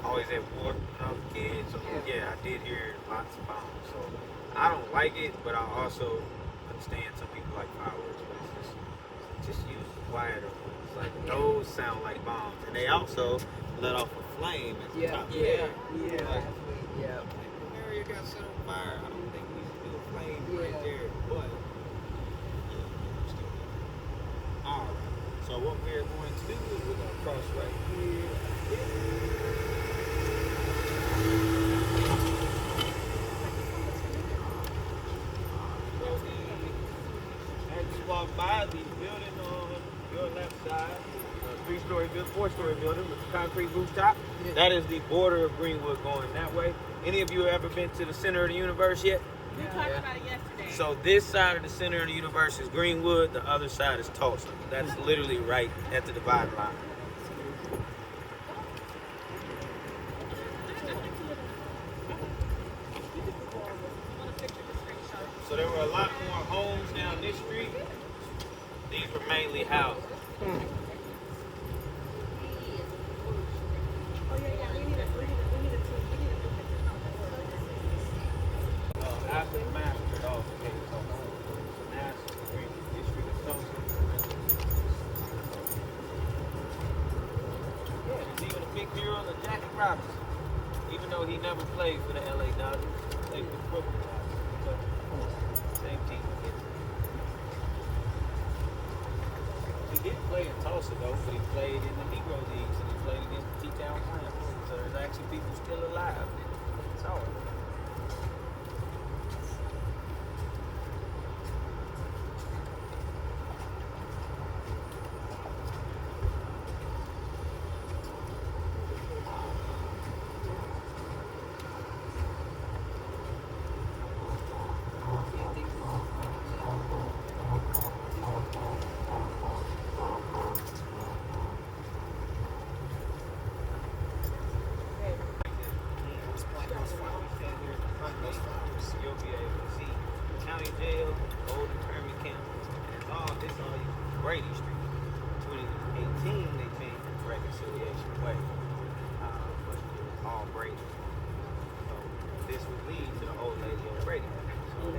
always at war when I was a kid, so yeah, I did hear lots of bombs. So I don't like it, but I also understand some people like fireworks, but it's just use quieter ones. Like those sound like bombs, and they also let off a flame at the top. Yeah. Like, the area got set on fire. I don't think we should do a flame right there, but all right. So what we're going to do is we're going to cross right here. As you walk by the building on your left side, a 3-story building, 4-story building with a concrete rooftop. That is the border of Greenwood going that way. Any of you ever been to the center of the universe yet? We talked about it yesterday. So this side of the center of the universe is Greenwood, the other side is Tulsa. That's literally right at the dividing line. So there were a lot more homes down this street. These were mainly houses. After the massacre, it all became Tulsa. Massacre, Greenwood district of Tulsa. Yeah, there's even a big mural of Jackie Robinson. Even though he never played for the LA Dodgers, he played for the Brooklyn Dodgers. So, same team. didn't play in Tulsa though, but he played in the Negro Leagues and he played against the T-Town Clans. So there's actually people still alive that saw it. You'll be able to see county jail, old internment camp, and it's all this on Brady Street. 2018 they changed the reconciliation way, but it was all Brady. So this would lead to the old lady on Brady. So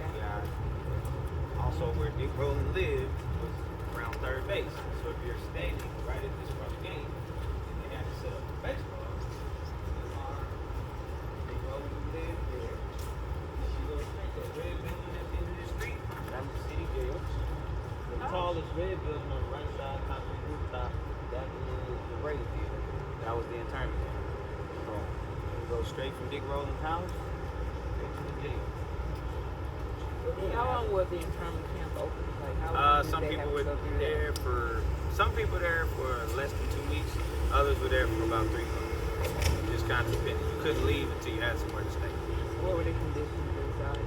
also where Dick Rowland lived was around third base. So if you're standing right at this front gate, and they had to set up the baseball. Dick Rowland lived there. That red building at the end of the street, that's the city jail. The tallest red building on the right side, top of the rooftop, that is the Brady Theater. That was the internment camp. So you go straight from Dick Rowland's house, straight to the jail. How long was the internment camp open? Like how long did Some they people have to were go through there that? some people there for less than 2 weeks. Others were there for about 3 months. Just kind of depended. You couldn't leave until you had somewhere to stay. What were the conditions inside?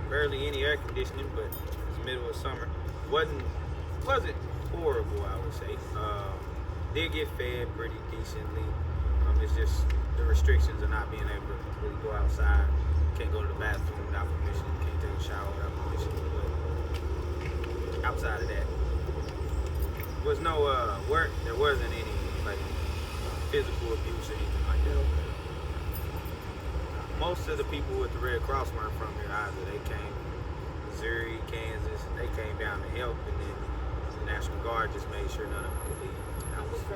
Barely any air conditioning, but it's the middle of summer. Wasn't horrible, I would say. Did get fed pretty decently. It's just the restrictions of not being able to really go outside. Can't go to the bathroom without permission. Can't take a shower without permission. But outside of that, was no work. There wasn't any like physical abuse or anything like that. Most of the people with the Red Cross weren't from here either. They came from Missouri, Kansas, and they came down to help, and then the National Guard just made sure none of them could leave. That was the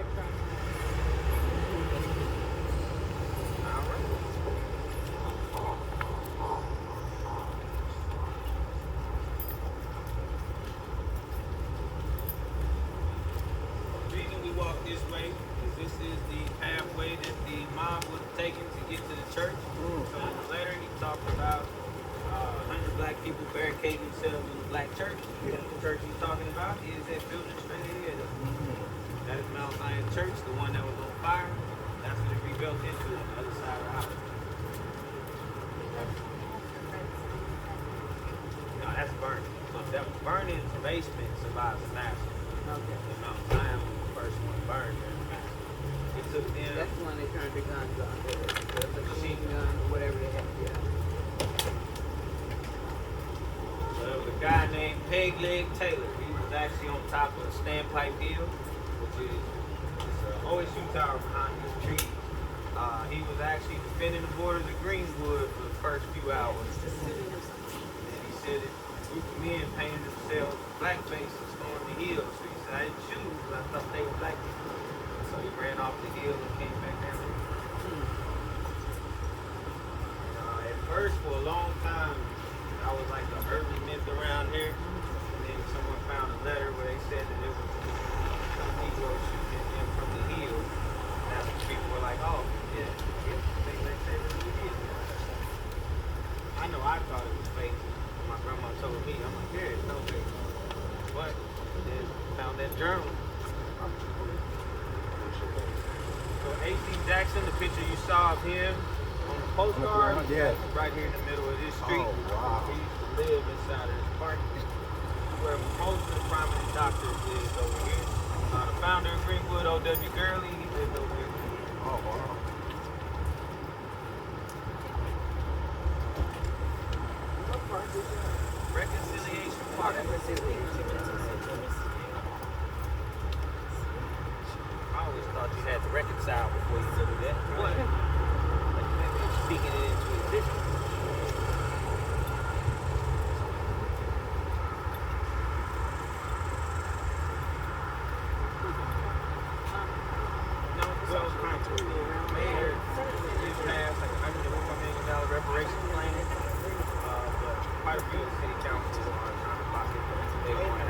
reason we walk this way is this is the pathway that the mob was taking to get to the church. So in the letter he talked about 100 black people barricading themselves in the black church. The church he's talking about is that building straight ahead of us. That is Mount Zion Church, the one that was on fire. That's what it rebuilt into on the other side of the house. No, that's burning. So that was Burning's basement survived the massacre. Okay. And Mount Zion was the first one burned during the massacre. It took them. That's when they turned the guns on, the machine gun or whatever they had. Yeah. So there was a guy named Peg Leg Taylor. He was actually on top of the standpipe hill, which is an OSU tower behind these trees. He was actually defending the borders of Greenwood for the first few hours. And he said that a group of men painted themselves blackface and stormed the hill. So he said, I didn't shoot them because I thought they were black people. So he ran off the hill and came back down. At first, for a long time, I was like the urban myth around here. And then someone found a letter where they said that it was some Negroes shooting at them from the hill. And that's when people were like, oh, yeah, they say that it is. I know I thought it was fake. My grandma told me, I'm like, yeah, it's no fake. But then found that journal. So A.C. Jackson, the picture you saw of him on the postcard, right here in the middle of this street. Oh, wow. He used to live inside of this park, where most of the prominent doctors lived over here. The founder of Greenwood, O.W. Gurley, he lived over here. Oh, wow. What part is that? Reconciliation Park. I always thought you had to reconcile before you do that. What? Maybe you're speaking it into existence. No, well, Mayor just passed like $101 million reparations plan. But quite a few of the city councils are trying to block it. They want to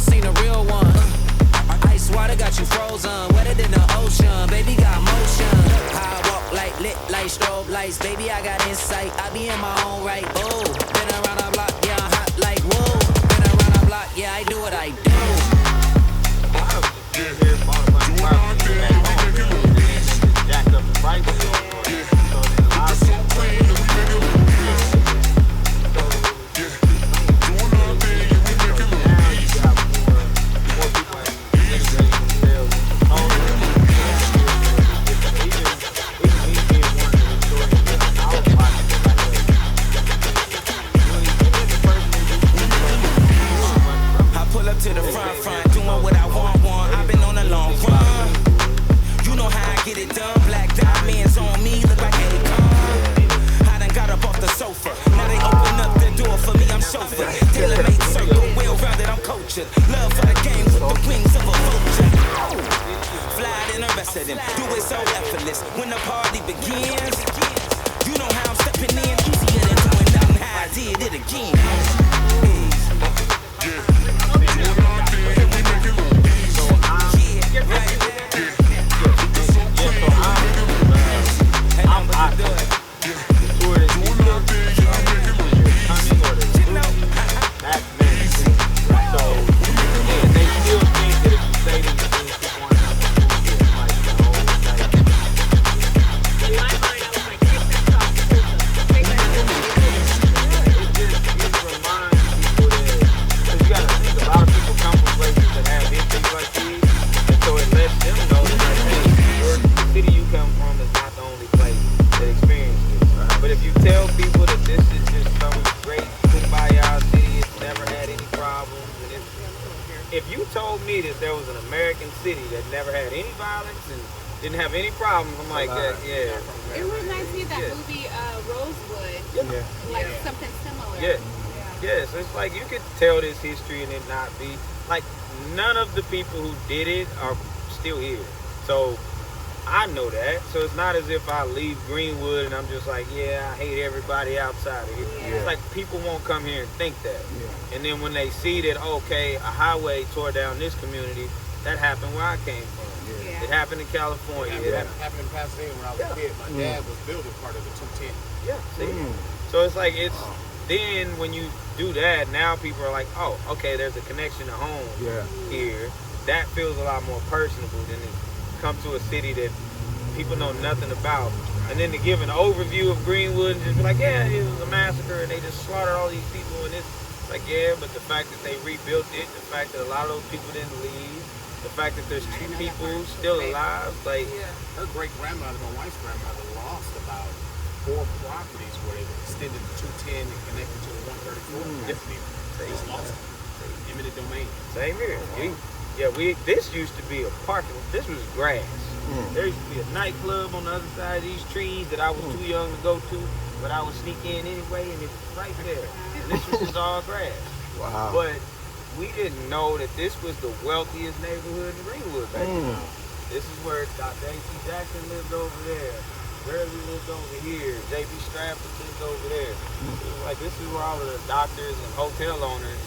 seen a real one. Ice water got you frozen, wetter than the ocean. Baby got motion. I walk like lit like strobe lights. Baby, I got insight. I be in my own right. Oh, been around the block, yeah, I'm hot like whoa. Been around the block, yeah, I do what I do. Jacked up the prices on to the front, doing what I want. I've been on a long run. You know how I get it done. Black diamonds on me, look like Akon. I done got up off the sofa. Now they open up the door for me, I'm chauffeur. Tailor-made circle, well-rounded, I'm cultured. Love for the game with the wings of a vulture. Fly than the rest of them, do it so effortless. When the party begins, you know how I'm stepping in. Easier than doing nothing, how I did it again. Didn't have any problems. I'm like that, yeah. It reminds me of that movie Rosewood. Yeah. Like something similar. Yeah. So it's like you could tell this history and it not be like none of the people who did it are still here. So I know that. So it's not as if I leave Greenwood and I'm just like, yeah, I hate everybody outside of here. Yeah. It's like people won't come here and think that. Yeah. And then when they see that, okay, a highway tore down this community, that happened where I came from. Yeah. It happened in California. It happened in Pasadena when I was a kid. My dad was building part of the 210. Yeah. So it's like then when you do that, now people are like, oh, okay, there's a connection to home here. That feels a lot more personable than to come to a city that people know nothing about. And then to give an overview of Greenwood and just be like, yeah, it was a massacre and they just slaughtered all these people and it's like, yeah, but the fact that they rebuilt it, the fact that a lot of those people didn't leave, the fact that there's 2 people still alive, like her great grandmother, my wife's grandmother, lost about 4 properties where they extended the 210 and connected to the 134. They just lost it. Eminent domain. Same here. This used to be a parking. This was grass. There used to be a nightclub on the other side of these trees that I was too young to go to, but I would sneak in anyway, and it was right there. And this was just all grass. Wow. But we didn't know that this was the wealthiest neighborhood in Greenwood back then. This is where Dr. A.C. Jackson lived over there. Burley lived over here. J.B. Stratford lived over there. It was like this is where all of the doctors and hotel owners,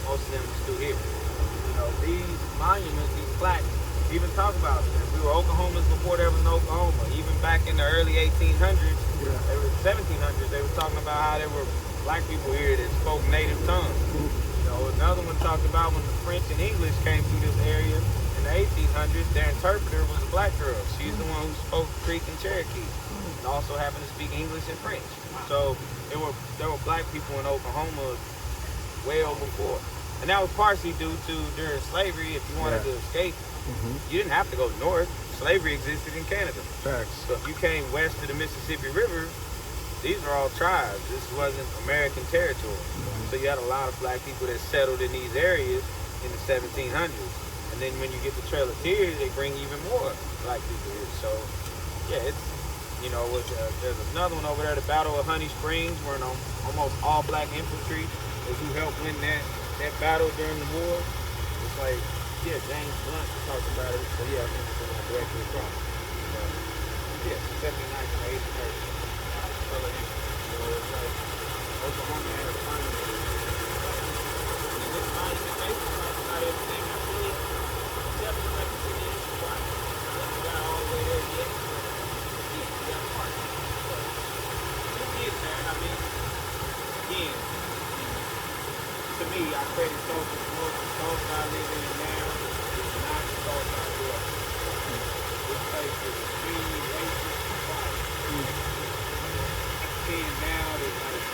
most of them are still here. You know, these monuments, these plaques, even talk about it. We were Oklahomans before there was an Oklahoma. Even back in the early 1800s, they were 1700s, they were talking about how there were black people here that spoke native tongues. You know, another one talked about when the French and English came through this area in the 1800s, their interpreter was a black girl. She's the one who spoke Creek and Cherokee, and also happened to speak English and French. So there were black people in Oklahoma well before. And that was partially due to during slavery, if you wanted to escape, you didn't have to go north. Slavery existed in Canada. So if you came west to the Mississippi River, these are all tribes. This wasn't American territory. So you had a lot of black people that settled in these areas in the 1700s. And then when you get the Trail of Tears, they bring even more black people here. So yeah, it's, you know, there's another one over there, the Battle of Honey Springs, where almost all black infantry is who helped win that battle during the war. It's like, yeah, James Blunt talked about it. So yeah, I think it's going directly across. Yeah, 79 to 80. So it's like Oklahoma had a fine. And this monument basically talks about everything. I feel it. Definitely like to see the issue. Why? You got all the way there yet. Yeah, you got a part. It is, man. I mean, again, to me, I credit Tulsa more. Tulsa I live in now is not the Tulsa I grew up in. This place is extremely racist and quiet. I see now that like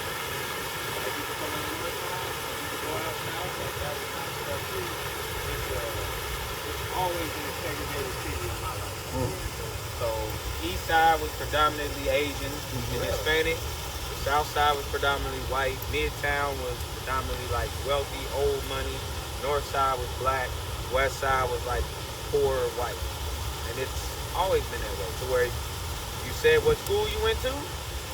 people come on the north side, like people go out south, like that was not stuff to it's always been a segregated city in my life. So east side was predominantly Asian and Hispanic. The south side was predominantly white. Midtown was predominantly like wealthy, old money. North side was black. West side was like poor white. And it's always been that way. To where you said what school you went to,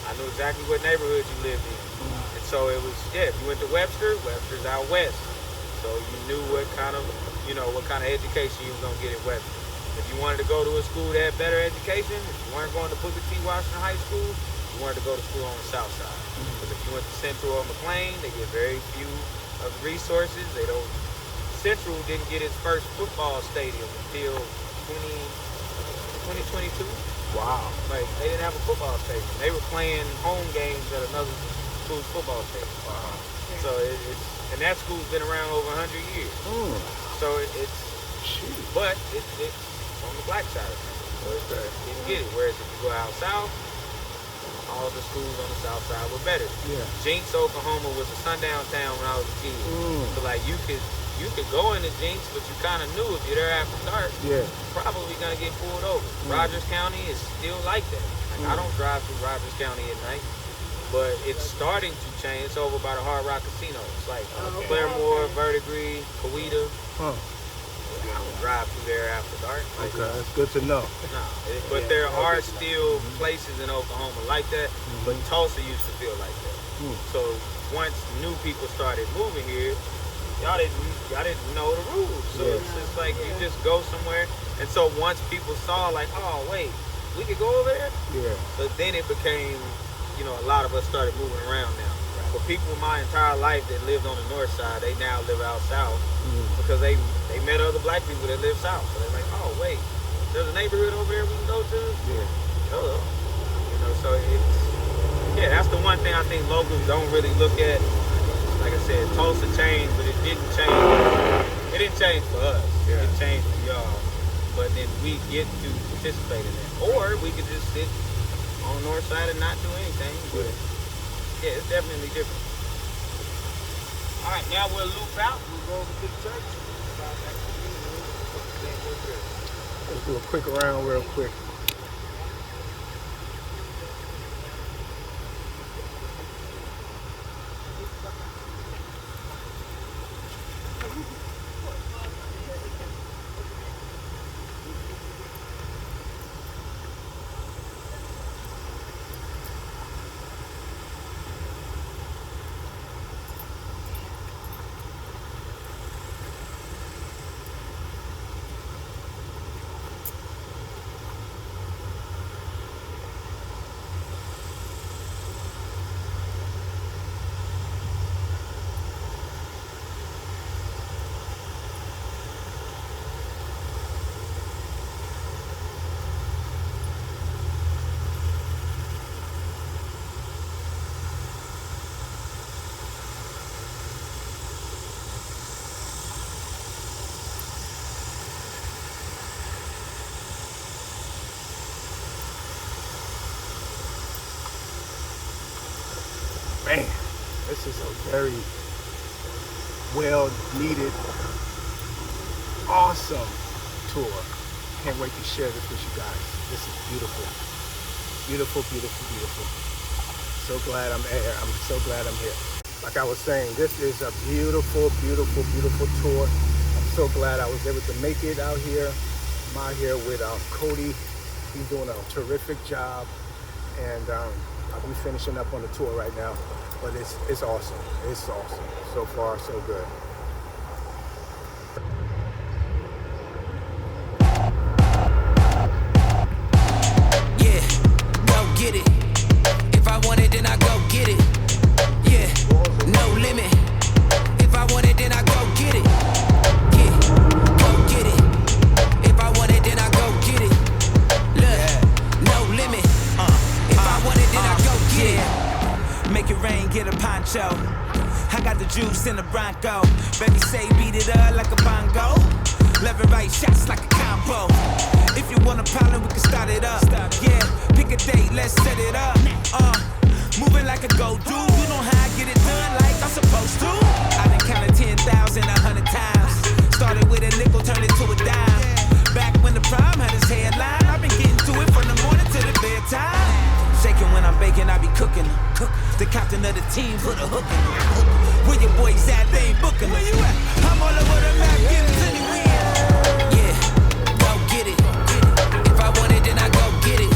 I knew exactly what neighborhood you lived in. And so it was, if you went to Webster's out west. So you knew what kind of education you was gonna get at Webster. If you wanted to go to a school that had better education, if you weren't going to Booker T. Washington High School, you wanted to go to school on the south side. Because if you went to Central or McLean, they get very few of the resources. Central didn't get its first football stadium until 2022. Wow. Like, they didn't have a football stadium. They were playing home games at another school's football stadium. Wow. So and that school's been around over 100 years. So it's on the black side of things. So you didn't get it. Whereas if you go out south, all the schools on the south side were better. Yeah. Jinx, Oklahoma was a sundown town when I was a kid. So like you could go into Jinx, but you kind of knew if you're there after dark, you're probably gonna get pulled over. Rogers County is still like that. Like I don't drive through Rogers County at night, but it's starting to change. It's over by the Hard Rock Casino. It's like Claremore, Verdigris, Coweta. I don't drive through there after dark. Okay, that's good to know. But there are still places in Oklahoma like that, but Tulsa used to feel like that. So once new people started moving here, y'all didn't know the rules. So it's just like you just go somewhere. And so once people saw like, oh wait, we could go over there? So then it became, a lot of us started moving around now. But people my entire life that lived on the north side, they now live out south because they met other black people that live south. So they're like, oh wait, there's a neighborhood over there we can go to? So that's the one thing I think locals don't really look at. Like I said, Tulsa changed, but it didn't change. It didn't change for us. It changed for y'all. But then we get to participate in that. Or we could just sit on the north side and not do anything. But it's definitely different. All right, now we'll loop out. We'll go over to the church. Let's do a quick round real quick. Man, this is a very well needed, awesome tour. Can't wait to share this with you guys. This is beautiful. Beautiful, beautiful, beautiful. So glad I'm here. I'm so glad I'm here. Like I was saying, this is a beautiful, beautiful, beautiful tour. I'm so glad I was able to make it out here. I'm out here with Cody. He's doing a terrific job. And I'll be finishing up on the tour right now, but it's awesome. It's awesome. So far, so good. Yeah, go get it. If I want it, then I go get it. Yeah, no limit. If I want it, then I go get it. Yeah, get a poncho. I got the juice in the Bronco. Baby say beat it up like a bongo. Left and right shots like a combo. If you want a problem, we can start it up. Yeah, pick a date, let's set it up. Moving like a go-do. You know how I get it done like I'm supposed to. I done counted 10,000 100 times. Started with a nickel, turned it to a dime. Back when the prime had his headline, I've been getting to it from the morning to the bedtime. Shaking when I'm baking, I be cooking. The captain of the team put a hook in them. Where your boys at, they ain't booking them. Where you at? I'm all over the map, getting plenty wins. Yeah, go get it. If I want it, then I go get it.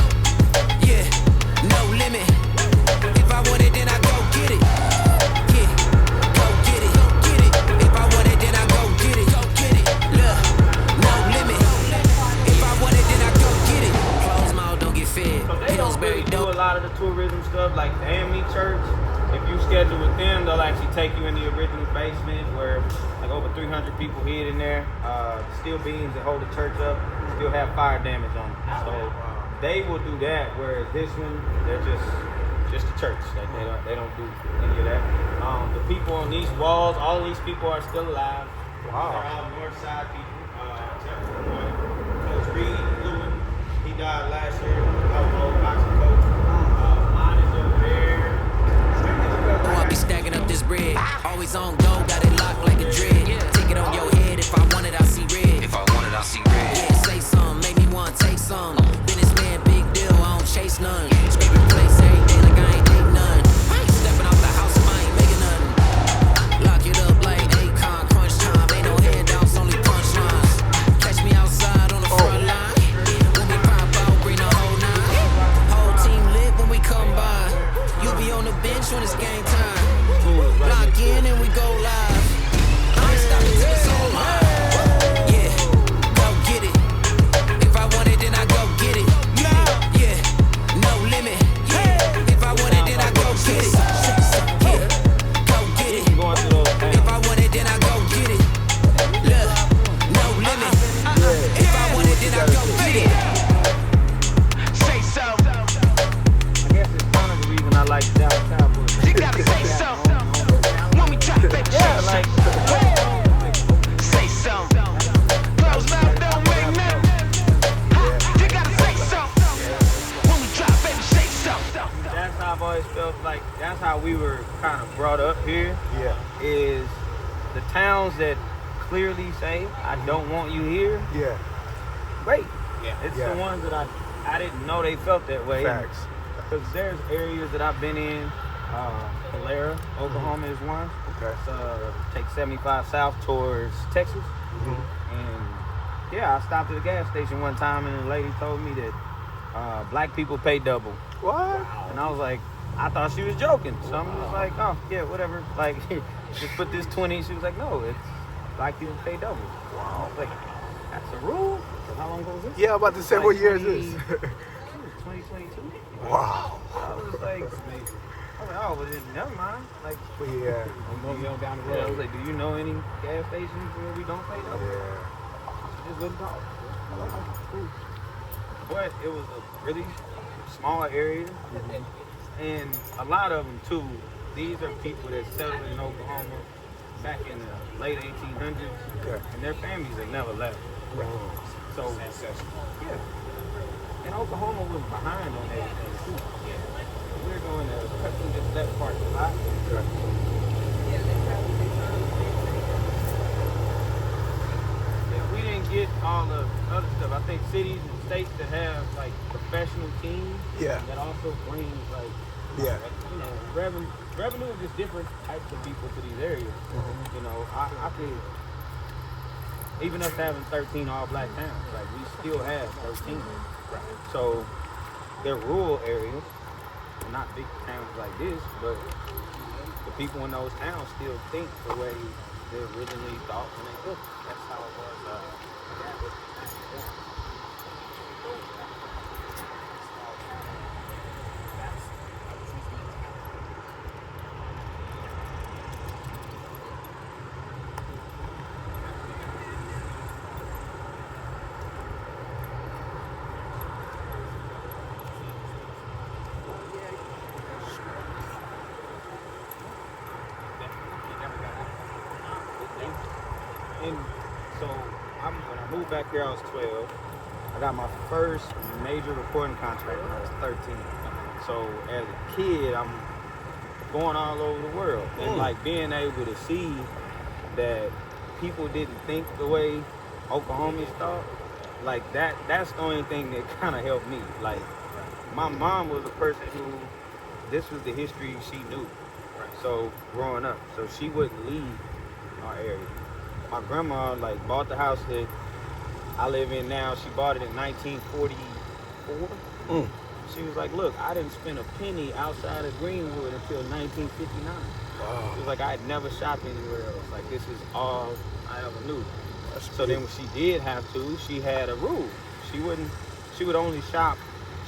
Yeah, no limit. If I want it, then I go get it. Yeah, go get it. If I want it, then I go get it. Look, no limit. If I want it, then I go get it. Close mouth, don't get fed. So they don't really do a lot of the tourism stuff like the AME Church. If you schedule with them, they'll actually take you in the original basement where like over 300 people hid in there. Steel beams that hold the church up still have fire damage on them. So they will do that, whereas this one, they're just the church. Like they don't do any of that. The people on these walls, all of these people are still alive. Wow. They're all north side people. Except for one. Coach Reed, Lewin, he died last year. Old boxing coach. Mine is over there. I be stacking up this bread. Always on go, got it locked like a dread. Take it on your head, if I want it, I see red. If I want it, I see red. Yeah, say some, make me want to take some. Businessman, big deal, I don't chase none. Scraping plates every day like I ain't ate none. Stepping out the house if I ain't making nothing. Lock it up like Akon, crunch time. Ain't no handouts, only punchlines. Catch me outside on the front line. When we pop out, bring the whole nine. Whole team lit when we come by. You be on the bench when it's game time. Lock in and we go live. I ain't stopping till it's all mine. Yeah, go get it. If I want it, then I go get it. Yeah, no limit. If I want it, then I go get it. Yeah, go get it. If I want it, then I go get it. Look, no limit. If I want it, then I go get it. Say so. I guess it's kind of the reason I like Dallas Cowboys. You gotta say so. When we try to make say so. Close mouth don't make nothing. You gotta say so. When we try, baby, say so. That's how I've always felt like. That's how we were kind of brought up here. Yeah. Is the towns that clearly say I don't want you here. Yeah. Great. Yeah. It's the ones that I didn't know they felt that way. Facts. Because there's areas that I've been in. Calera, Oklahoma is one. Okay. Take 75 south towards Texas. And yeah, I stopped at a gas station one time and the lady told me that black people pay double. What? And I was like, I thought she was joking. So I'm just like, oh, yeah, whatever. Like, just put this 20. She was like, no, it's black people pay double. Wow. I was like, that's a rule? How long ago was this? Yeah, I'm about to say, what year is this? 2022. Wow. I was like, oh, but then never mind. Like, Yeah. down the road. I was like, do you know any gas stations where we don't pay double? Yeah. She just wouldn't talk. Cool. But it was a really small area. And a lot of them, too, these are people that settled in Oklahoma back in the late 1800s. Okay. And their families have never left. So, yeah. And Oklahoma was behind on everything, too. We're going to cut through just that part a lot. Okay. If we didn't get all the other stuff, I think cities and states that have like professional teams that also brings like revenue is just different types of people to these areas. You know, I could even us having 13 all black towns, like we still have 13. So they're rural areas. Not big towns like this, but the people in those towns still think the way they originally thought when they looked. That's how it was. moved back here, I was 12. I got my first major recording contract when I was 13. So as a kid, I'm going all over the world. And like being able to see that people didn't think the way Oklahomans thought, like that's the only thing that kind of helped me. Like my mom was a person who, this was the history she knew. So growing up, so she wouldn't leave our area. My grandma like bought the house that I live in now. She bought it in 1944. She was like, look, I didn't spend a penny outside of Greenwood until 1959. Wow. She was like, I had never shopped anywhere else. Like, this is all I ever knew. So then when she did have to, she had a rule. She would only shop,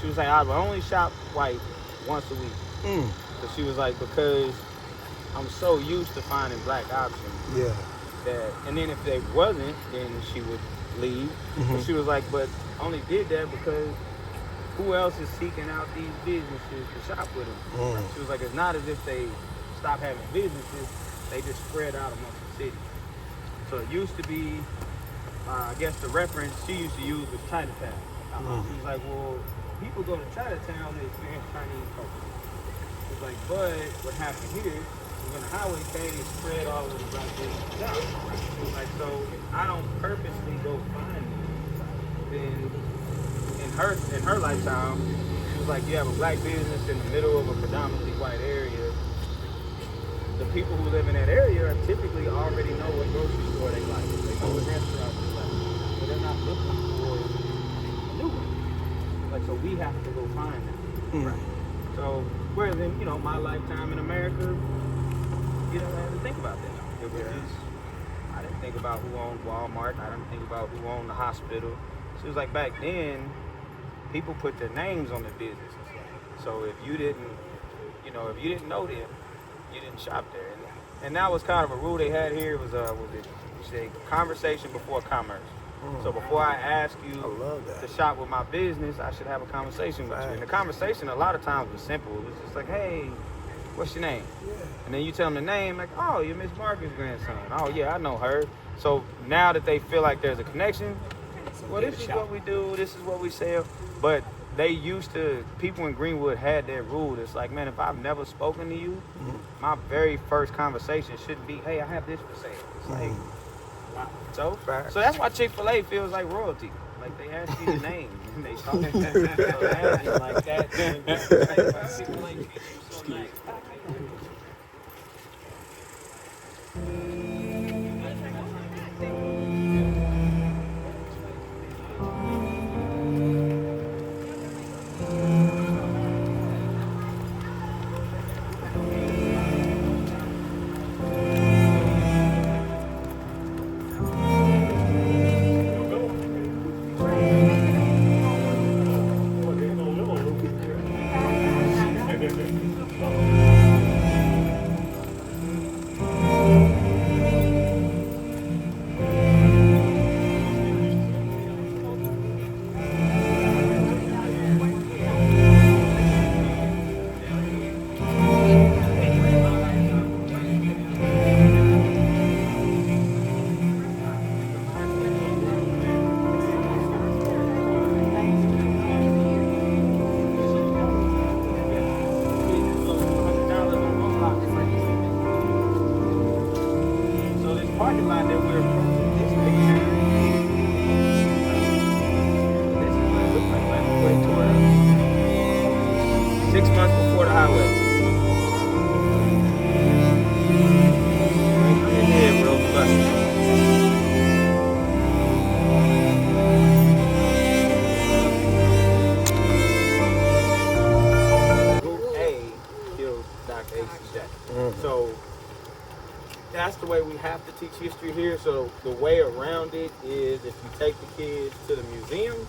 she was like, I would only shop white once a week. So she was like, because I'm so used to finding black options. Yeah. That, and then if they wasn't, then she would leave. But she was like, but I only did that because who else is seeking out these businesses to shop with them? She was like, it's not as if they stopped having businesses, they just spread out amongst the city. So it used to be, I guess the reference she used to use was Chinatown. She was like, well, people go to Chinatown to experience Chinese culture. She was like, but what happened here, when the highway came, it spread all over the black business out. She was like, so if I don't purposely go find them, then in her lifetime, she was like, you have a black business in the middle of a predominantly white area. The people who live in that area typically already know what grocery store they like. They know what restaurant they like. But they're not looking for a new one. Like, so we have to go find them. Right. So, whereas in, you know, my lifetime in America, you know, I had to think about that. It was just, I didn't think about who owned Walmart. I didn't think about who owned the hospital. So it was like back then, people put their names on the businesses. So if you didn't, you know, if you didn't know them, you didn't shop there. And that was kind of a rule they had here. Was it conversation before commerce. So before I ask you to shop with my business, I should have a conversation with you. And the conversation a lot of times was simple. It was just like, hey, what's your name? And then you tell them the name, like, oh, you're Miss Margaret's grandson. Oh yeah, I know her. So now that they feel like there's a connection, well, this is what we do, this is what we sell. But they used to, people in Greenwood had that rule. It's like, man, if I've never spoken to you, my very first conversation shouldn't be, hey, I have this for sale. It's like, wow. So that's why Chick-fil-A feels like royalty. Like, they ask you the name, and they talk like that. Chick-fil-A treats you so nice. History here, so the way around it is if you take the kids to the museum,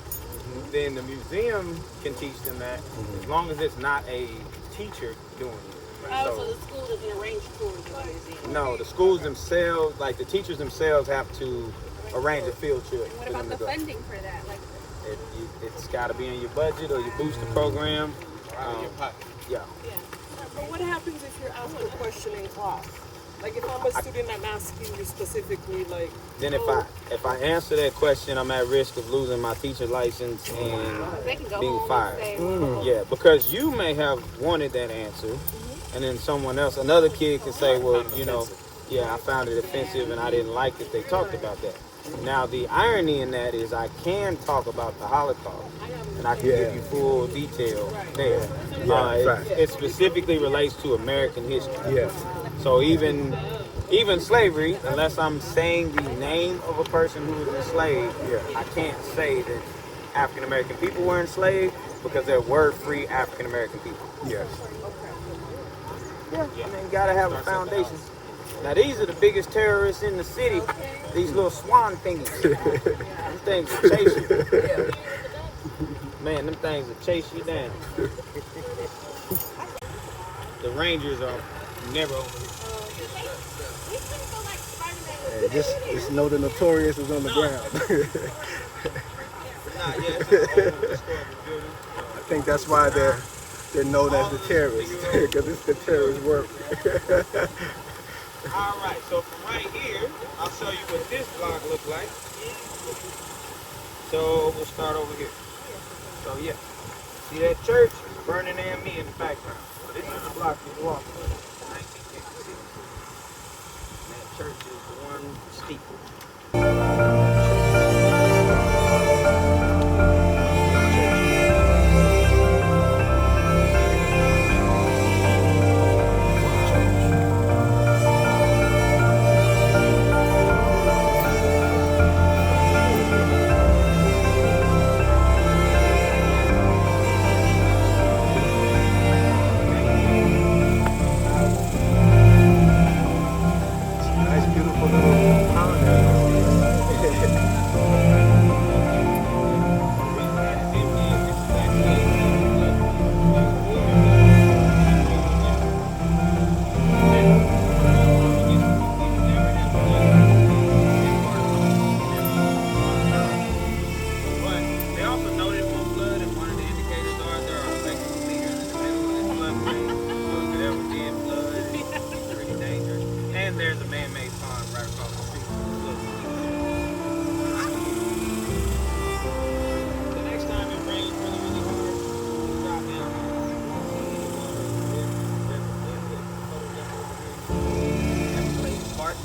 then the museum can teach them that, as long as it's not a teacher doing it. Right? So the school doesn't arrange tours to the museum? No, the schools themselves, like the teachers themselves, have to arrange a field trip. What about the funding for that? Like, it's got to be in your budget or your booster program. Yeah. But what happens if you're asked a question in class? Like if I'm a student, I'm asking you specifically, like. Then if I answer that question, I'm at risk of losing my teacher license and They can go being home fired. and say, Yeah, because you may have wanted that answer, and then someone else, another kid can say, well, you know, yeah, I found it offensive and I didn't like that they talked about that. Now, the irony in that is I can talk about the Holocaust, and I can give you full detail there. It specifically relates to American history. Yeah. So even slavery, unless I'm saying the name of a person who was enslaved, I can't say that African American people were enslaved because there were free African American people. Yes. Yeah, I mean, gotta have a foundation. Now these are the biggest terrorists in the city. These little swan thingies. Them things will chase you. Man, them things will chase you down. The Rangers are never over here. Just know the Notorious is on the ground. I think that's why they're known as the terrorists, because it's the terrorist work. All right, so from right here, I'll show you what this block looks like. So we'll start over here. So yeah, see that church? Burning AME in the background. So this is the block you walk on. 1956. And that church is the one steeple.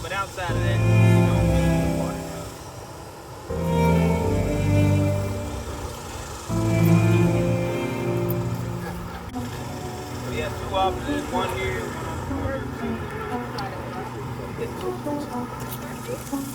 But outside of that, you don't get water. So we have two offices, one here, one on the corner.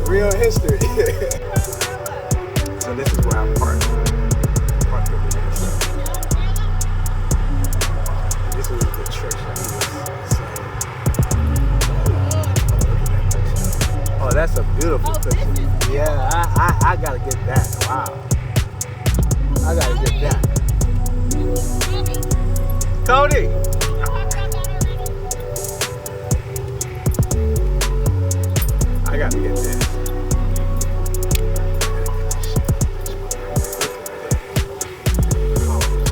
Real history. So this is where I parked over here. So this was the church that we was. Oh, that's a beautiful picture. Yeah, I gotta get that. Wow. I gotta get that. Cody! I gotta get this.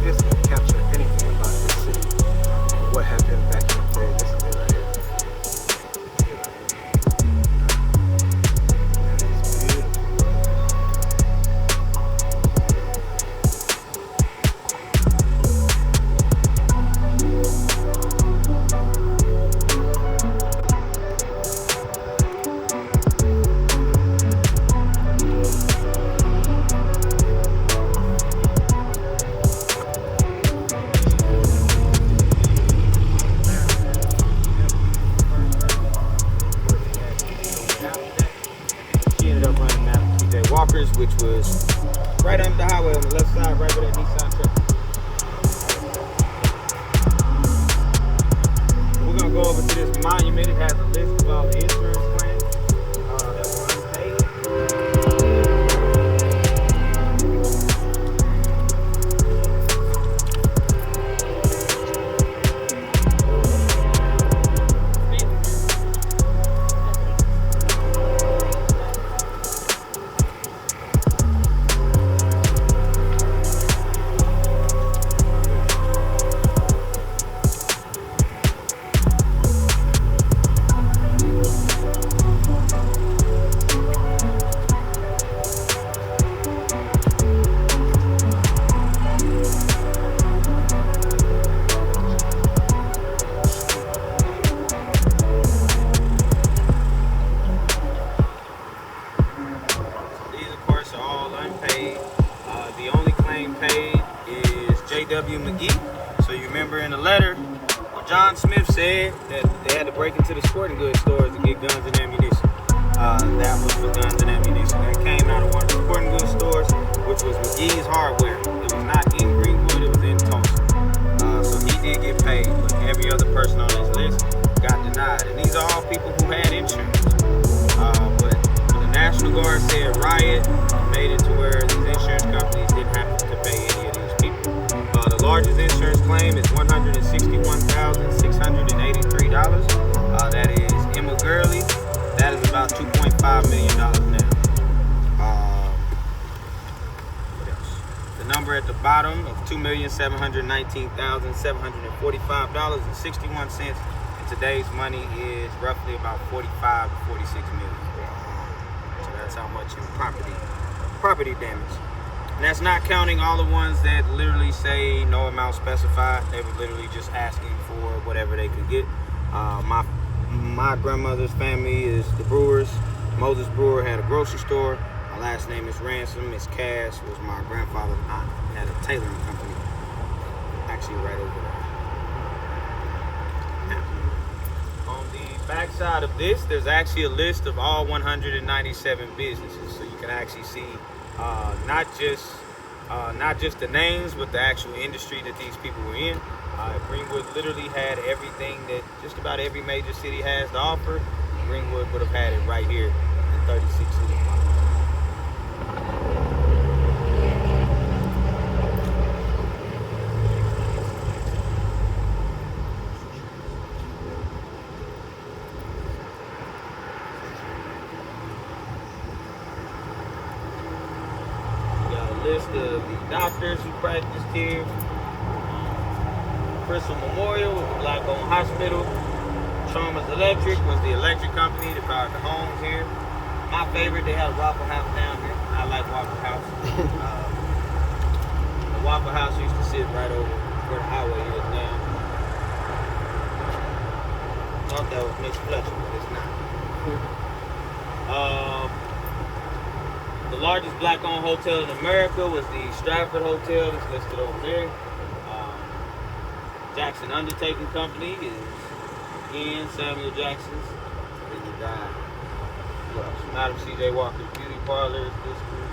This can capture anything about this city. What happened back in the day. This is it right here. It's beautiful. Which was right under the highway on the left side, right where that Nissan truck. We're gonna go over to this monument. It has a list of all the insurance claims that were unpaid. W. McGee. So you remember in the letter, John Smith said that they had to break into the sporting goods stores to get guns and ammunition. That was for guns and ammunition. That came out of one of the sporting goods stores, which was McGee's Hardware. It was not in Greenwood, it was in Tulsa. So he did get paid, but every other person on this list got denied. And these are all people who had insurance. But when the National Guard said riot, it made it to where these insurance companies didn't have to pay any of these people. The largest insurance claim is $161,683. That is Emma Gurley. That is about $2.5 million now. What else? The number at the bottom of $2,719,745.61 in today's money is roughly about 45 to 46 million. So that's how much in property damage. And that's not counting all the ones that literally say no amount specified. They were literally just asking for whatever they could get. My grandmother's family is the Brewers. Moses Brewer had a grocery store. My last name is Ransom. Miss Cass was my grandfather's aunt. Had a tailoring company. Actually right over there. Now, on the back side of this, there's actually a list of all 197 businesses. So you can actually see not just the names, but the actual industry that these people were in. Greenwood literally had everything that just about every major city has to offer. Greenwood would have had it right here in 36 cities. We got a list of the doctors who practiced here. Crystal Memorial was the black-owned hospital. Chalmers Electric was the electric company that powered the homes here. My favorite, they had a Waffle House down here. I like Waffle House. The Waffle House used to sit right over where the highway is now. Thought that was Miss Fletcher, but it's not. The largest black-owned hotel in America was the Stratford Hotel. It's listed over there. Jackson Undertaking Company is again Samuel Jackson's. Then he died. Madam C.J. Walker's Beauty Parlor is this group.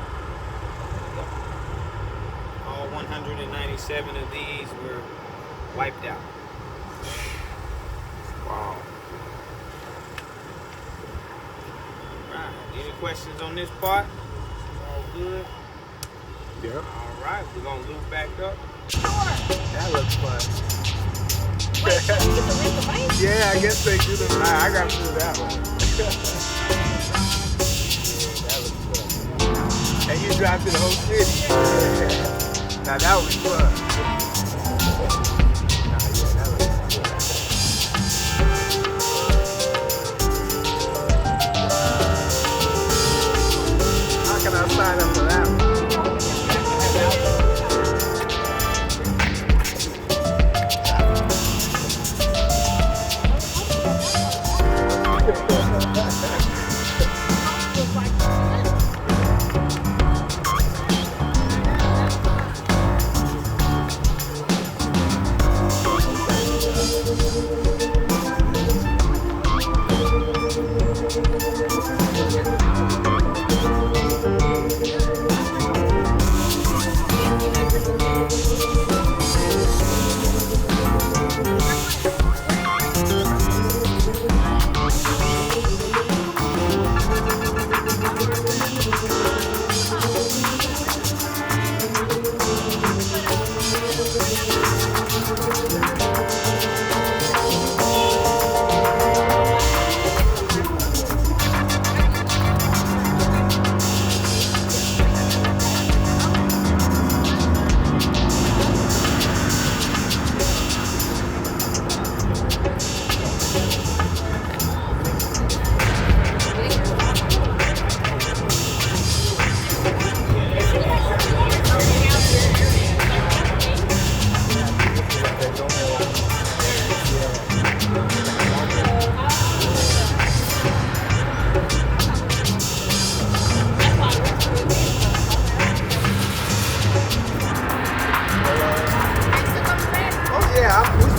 All 197 of these were wiped out. Wow. Alright, any questions on this part? All good? Yep. Alright, we're going to loop back up. That looks fun. Wait, so you get to read the mic? Yeah, I guess they do the I got through that one. That looks fun. And you drive to the whole city. Now that was fun. Nah, yeah, that looks fun. How can I sign up for that one?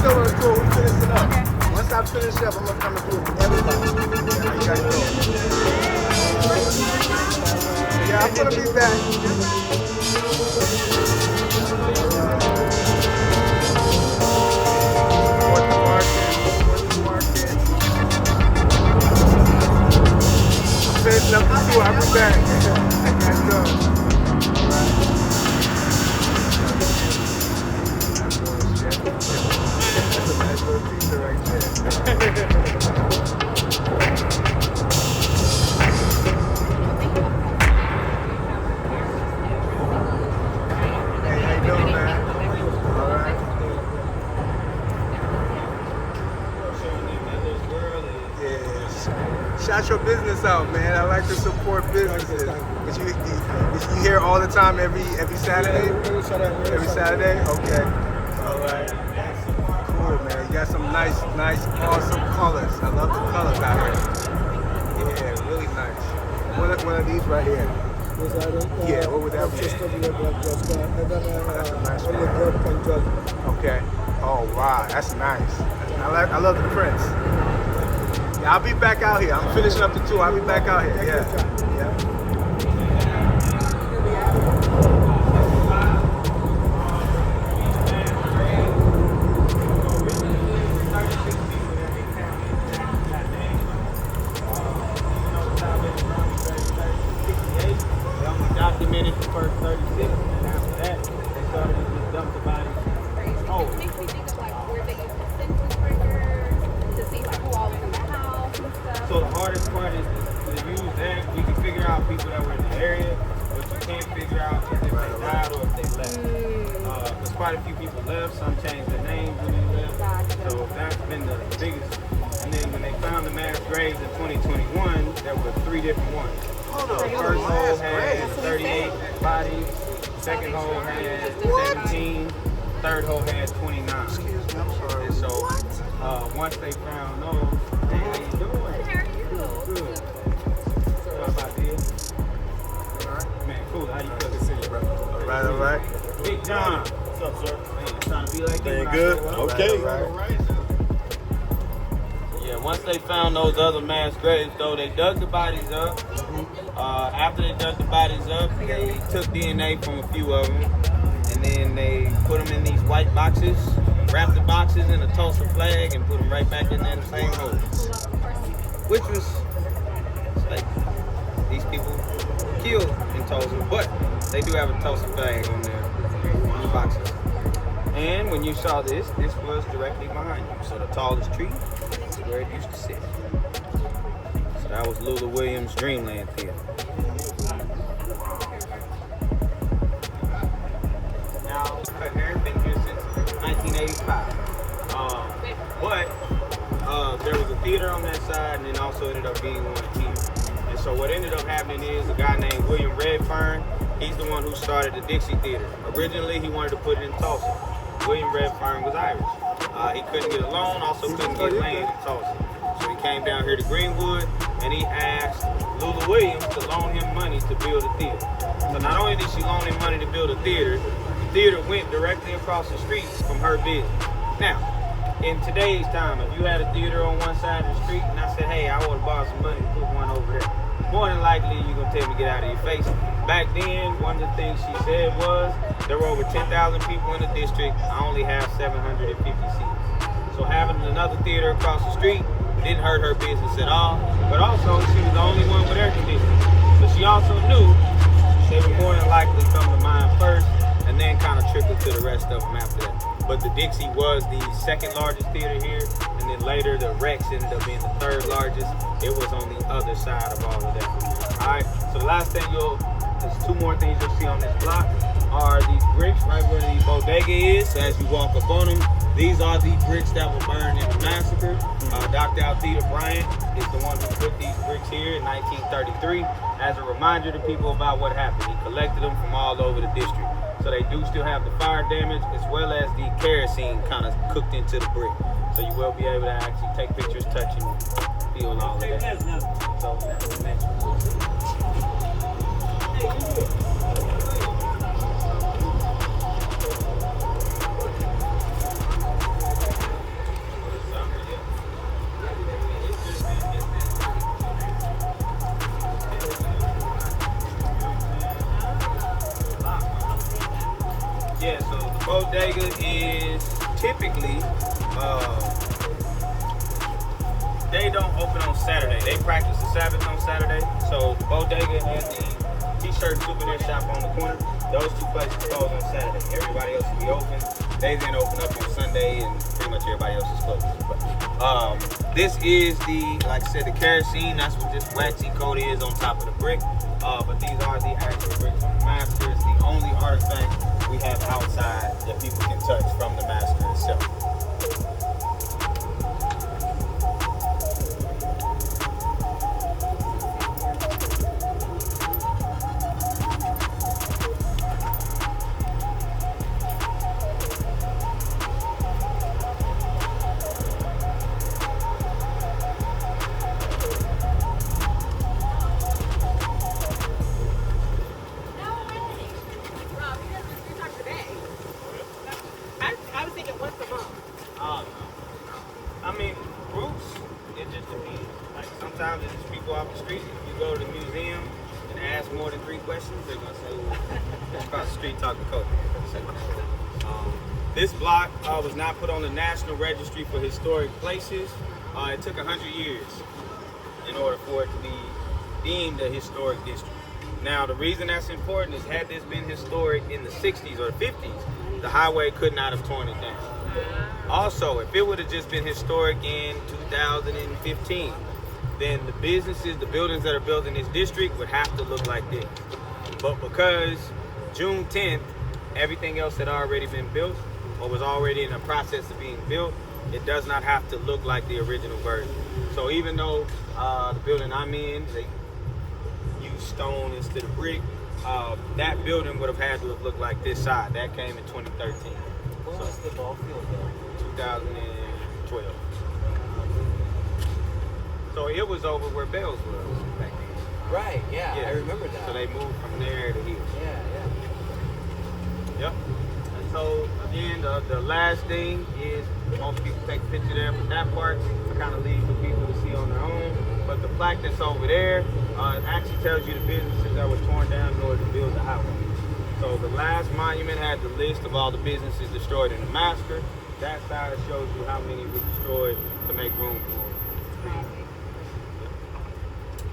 solo tour. We finishing up. Once I finish up, I'm gonna come and do it with everybody. Yeah, how you guys doing? Yeah, I'm gonna be back. Finishing up the tour. I'll be back. How you guys doing? That's a nice little pizza right there. Hey, how you doing, man? All right. Yes. Shout your business out, man. I like to support businesses. But you here all the time, every Saturday? Every Saturday? Okay. All right. Cool, man. You got some nice, awesome colors. I love the colors out here. Yeah, really nice. What are these right here? Yeah, what would that be? That's a nice one. Okay. Oh wow, that's nice. I love the prints. Yeah, I'll be back out here. I'm finishing up the tour. I'll be back out here. Yeah. Documented the first 36, and after that, they started to just dump the bodies. Oh. It makes me think of like where they used to send records to see like who all was in the house and stuff. So the hardest part is to use that. We can figure out people that were in the area, but you can't figure out if they died or if they left. Because quite a few people left. Some changed their names when they left. So that's been the biggest. And then when they found the mass graves in 2021, there were 3 different ones. The first hole had 38 bodies, second hole had 17, third hole had 29. Excuse me, I'm sorry. And so once they found those, hey, how you doing? Good. What about this? Alright. Man, cool. How you feel? Good to see you, bro. All right. Big John. What's up, sir? Man, trying to be like you. Good. Okay. All right. Yeah, once they found those other mass graves, though, they dug the bodies up. After they dug the bodies up, they took DNA from a few of them, and then they put them in these white boxes, wrapped the boxes in a Tulsa flag, and put them right back in there in the same hole. Which was like these people killed in Tulsa, but they do have a Tulsa flag on there on the boxes. And when you saw this was directly behind you. So the tallest tree is where it used to sit. So that was Lula Williams' Dreamland Theater. Now, there has been here since 1985. But there was a theater on that side, and then also ended up being one here. And so what ended up happening is a guy named William Redfern. He's the one who started the Dixie Theater. Originally, he wanted to put it in Tulsa. William Redfern was Irish. He couldn't get a loan, also couldn't get land in Tulsa. So he came down here to Greenwood, and he asked Lula Williams to loan him money to build a theater. So not only did she loan him money to build a theater, the theater went directly across the street from her business. Now, in today's time, if you had a theater on one side of the street, and I said, hey, I want to borrow some money to put one over there, more than likely you're going to tell me to get out of your face. Back then, one of the things she said was, there were over 10,000 people in the district, I only have 750 seats. So having another theater across the street didn't hurt her business at all, but also she was the only one with air conditioning. But she also knew they would more than likely come to mind first, and then kind of trickle to the rest of them after that. But the Dixie was the second largest theater here, and then later the Rex ended up being the third largest. It was on the other side of all of that. All right, so the last thing there's 2 more things you'll see on this block are these bricks right where the bodega is. So as you walk up on them, these are the bricks that were burned in the massacre. Dr. Althea Bryant is the one who put these bricks here in 1933 as a reminder to people about what happened. He collected them from all over the district. So they do still have the fire damage as well as the kerosene kind of cooked into the brick. So you will be able to actually take pictures, touch and feel all of that. So that's the next one. Yeah, so the bodega is typically, they don't open on Saturday. They practice the Sabbath on Saturday. So the bodega and the t-shirt souvenir shop on the corner, those two places close on Saturday. Everybody else will be open. They then open up on Sunday and pretty much everybody else is closed. But, this is the, like I said, the kerosene. That's what this waxy coat is on top of the brick. But these are the actual bricks from the Master. It's the only artifact we have outside that people can touch from the Master itself. Sometimes it's just people off the street. If you go to the museum and ask more than 3 questions, they're gonna say, well, across the street talking code. This block was not put on the National Registry for Historic Places. It took 100 years in order for it to be deemed a historic district. Now, the reason that's important is had this been historic in the 60s or 50s, the highway could not have torn it down. Also, if it would have just been historic in 2015, then the businesses, the buildings that are built in this district would have to look like this. But because June 10th, everything else had already been built or was already in the process of being built, it does not have to look like the original version. So even though the building I'm in, they use stone instead of brick, that building would have had to have looked like this side. That came in 2013. When was the ball field though? 2012. So it was over where Bell's was back then. Right, yeah, I remember that. So they moved from there to here. Yeah. Yep. And so again, the last thing is most people take a picture there, but that part I kind of leave for people to see on their own. But the plaque that's over there actually tells you the businesses that were torn down in order to build the highway. So the last monument had the list of all the businesses destroyed in the massacre. That side shows you how many were destroyed to make room for it.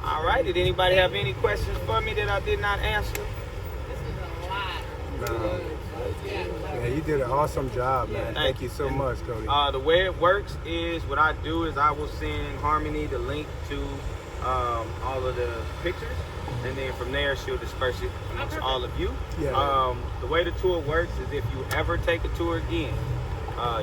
All right, did anybody have any questions for me that I did not answer? This is a lot. Yeah, you did an awesome job, man. Thank you so much, Cody. The way it works is what I do is I will send Harmony the link to all of the pictures, and then from there she'll disperse it amongst all of you. Yeah. The way the tour works is if you ever take a tour again,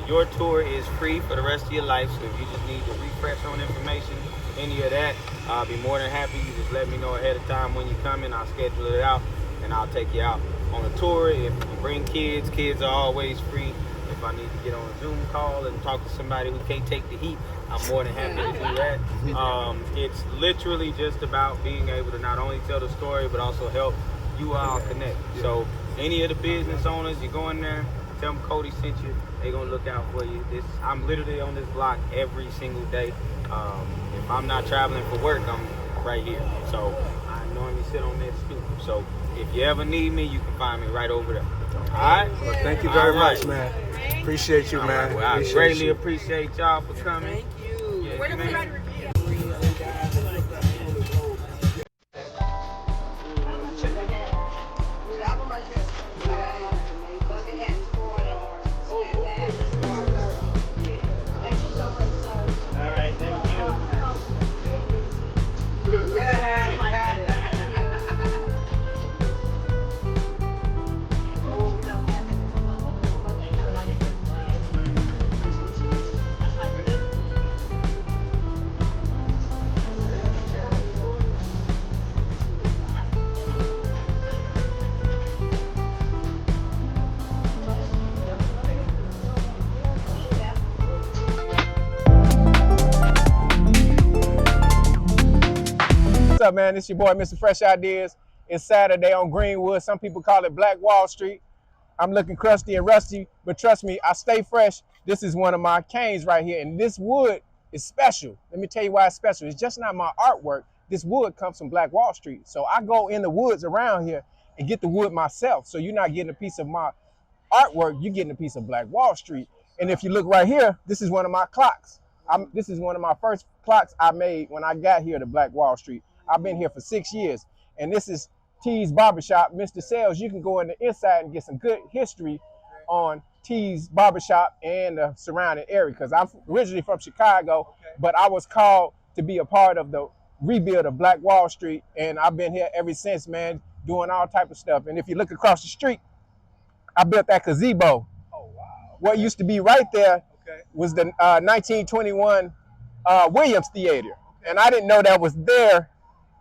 your tour is free for the rest of your life. So if you just need to refresh on information, any of that, I'll be more than happy. You just let me know ahead of time when you're coming. I'll schedule it out and I'll take you out on a tour. If you bring kids, kids are always free. If I need to get on a Zoom call and talk to somebody who can't take the heat, I'm more than happy to do that. It's literally just about being able to not only tell the story, but also help you all connect. So any of the business owners, you go in there, tell them Cody sent you. They're gonna look out for you. I'm literally on this block every single day. If I'm not traveling for work, I'm right here. So I normally sit on this stoop. So if you ever need me, you can find me right over there. All right? Well, thank you very much, man. Appreciate you, man. Right, well, I greatly appreciate y'all for coming. Thank you. Yeah, Where do we man. write a review? What's up, man? It's your boy, Mr. Fresh Ideas. It's Saturday on Greenwood. Some people call it Black Wall Street. I'm looking crusty and rusty, but trust me, I stay fresh. This is one of my canes right here, and this wood is special. Let me tell you why it's special. It's just not my artwork. This wood comes from Black Wall Street. So I go in the woods around here and get the wood myself. So you're not getting a piece of my artwork, you're getting a piece of Black Wall Street. And if you look right here, this is one of my clocks. This is one of my first clocks I made when I got here to Black Wall Street. I've been here for 6 years. And this is T's Barbershop. Mr. Sales, you can go in the inside and get some good history on T's Barbershop and the surrounding area. Because I'm originally from Chicago, but I was called to be a part of the rebuild of Black Wall Street. And I've been here ever since, man, doing all type of stuff. And if you look across the street, I built that gazebo. Oh, wow. What used to be right there was the 1921 Williams Theater. And I didn't know that was there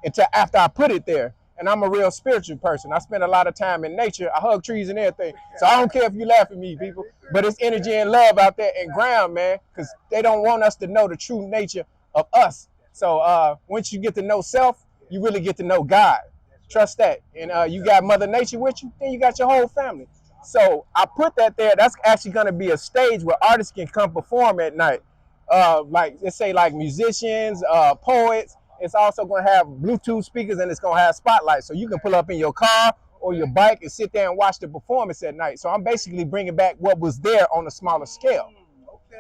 until after I put it there. And I'm a real spiritual person. I spend a lot of time in nature. I hug trees and everything. So I don't care if you laugh at me, people, but it's energy and love out there and ground, man, because they don't want us to know the true nature of us. So once you get to know self, you really get to know God. Trust that. And you got Mother Nature with you, then you got your whole family. So I put that there. That's actually going to be a stage where artists can come perform at night. Like, let's say like musicians, poets. It's also going to have Bluetooth speakers and it's going to have spotlights. So you can pull up in your car or your bike and sit there and watch the performance at night. So I'm basically bringing back what was there on a smaller scale.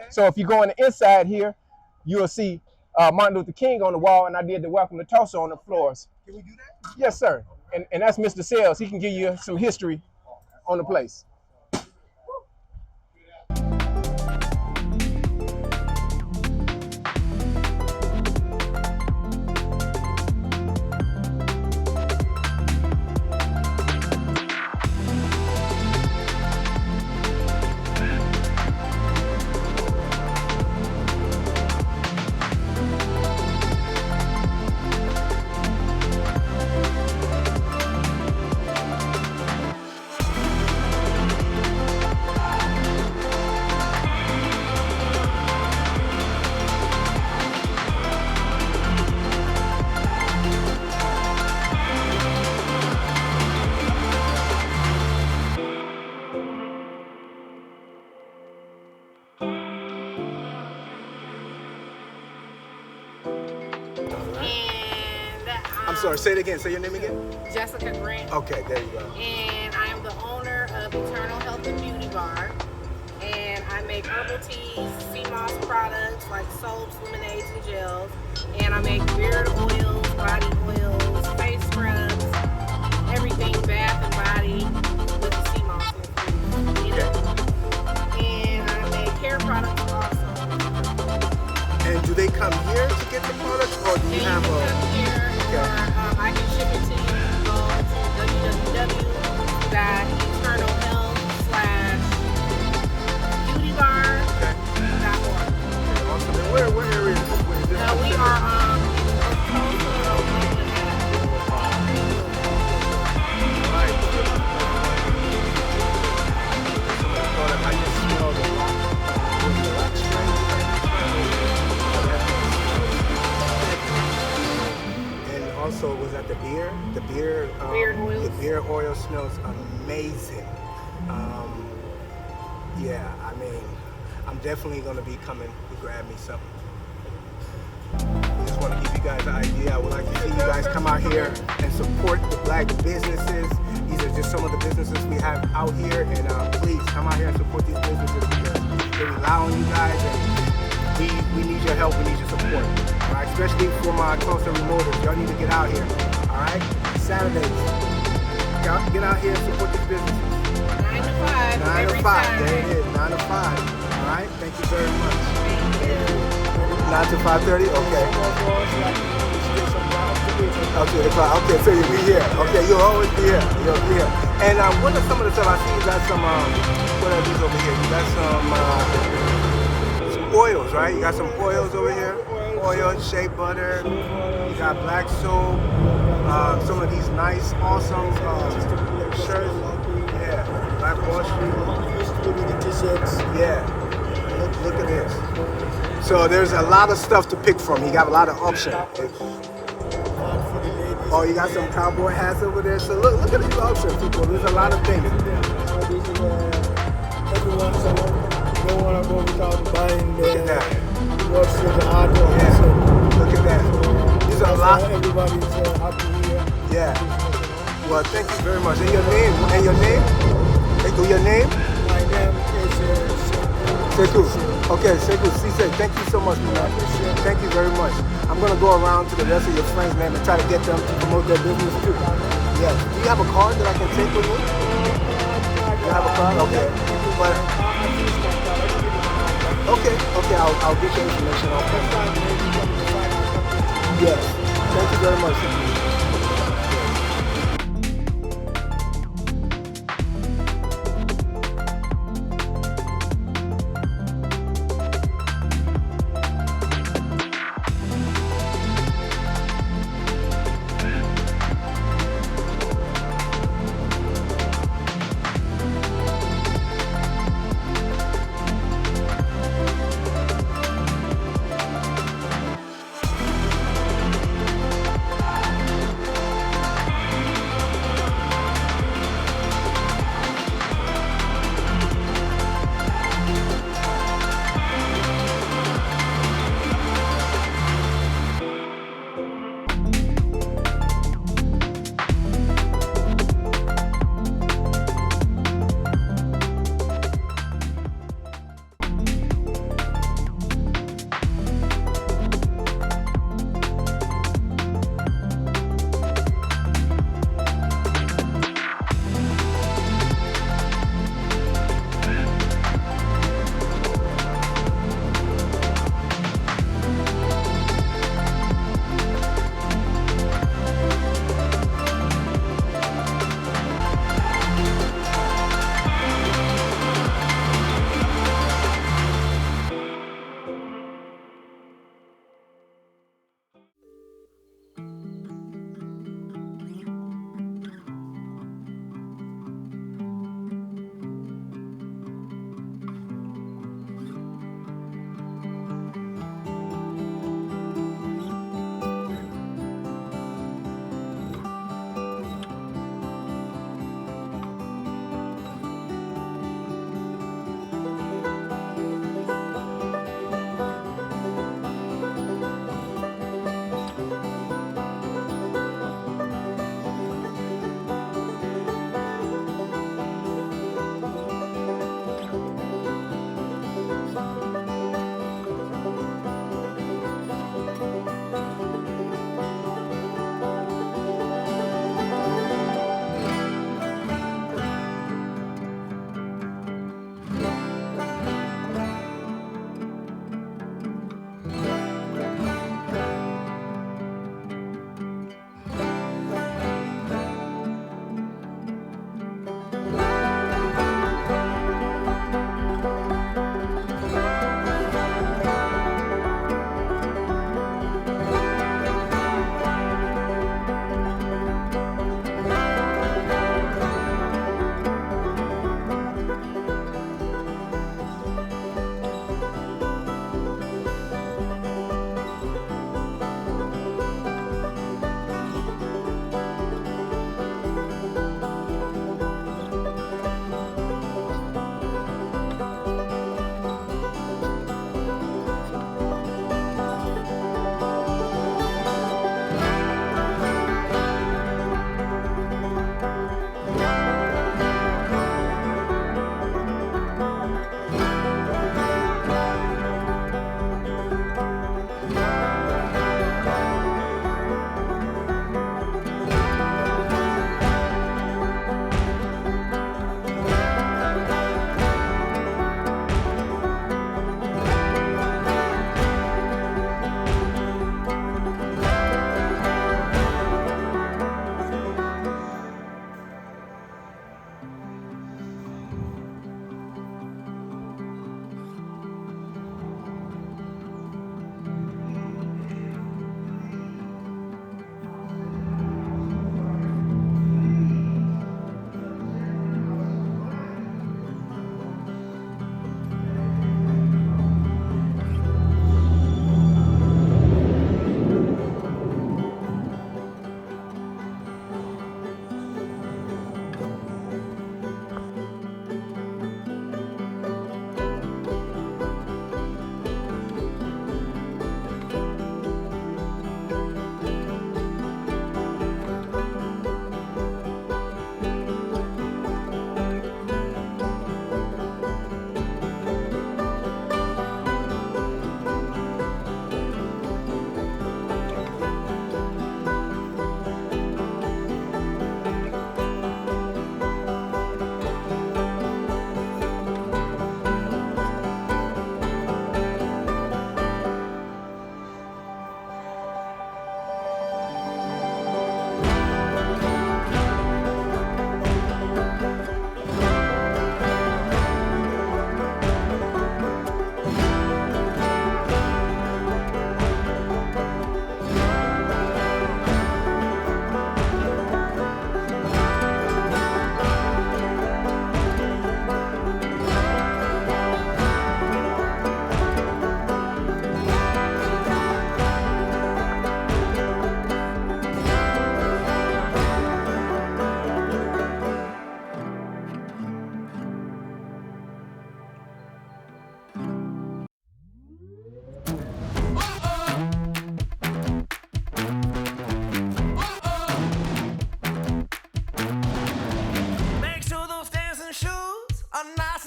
So if you go on the inside here, you'll see Martin Luther King on the wall, and I did the Welcome to Tulsa on the floors. Can we do that? Yes, sir. And that's Mr. Sales. He can give you some history on the place. I'm sorry, say it again. Say your name again. Jessica Grant. Okay, there you go. And I am the owner of Eternal Health and Beauty Bar. And I make herbal teas, sea moss products like soaps, lemonades, and gels. And I make beard oils, body oils, face scrubs, everything bath and body with the sea moss infused. And I make hair products also. And do they come here to get the products, or do you have a? Come here. Or I can ship it to you. Go to www.eternalhealth/beautybar.org. Awesome. And where area is this? We are Also, was that the beer? The beer oil. The beer oil smells amazing. Yeah, I mean, I'm definitely gonna be coming to grab me something. I just want to give you guys an idea. I would like to see you guys come out here and support the black businesses. These are just some of the businesses we have out here, and please come out here and support these businesses because they rely on you guys, and we need your help. We need your support. All right, especially for my Tulsa remoters. Y'all need to get out here. All right, Saturdays. Get out here and support these businesses. 9 to 5. 9 to 5. There it is. 9 to 5. All right. Thank you very much. Thank you. 9 to 5:30. Okay. Okay. So you'll be here. Okay. You'll always be here. You'll be here. And what are some of the stuff I see? You got some. What are these over here? You got some oils, right? You got some oils over here. Oil, shea butter. You got black soap. Some of these nice, awesome shirts. Yeah, Black Wall Street. T-shirts. Yeah. Look at this. So there's a lot of stuff to pick from. You got a lot of options. Oh, you got some cowboy hats over there. So look at these options, people. There's a lot of things. Everyone, so don't want to go without buying the. Look at that. What's the art of yeah. So, look at that. These are a lot. Everybody's happy here. Yeah. Well, thank you very much. And your name? And your name? Your name? Sekou. Okay, Sekou, Cisse, thank you so much, man. Thank you very much. I'm going to go around to the rest of your friends, man, and try to get them to promote their business too. Yeah. Do you have a card that I can take with me? You have a card? Okay. But, okay, I'll get your information. Yes. Thank you very much.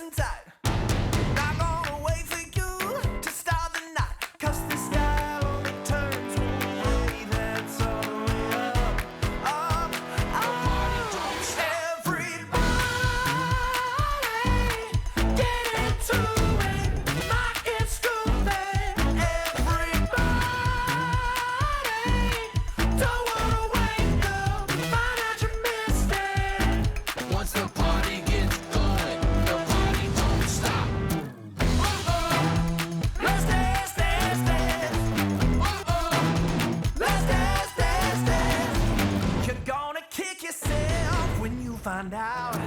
listen tight. Not gonna wait for you to start the night, 'cause the sky only turns one way, that's all the way up, up, up. Everybody get into it, like it's groovy. Everybody don't wanna wake up, find out you missed it. Once the party gets going, the party don't stop. Let's dance, dance, dance. Let's dance, dance, dance. You're gonna kick yourself when you find out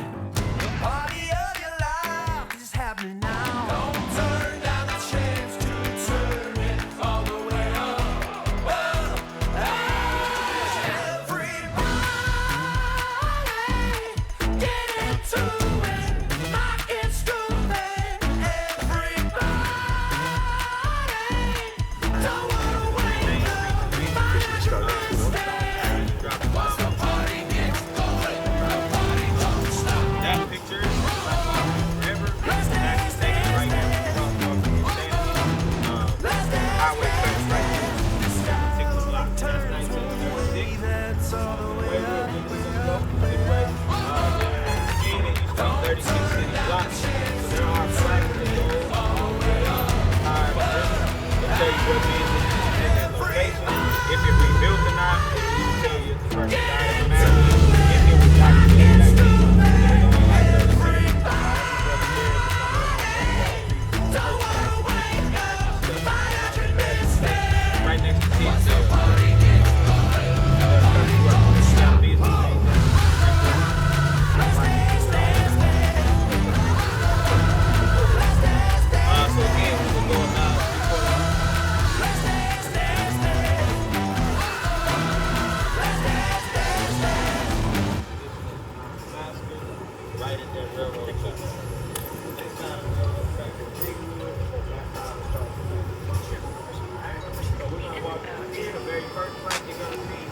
the party of your life is happening now. Don't turn down the chance to turn it all the way up. Everybody get into it, like it's groovy. Everybody don't wanna wake up, find out you missed it. Once the party gets going, the party don't stop. That picture is like forever. It's actually taken right now from highway cuts right there. This particular block. That's 1936. That's all the way up. Again, it used to be 36 city blocks. So there are tracks that go all the way up. I'll tell you what means in that location. If it rebuilt or not, it will tell you if the person died in Massacre. If it was documented like this, they're going like the city. Right next to Tulsa. So again, we were going down right at that railroad track. Next time the railroad track is Greenwood, that's how it starts. So we're gonna walk down here, the very first place you're gonna see.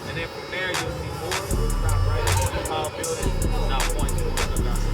And then from there you'll see more. We'll stop right at the tall building. Now point towards the mountain.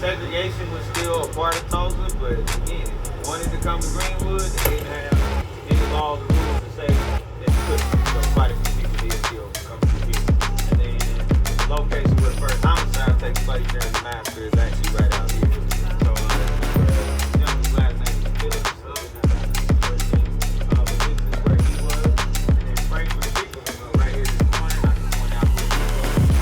segregation was still a part of Tulsa, but again, wanted to come to Greenwood, they didn't have any laws or rules to say that you couldn't. So quite a few people did still come to Greenwood. somebody during the massacre is actually right out here. So, gentleman's last name is Phillips. But this is where he was. And then Frankfurt Street was right here this morning. I can point out where he was.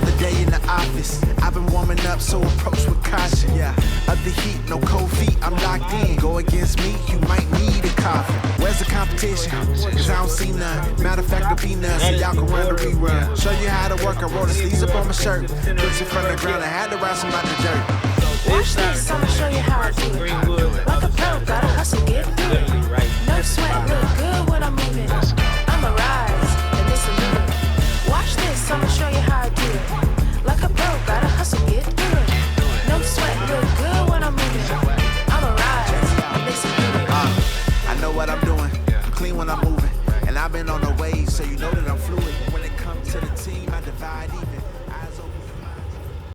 Another day in the office. I've been warming up, so approach with caution. Yeah, of the heat, no cold feet, I'm locked in. Go against me, you might need a coffee. Where's the competition? Cause I don't see none. Matter of fact, the peanuts, so y'all can run the rerun. Show you how to work, I roll the sleeves up on my shirt. Put you from the ground, I had to rise from out the dirt. Watch this, I'ma show you how I do it. Greenwood, Like a pro, gotta hustle, get it.